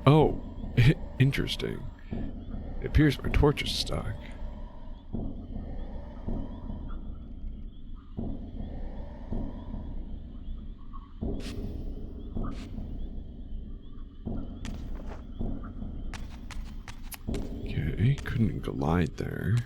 Oh, interesting. It appears my torch is stuck. Okay, couldn't glide there.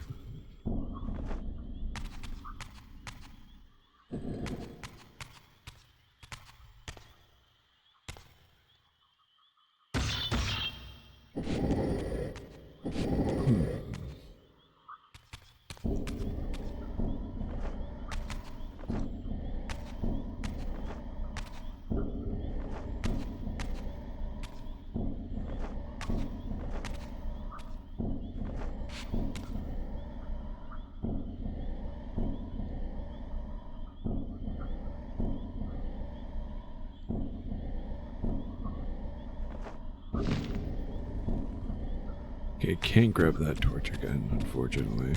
Okay, can't grab that torch again, unfortunately.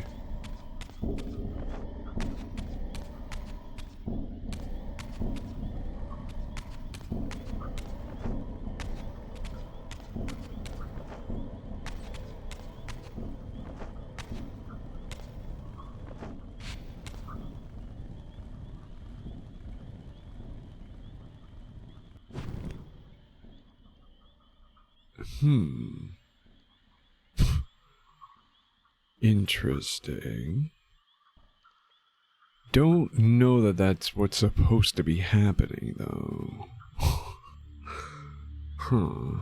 Interesting. Don't know that that's what's supposed to be happening, though. Huh.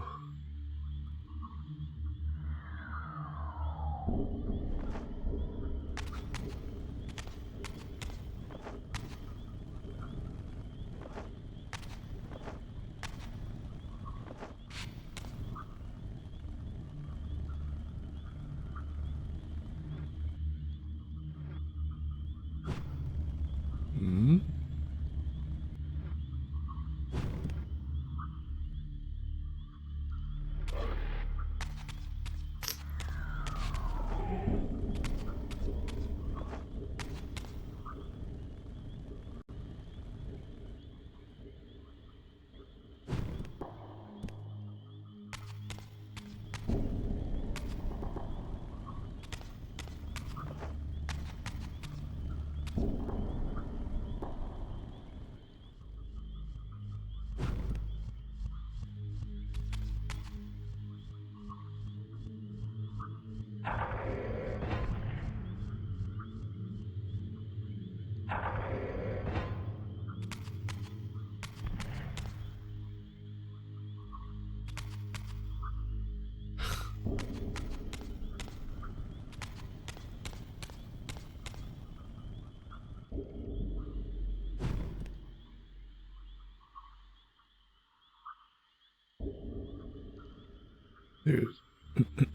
There's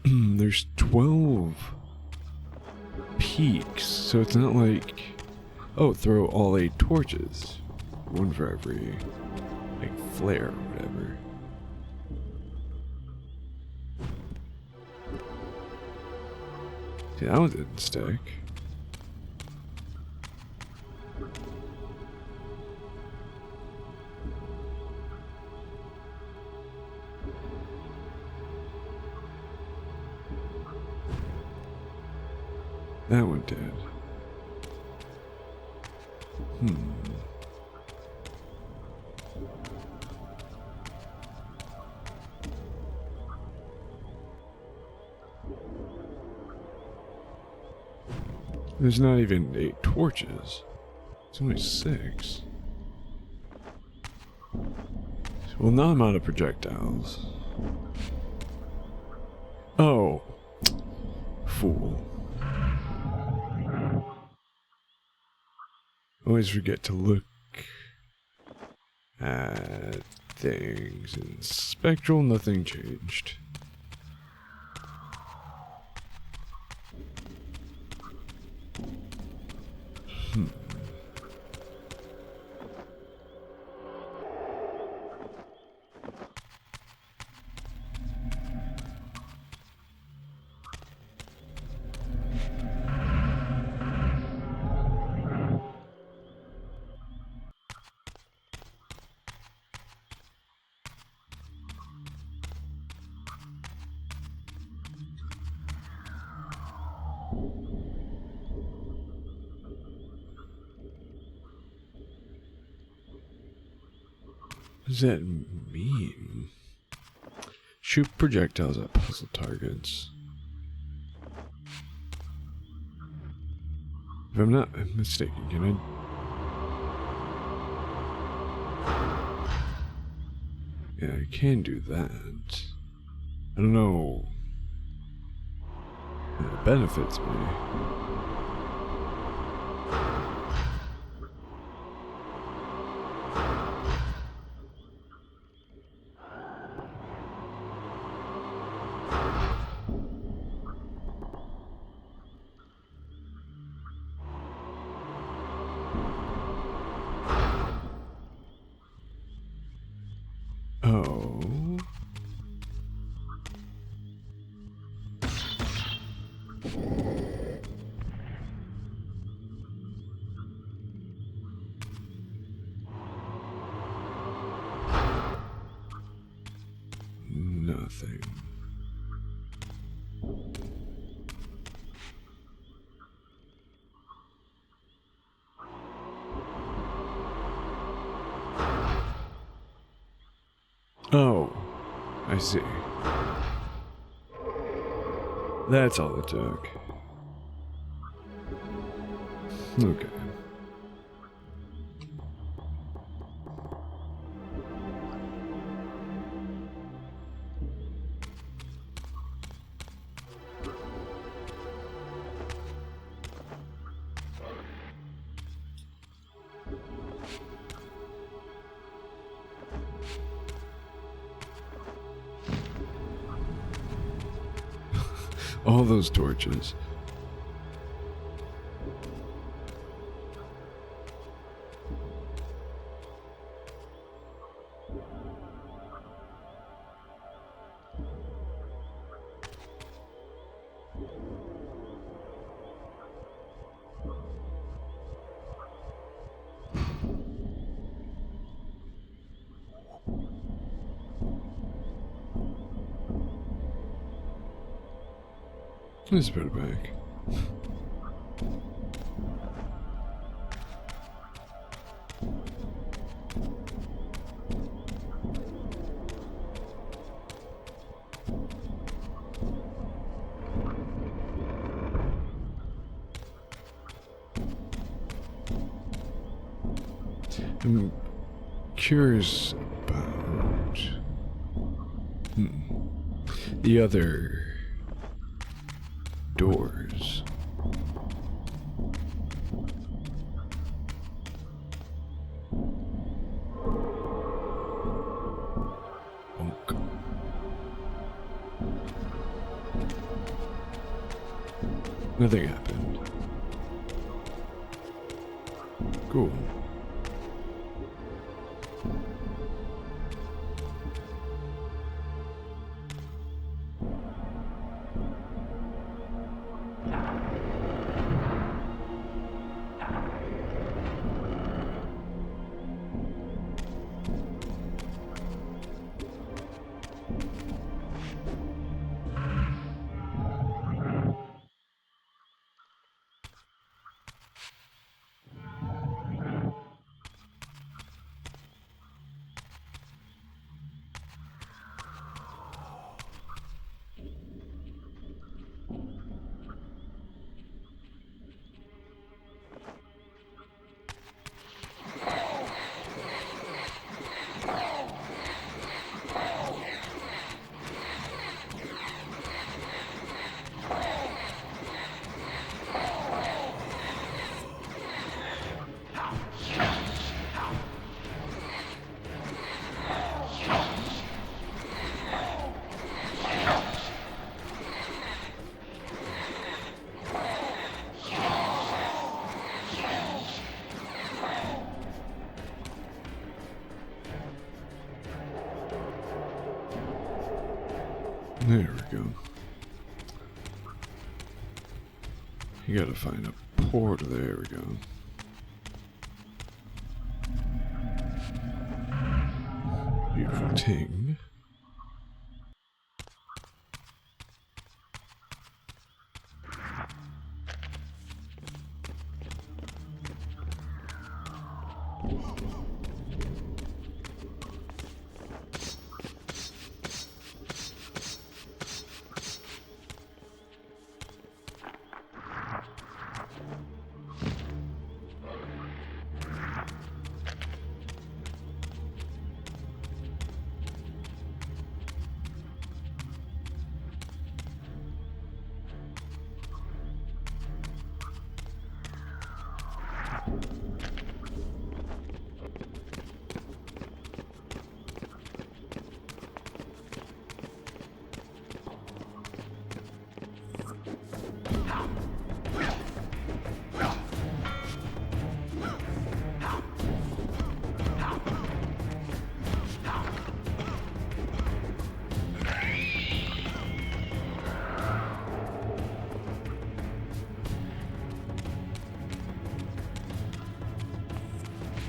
there's 12 peaks, so it's not like, oh, throw all 8 torches, one for every like flare or whatever. See, that one didn't stick. That one did. There's not even 8 torches. It's only 6. Well, now I'm out of projectiles. Oh. Fool. Always forget to look at things. In Spectral, nothing changed. What does that mean? Shoot projectiles at puzzle targets. If I'm not mistaken, can I? Yeah, I can do that. I don't know. It benefits me. Oh. Nothing. Oh, I see. That's all it took. Okay. All those torches. Let's put it back. I'm curious about the other doors. Bonk. Nothing happened. Cool. There we go. You gotta find a port. There we go. Beautiful ting.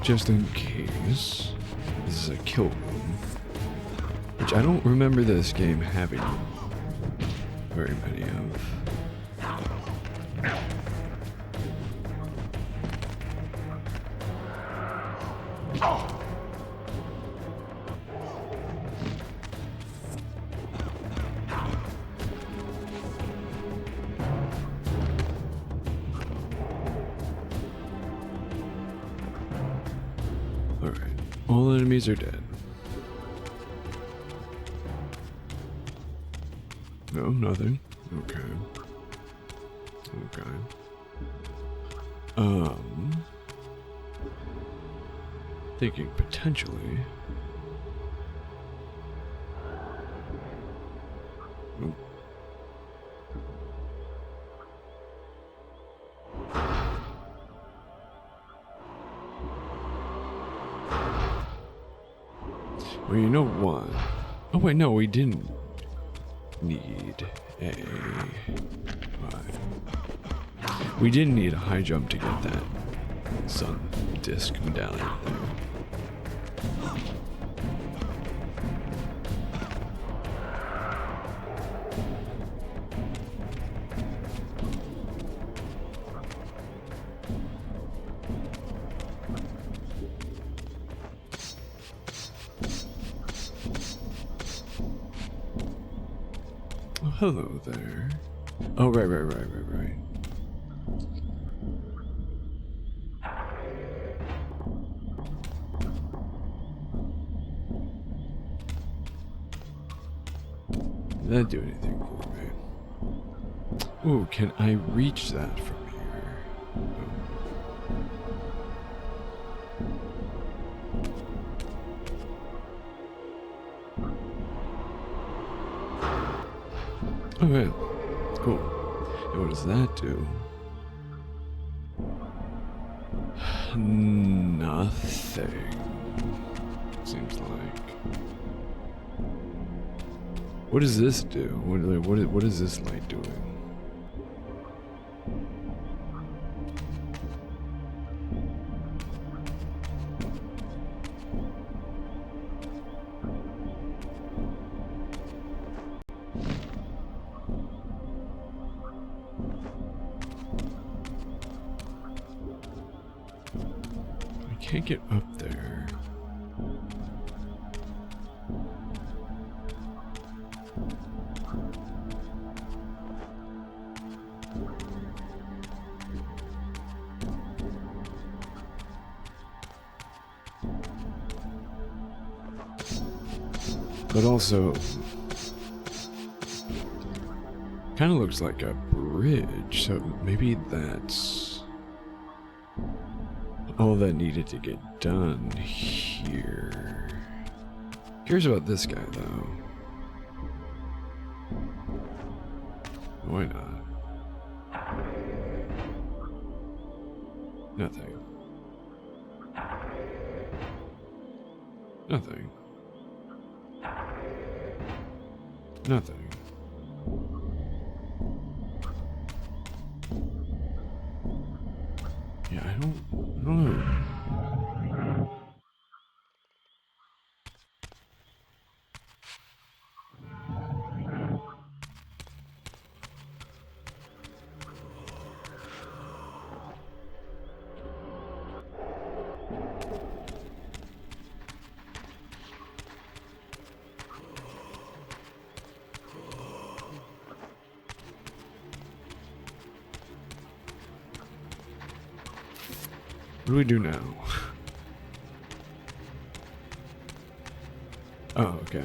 Just in case, this is a kill room, which I don't remember this game having very many of. Alright, all enemies are dead. No, nothing. Okay. Okay. Thinking potentially. Nope. Well, you know what? Oh wait, no, we didn't need a... We didn't need a high jump to get that sun disc medallion there. Oh, hello there. Oh, right. Did that do anything for me? Ooh, can I reach that from here? Oh, yeah. Cool. And what does that do? Nothing. Seems like. What does this do? What is this light doing? Can't get up there. But also, kind of looks like a bridge, so maybe that's all that needed to get done here. Curious about this guy, though. Why not? Nothing. Nothing. Nothing. Yeah, I don't know. What do we do now? Oh, okay.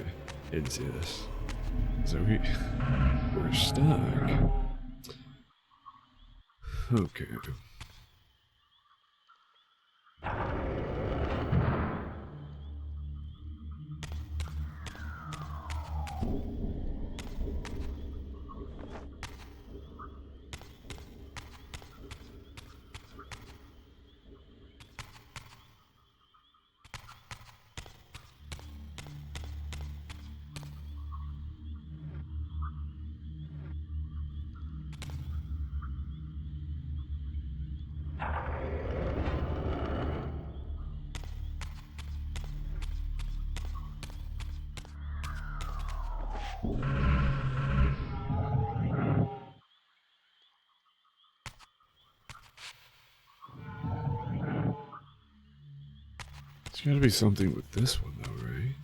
Didn't see this. So we're stuck. Okay. There's gotta be something with this one, though, right?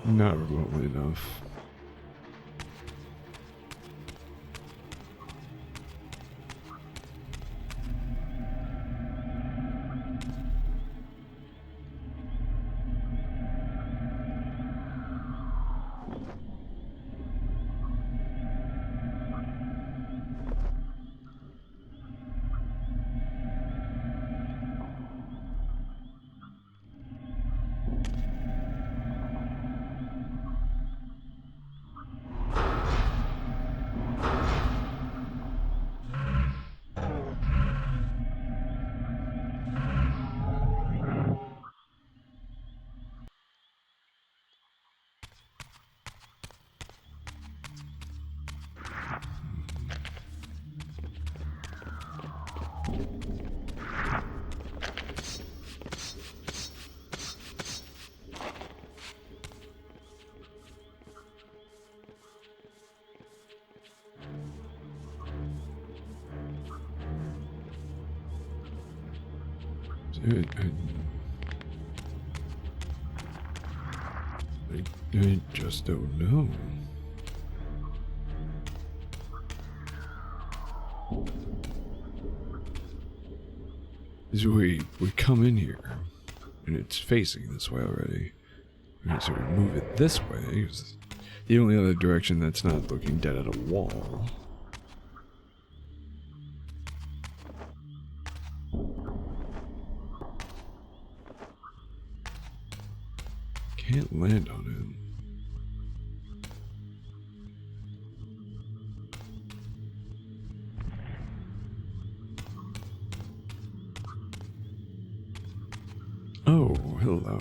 Not remotely enough. I just don't know. So we come in here, and it's facing this way already. Right, so we move it this way. It's the only other direction that's not looking dead at a wall. can't land on it. Oh, hello.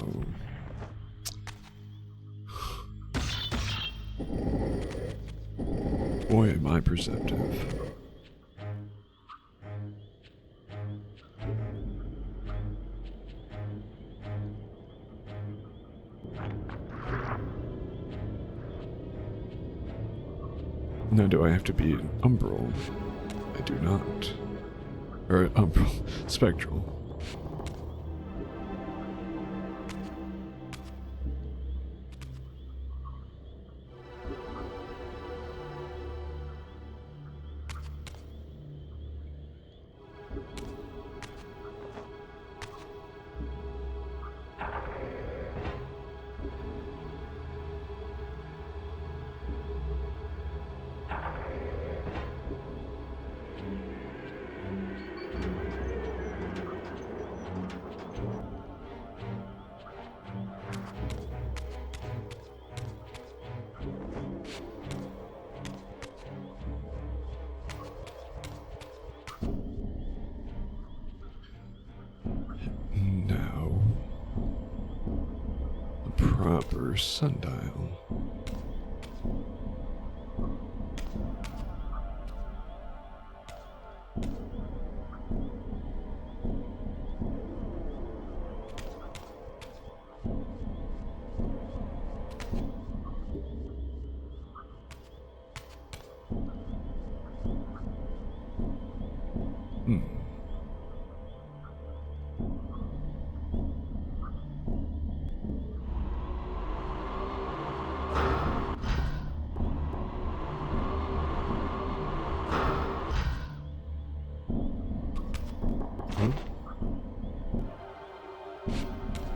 Boy, am I perceptive. Now, do I have to be an umbral? I do not. Or umbral. Spectral. Now, a proper sundial.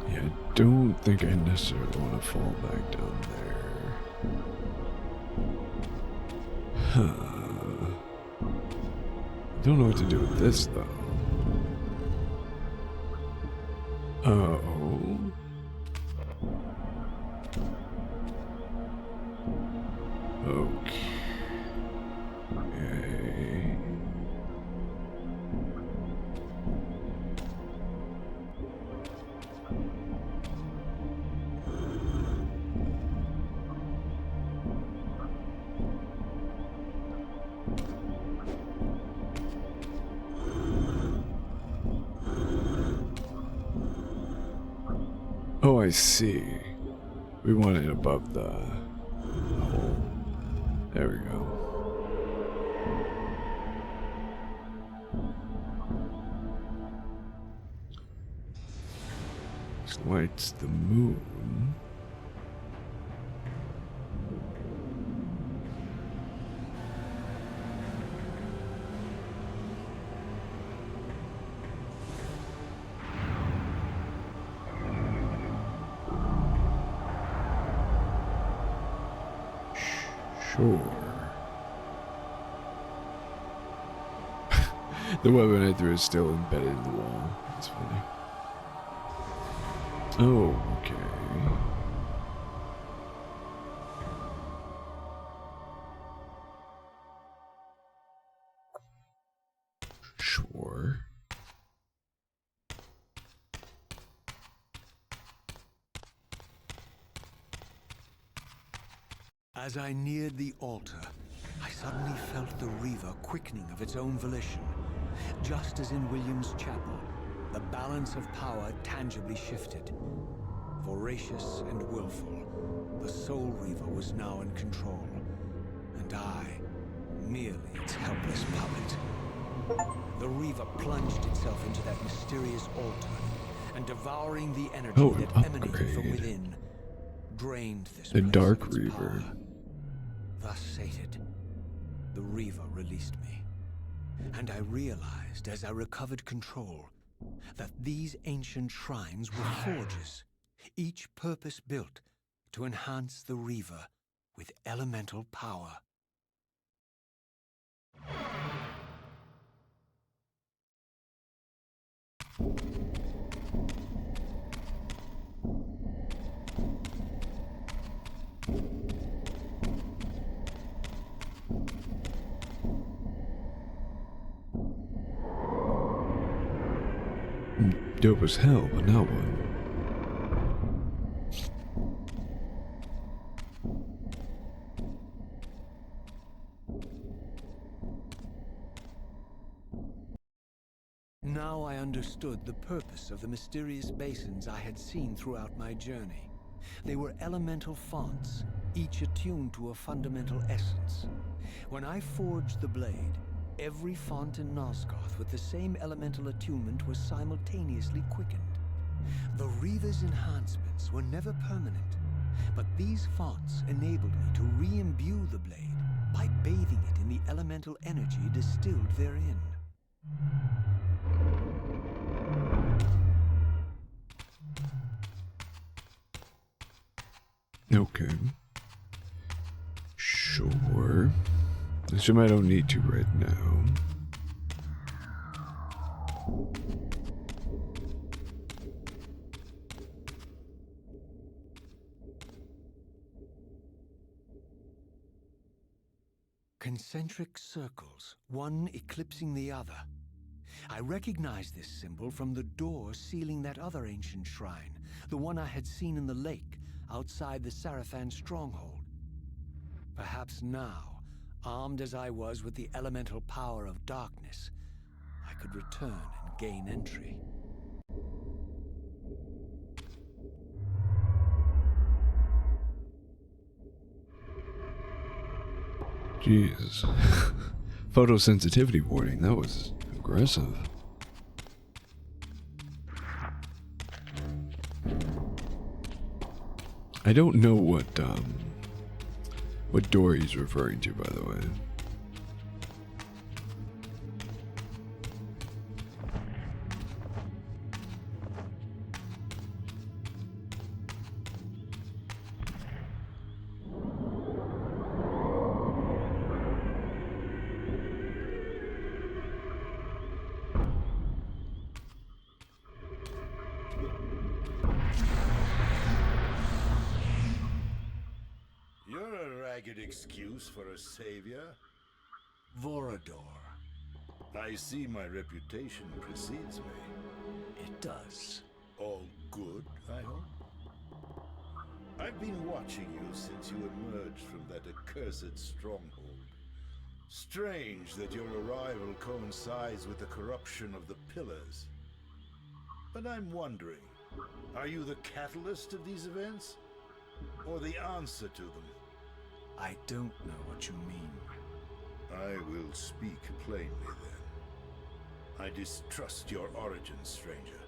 Yeah, I don't think I necessarily want to fall back down there. Huh. Don't know what to do with this, though. Oh. Okay. Oh, I see. We want it above the hole. There we go. This lights the moon. Sure. The weapon I threw is still embedded in the wall. That's funny. Oh, okay. Sure.
As I neared the altar, I suddenly felt the reaver quickening of its own volition. Just as in William's chapel, the balance of power tangibly shifted. Voracious and willful, the soul reaver was now in control, and I, merely its helpless puppet. The reaver plunged itself into that mysterious altar, and devouring the energy that emanated from within, drained this
The
place
Dark
of its
Reaver.
power. Thus sated, the reaver released me, and I realized as I recovered control that these ancient shrines were forges, each purpose-built to enhance the reaver with elemental power.
Dope as hell, but now what?
Now I understood the purpose of the mysterious basins I had seen throughout my journey. They were elemental fonts, each attuned to a fundamental essence. When I forged the blade, every font in Nosgoth with the same elemental attunement was simultaneously quickened. The reaver's enhancements were never permanent, but these fonts enabled me to re-imbue the blade by bathing it in the elemental energy distilled therein.
Okay. Sure. Assume I don't need to right now.
Concentric circles, one eclipsing the other. I recognized this symbol from the door sealing that other ancient shrine, the one I had seen in the lake outside the Sarafan stronghold. Perhaps now, armed as I was with the elemental power of darkness, I could return and gain entry.
Jeez. Photosensitivity warning, that was aggressive. I don't know what door he's referring to, by the way.
Ragged excuse for a savior?
Vorador.
I see my reputation precedes me.
It does.
All good, I hope? I've been watching you since you emerged from that accursed stronghold. Strange that your arrival coincides with the corruption of the Pillars. But I'm wondering, are you the catalyst of these events? Or the answer to them?
I don't know what you mean.
I will speak plainly then. I distrust your origins, stranger.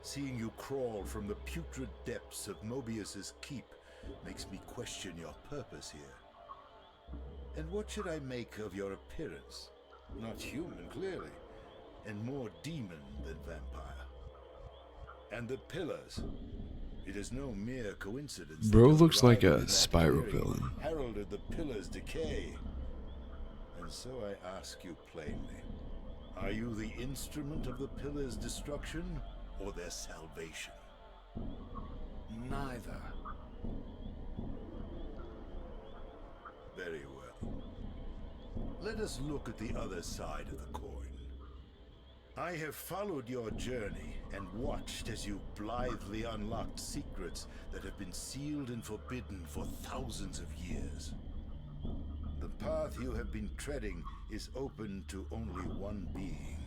Seeing you crawl from the putrid depths of Mobius's keep makes me question your purpose here. And what should I make of your appearance? Not human, clearly, and more demon than vampire. And the Pillars. It is no mere coincidence.
Bro looks like a Spyro villain.
Heralded the Pillars' decay. And so I ask you plainly, are you the instrument of the Pillars' destruction or their salvation?
Neither.
Very well. Let us look at the other side of the coin. I have followed your journey and watched as you blithely unlocked secrets that have been sealed and forbidden for thousands of years. The path you have been treading is open to only one being.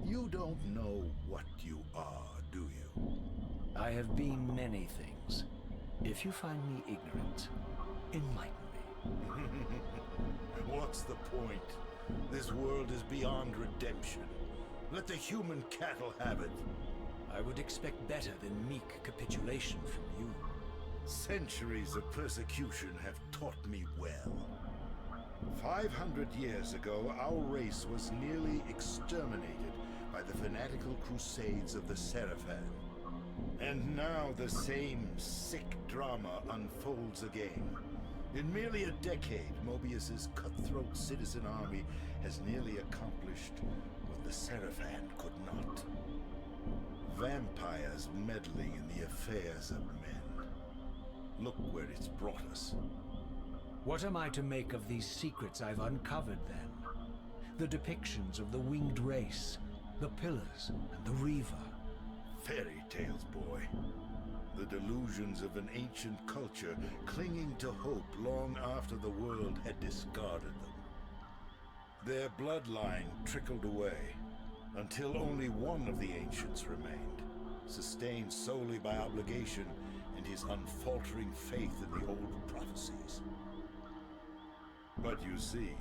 You don't know what you are, do you?
I have been many things. If you find me ignorant, enlighten me.
What's the point? This world is beyond redemption. Let the human cattle have it.
I would expect better than meek capitulation from you.
Centuries of persecution have taught me well. 500 years ago, our race was nearly exterminated by the fanatical crusades of the Sarafan. And now the same sick drama unfolds again. In merely a decade, Mobius's cutthroat citizen army has nearly accomplished what the Sarafan could not. Vampires meddling in the affairs of men. Look where it's brought us.
What am I to make of these secrets I've uncovered, then? The depictions of the winged race, the pillars, and the reaver.
Fairy tales, boy. The delusions of an ancient culture clinging to hope long after the world had discarded them. Their bloodline trickled away until only one of the ancients remained, sustained solely by obligation and his unfaltering faith in the old prophecies. But you see,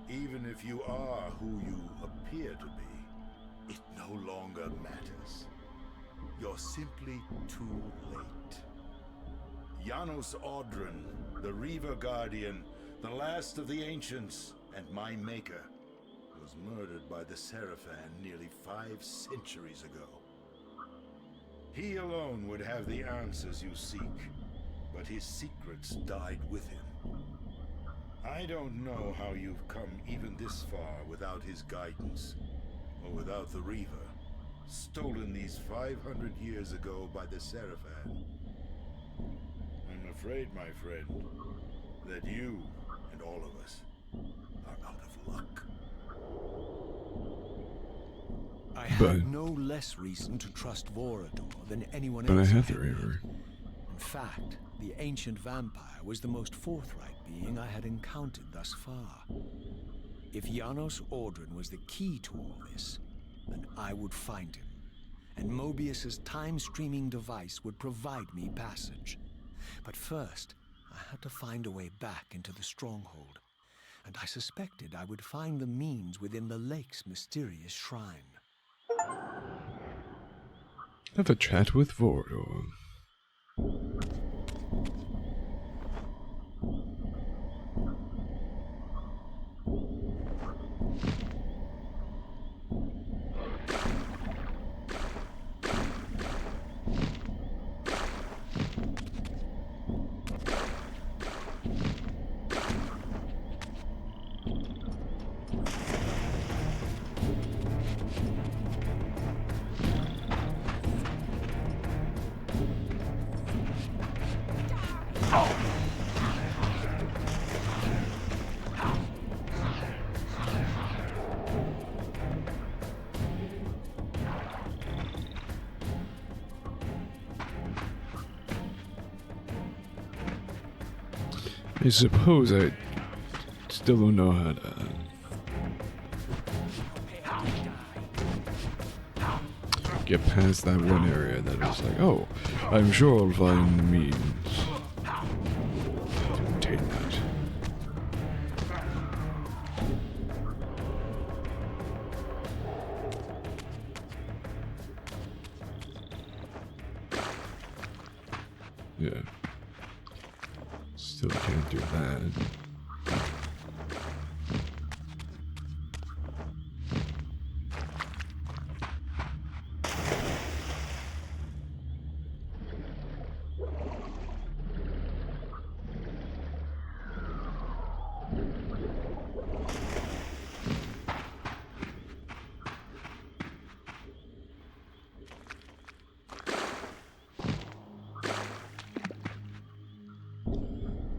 even if you are who you appear to be, it no longer matters. You're simply too late. Janos Audron, the Reaver Guardian, the last of the ancients, and my maker, was murdered by the Seraphan nearly 5 centuries ago. He alone would have the answers you seek, but his secrets died with him. I don't know how you've come even this far without his guidance, or without the Reaver, stolen these 500 years ago by the Seraphan. I'm afraid, my friend, that you and all of us are out of luck.
I had no less reason to trust Vorador than anyone else.
But I have the
had.
reaver.
In fact, the ancient vampire was the most forthright being I had encountered thus far. If Janos Audron was the key to all this, then I would find him, and Mobius's time-streaming device would provide me passage. But first, I had to find a way back into the stronghold, and I suspected I would find the means within the lake's mysterious shrine.
Have a chat with Vorador. I suppose I still don't know how to get past that one area that is like, oh, I'm sure I'll find the means to obtain that. Yeah. Still can't do that.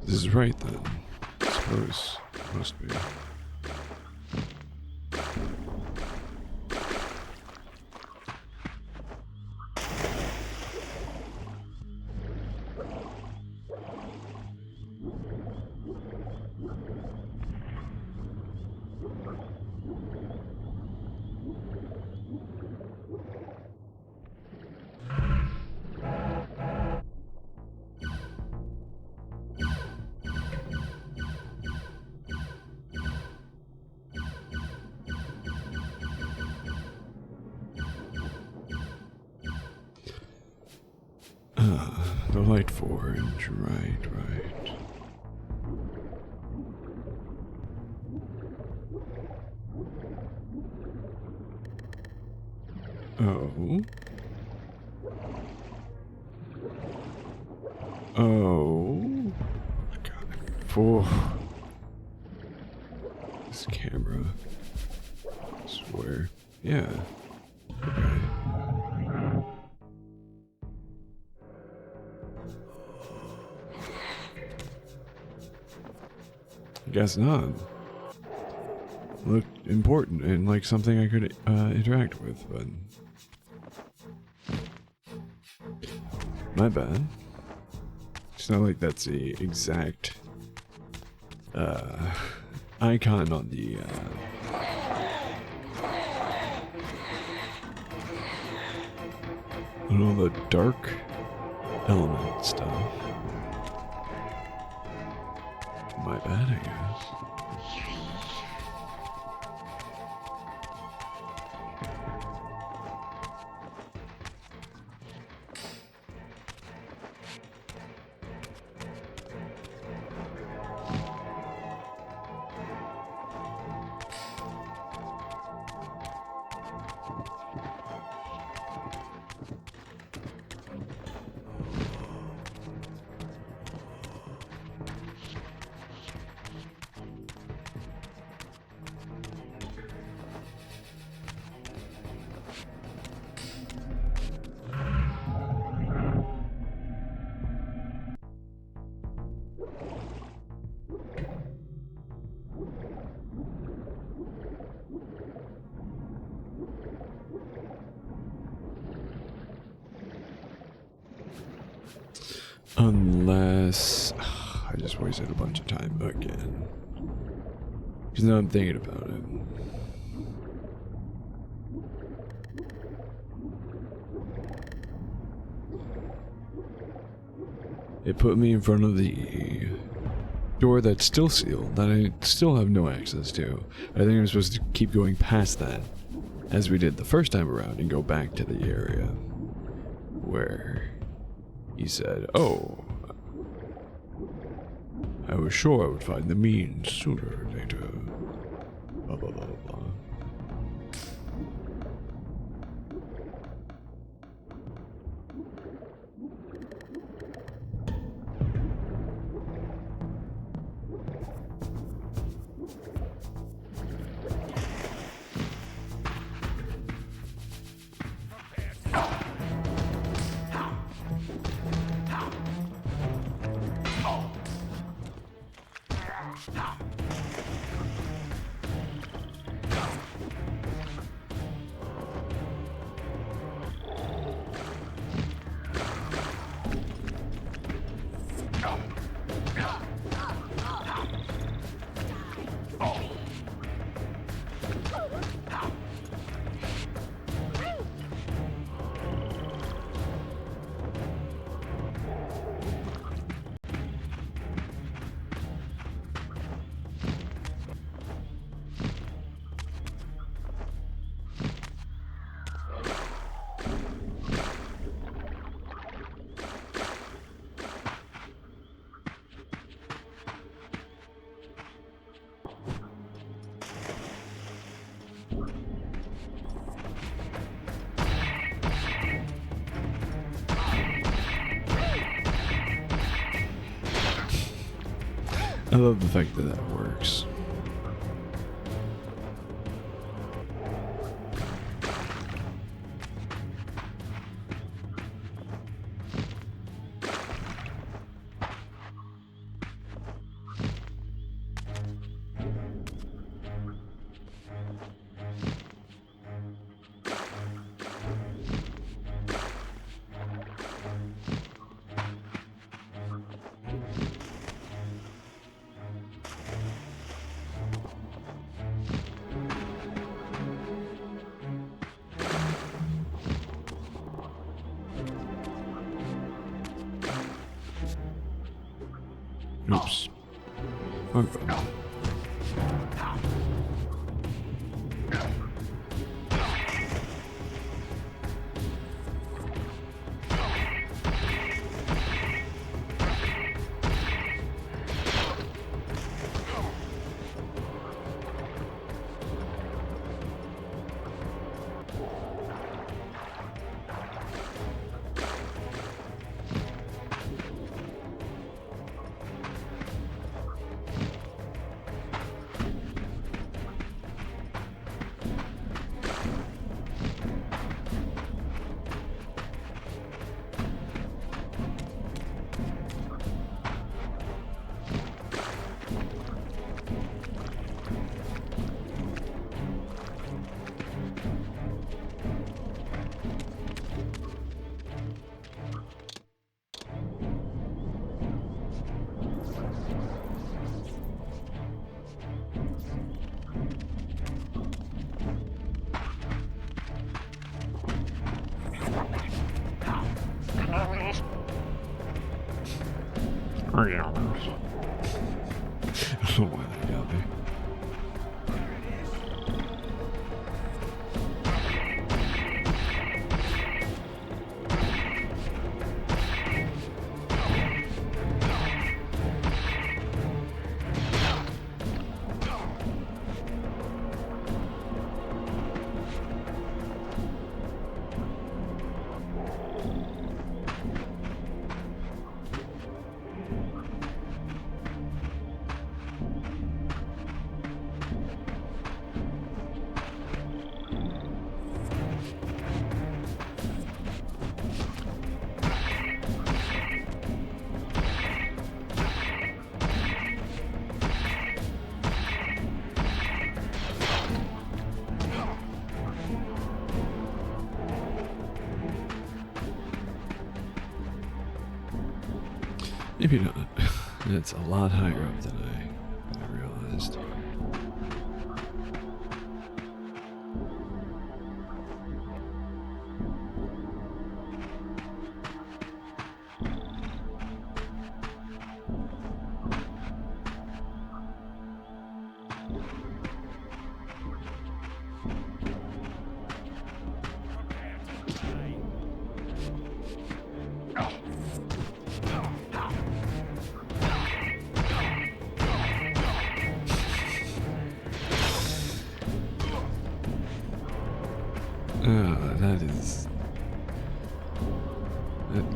This is right then. I suppose it must be. The light forge, right. Oh. Oh. God. For this camera. I swear. Yeah. Okay. Guess not. looked important and like something I could interact with, but my bad. It's not like that's the exact icon on the on all the dark element stuff. My bad, I guess. Unless I just wasted a bunch of time again. Because now I'm thinking about it. It put me in front of the door that's still sealed, that I still have no access to. I think I'm supposed to keep going past that, as we did the first time around, and go back to the area where he said, "Oh, I was sure I would find the means sooner or later." Blah, blah, blah, blah, blah. I love the fact that that works. Oops. Okay. I don't know why that got me. Maybe not. It's a lot higher up than I realized.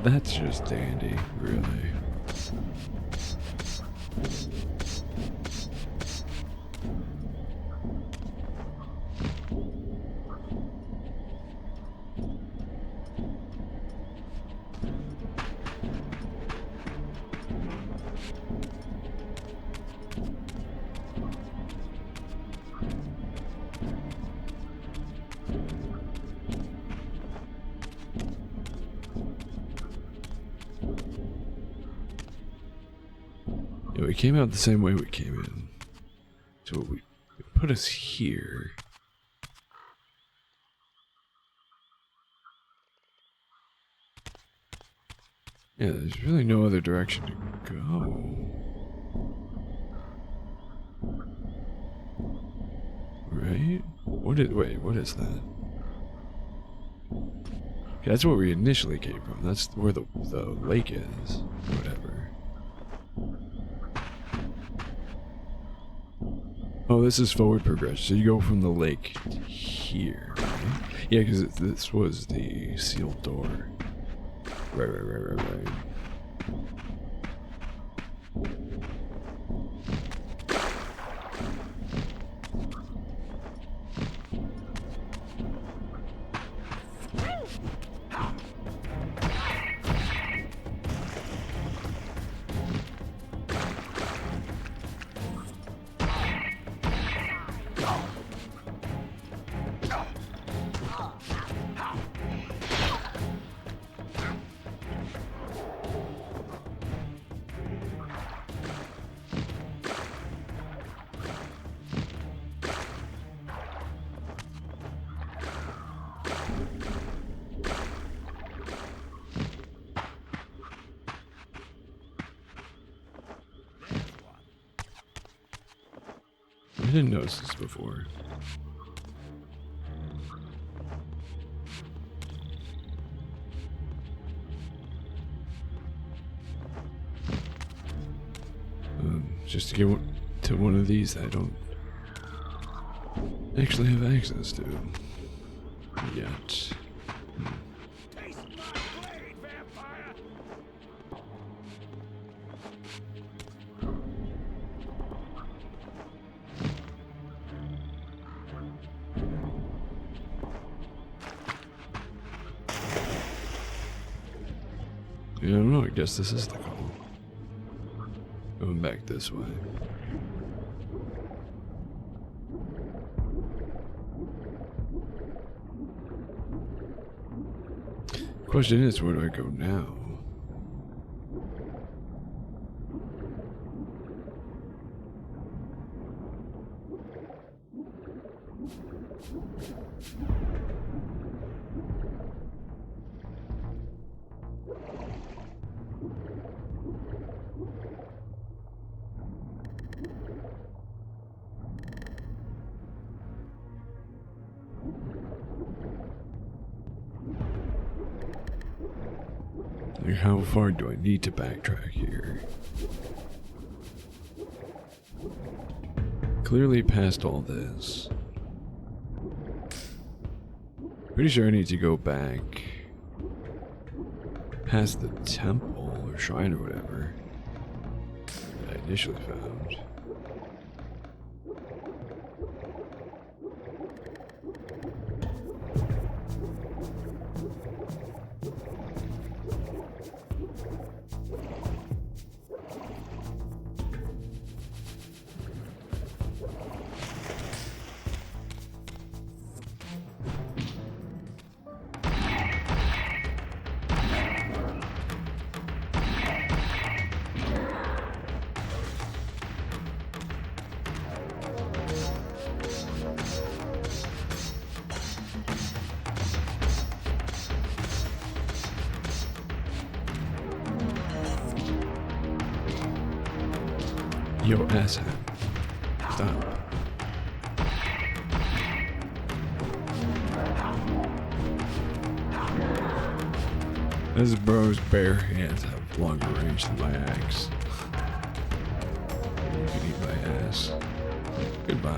That's just dandy, really. Yeah, we came out the same way we came in. So we put us here. Yeah, there's really no other direction to go. Right? Wait, what is that? Yeah, that's where we initially came from. That's where the lake is. Whatever. Oh, this is forward progression. So you go from the lake to here, right? Yeah, because this was the sealed door. Right. I didn't notice this before. Just to get to one of these I don't actually have access to yet. Yeah, I don't know, I guess this is the goal. Going back this way. Question is, where do I go now? Like, how far do I need to backtrack here? Clearly past all this. Pretty sure I need to go back past the temple or shrine or whatever that I initially found. Yo, asshat. Stop. This bro's bare hands have longer range than my axe. You can eat my ass. Goodbye.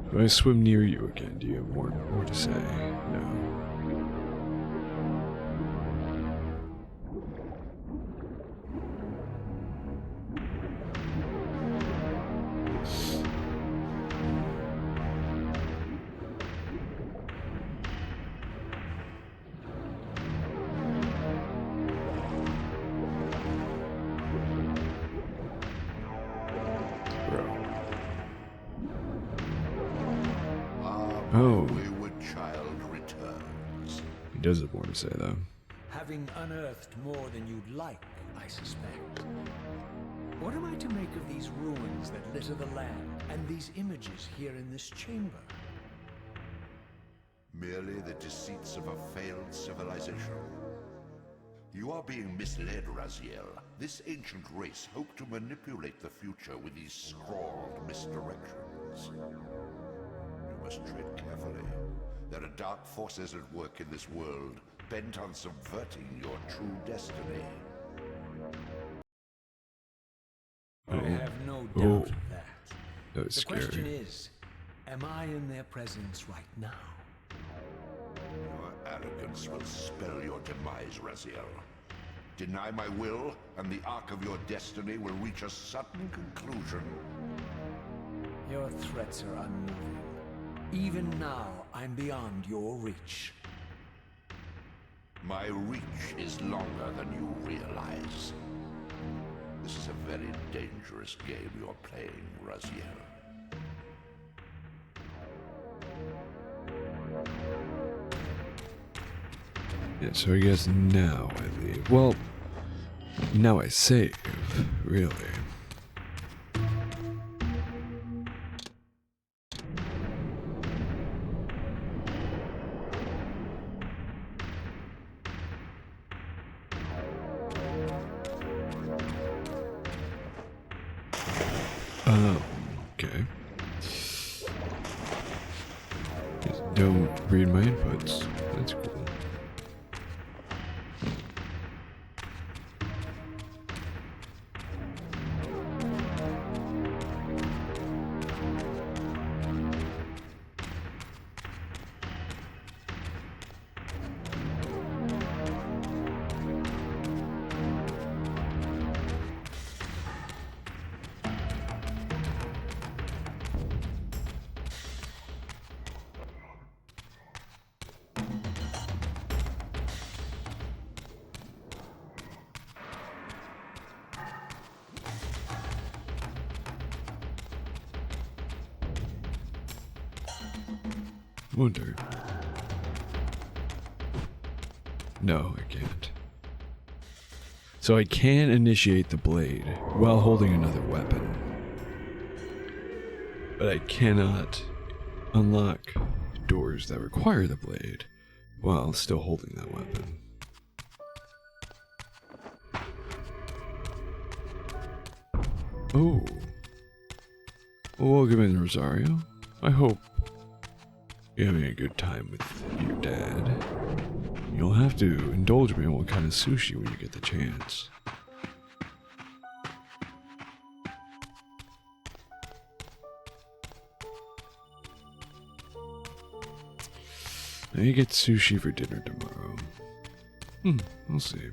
If I swim near you again, do you have more to say? No. Oh.
Wayward child returns.
He does have more to say, though.
Having unearthed more than you'd like, I suspect. What am I to make of these ruins that litter the land, and these images here in this chamber?
Merely the deceits of a failed civilization. You are being misled, Raziel. This ancient race hoped to manipulate the future with these scrawled misdirections. You must tread carefully. There are dark forces at work in this world, bent on subverting your true destiny.
I have no doubt
Oh.
of that.
That was
The
scary.
question is, am I in their presence right now?
Your arrogance will spell your demise, Raziel. Deny my will, and the arc of your destiny will reach a sudden conclusion.
Your threats are unmoving. Even now, I'm beyond your reach.
My reach is longer than you realize. This is a very dangerous game you're playing, Raziel.
Yeah, so I guess now I leave. Well, now I save, really. Okay. Just don't read my inputs. That's cool. Wonder. No, I can't. So I can initiate the blade while holding another weapon. But I cannot unlock doors that require the blade while still holding that weapon. Oh. Welcome in, Rosario. I hope you're having a good time with your dad. You'll have to indulge me in what kind of sushi when you get the chance. I get sushi for dinner tomorrow. We'll see.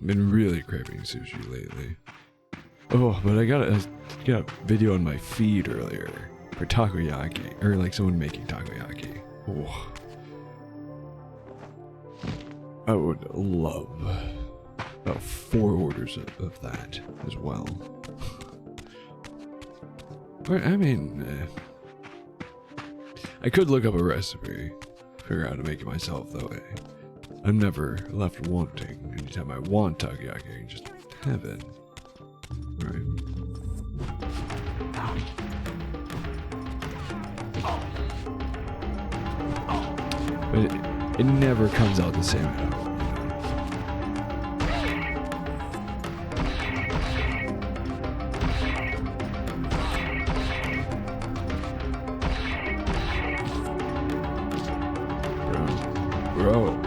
Been really craving sushi lately. Oh, but I got a video on my feed earlier for takoyaki, or like someone making takoyaki. Oh. I would love about 4 orders of that as well. But, I mean, I could look up a recipe, figure out how to make it myself that way. I'm never left wanting. Anytime I want takoyaki, I can just have it. Right. But it never comes out the same at all. Bro.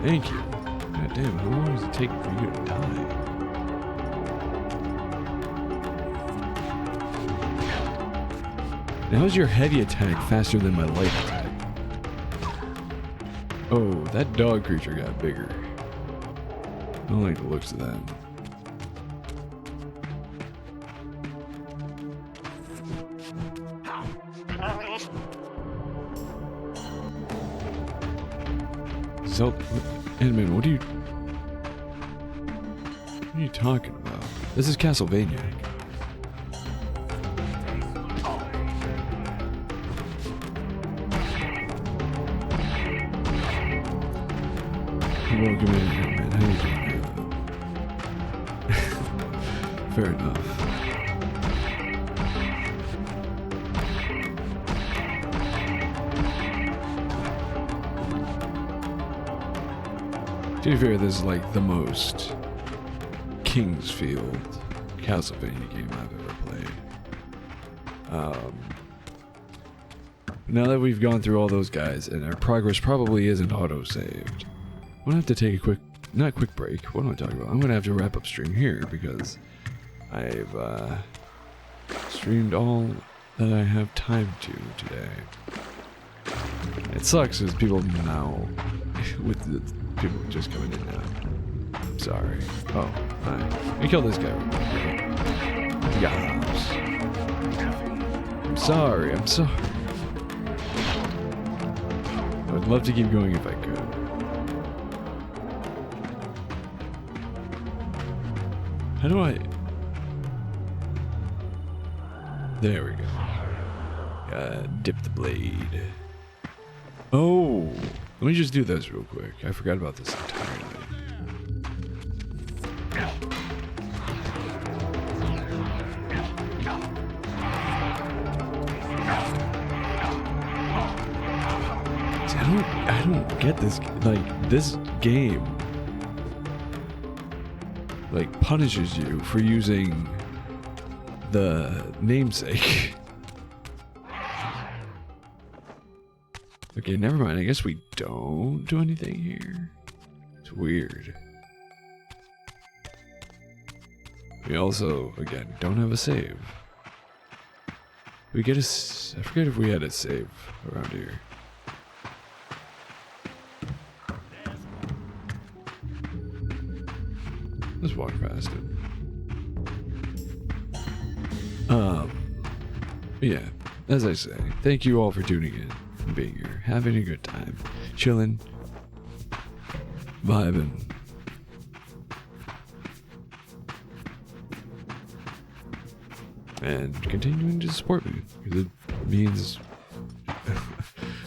Thank you. God damn, how long does it take for you to die? Now is your heavy attack faster than my light attack? Oh, that dog creature got bigger. I don't like the looks of that. So, Edmund, what are you talking about? This is Castlevania. Welcome in, Edmund. How you doing? Fair enough. To be fair, this is like the most Kingsfield Castlevania game I've ever played. Now that we've gone through all those guys, and our progress probably isn't auto-saved, I'm gonna have to take a quick, not a quick break, what am I talking about? I'm gonna have to wrap up stream here, because I've streamed all that I have time to today. It sucks because people now, with the people just coming in now. I'm sorry. Oh, hi. Let me kill this guy. Yes. I'm sorry. I'm sorry. I would love to keep going if I could. How do I... There we go. Dip the blade. Oh! Let me just do this real quick. I forgot about this entirely. See, I don't get this. Like, this game, like, punishes you for using the namesake. Okay, never mind. I guess we don't do anything here. It's weird. We also, again, don't have a save. We get a... I forget if we had a save around here. Let's walk past it. Yeah, as I say, thank you all for tuning in. Being here, having a good time, chilling, vibing. And continuing to support me, because it means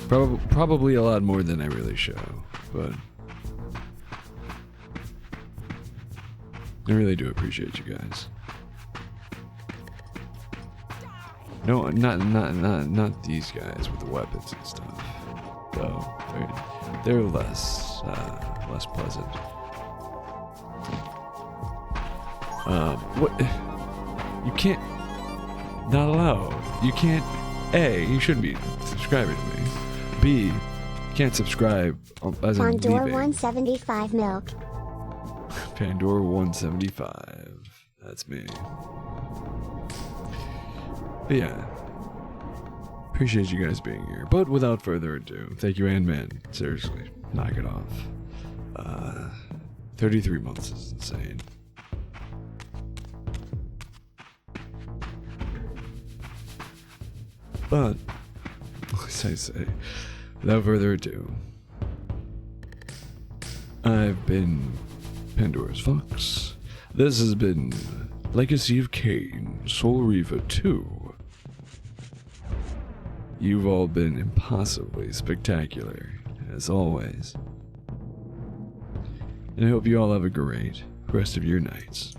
probably a lot more than I really show, but I really do appreciate you guys. No, not these guys with the weapons and stuff. Though they're less pleasant. What? You can't. Not allowed. You can't. A. You shouldn't be subscribing to me. B. You can't subscribe as in
Pandora
leaving.
175 milk.
Pandora 175. That's me. But yeah. Appreciate you guys being here. But without further ado, thank you, man. Seriously, knock it off. 33 months is insane. But, as I say, without further ado, I've been Pandora's Fox. This has been Legacy of Kain, Soul Reaver 2. You've all been impossibly spectacular, as always. And I hope you all have a great rest of your nights.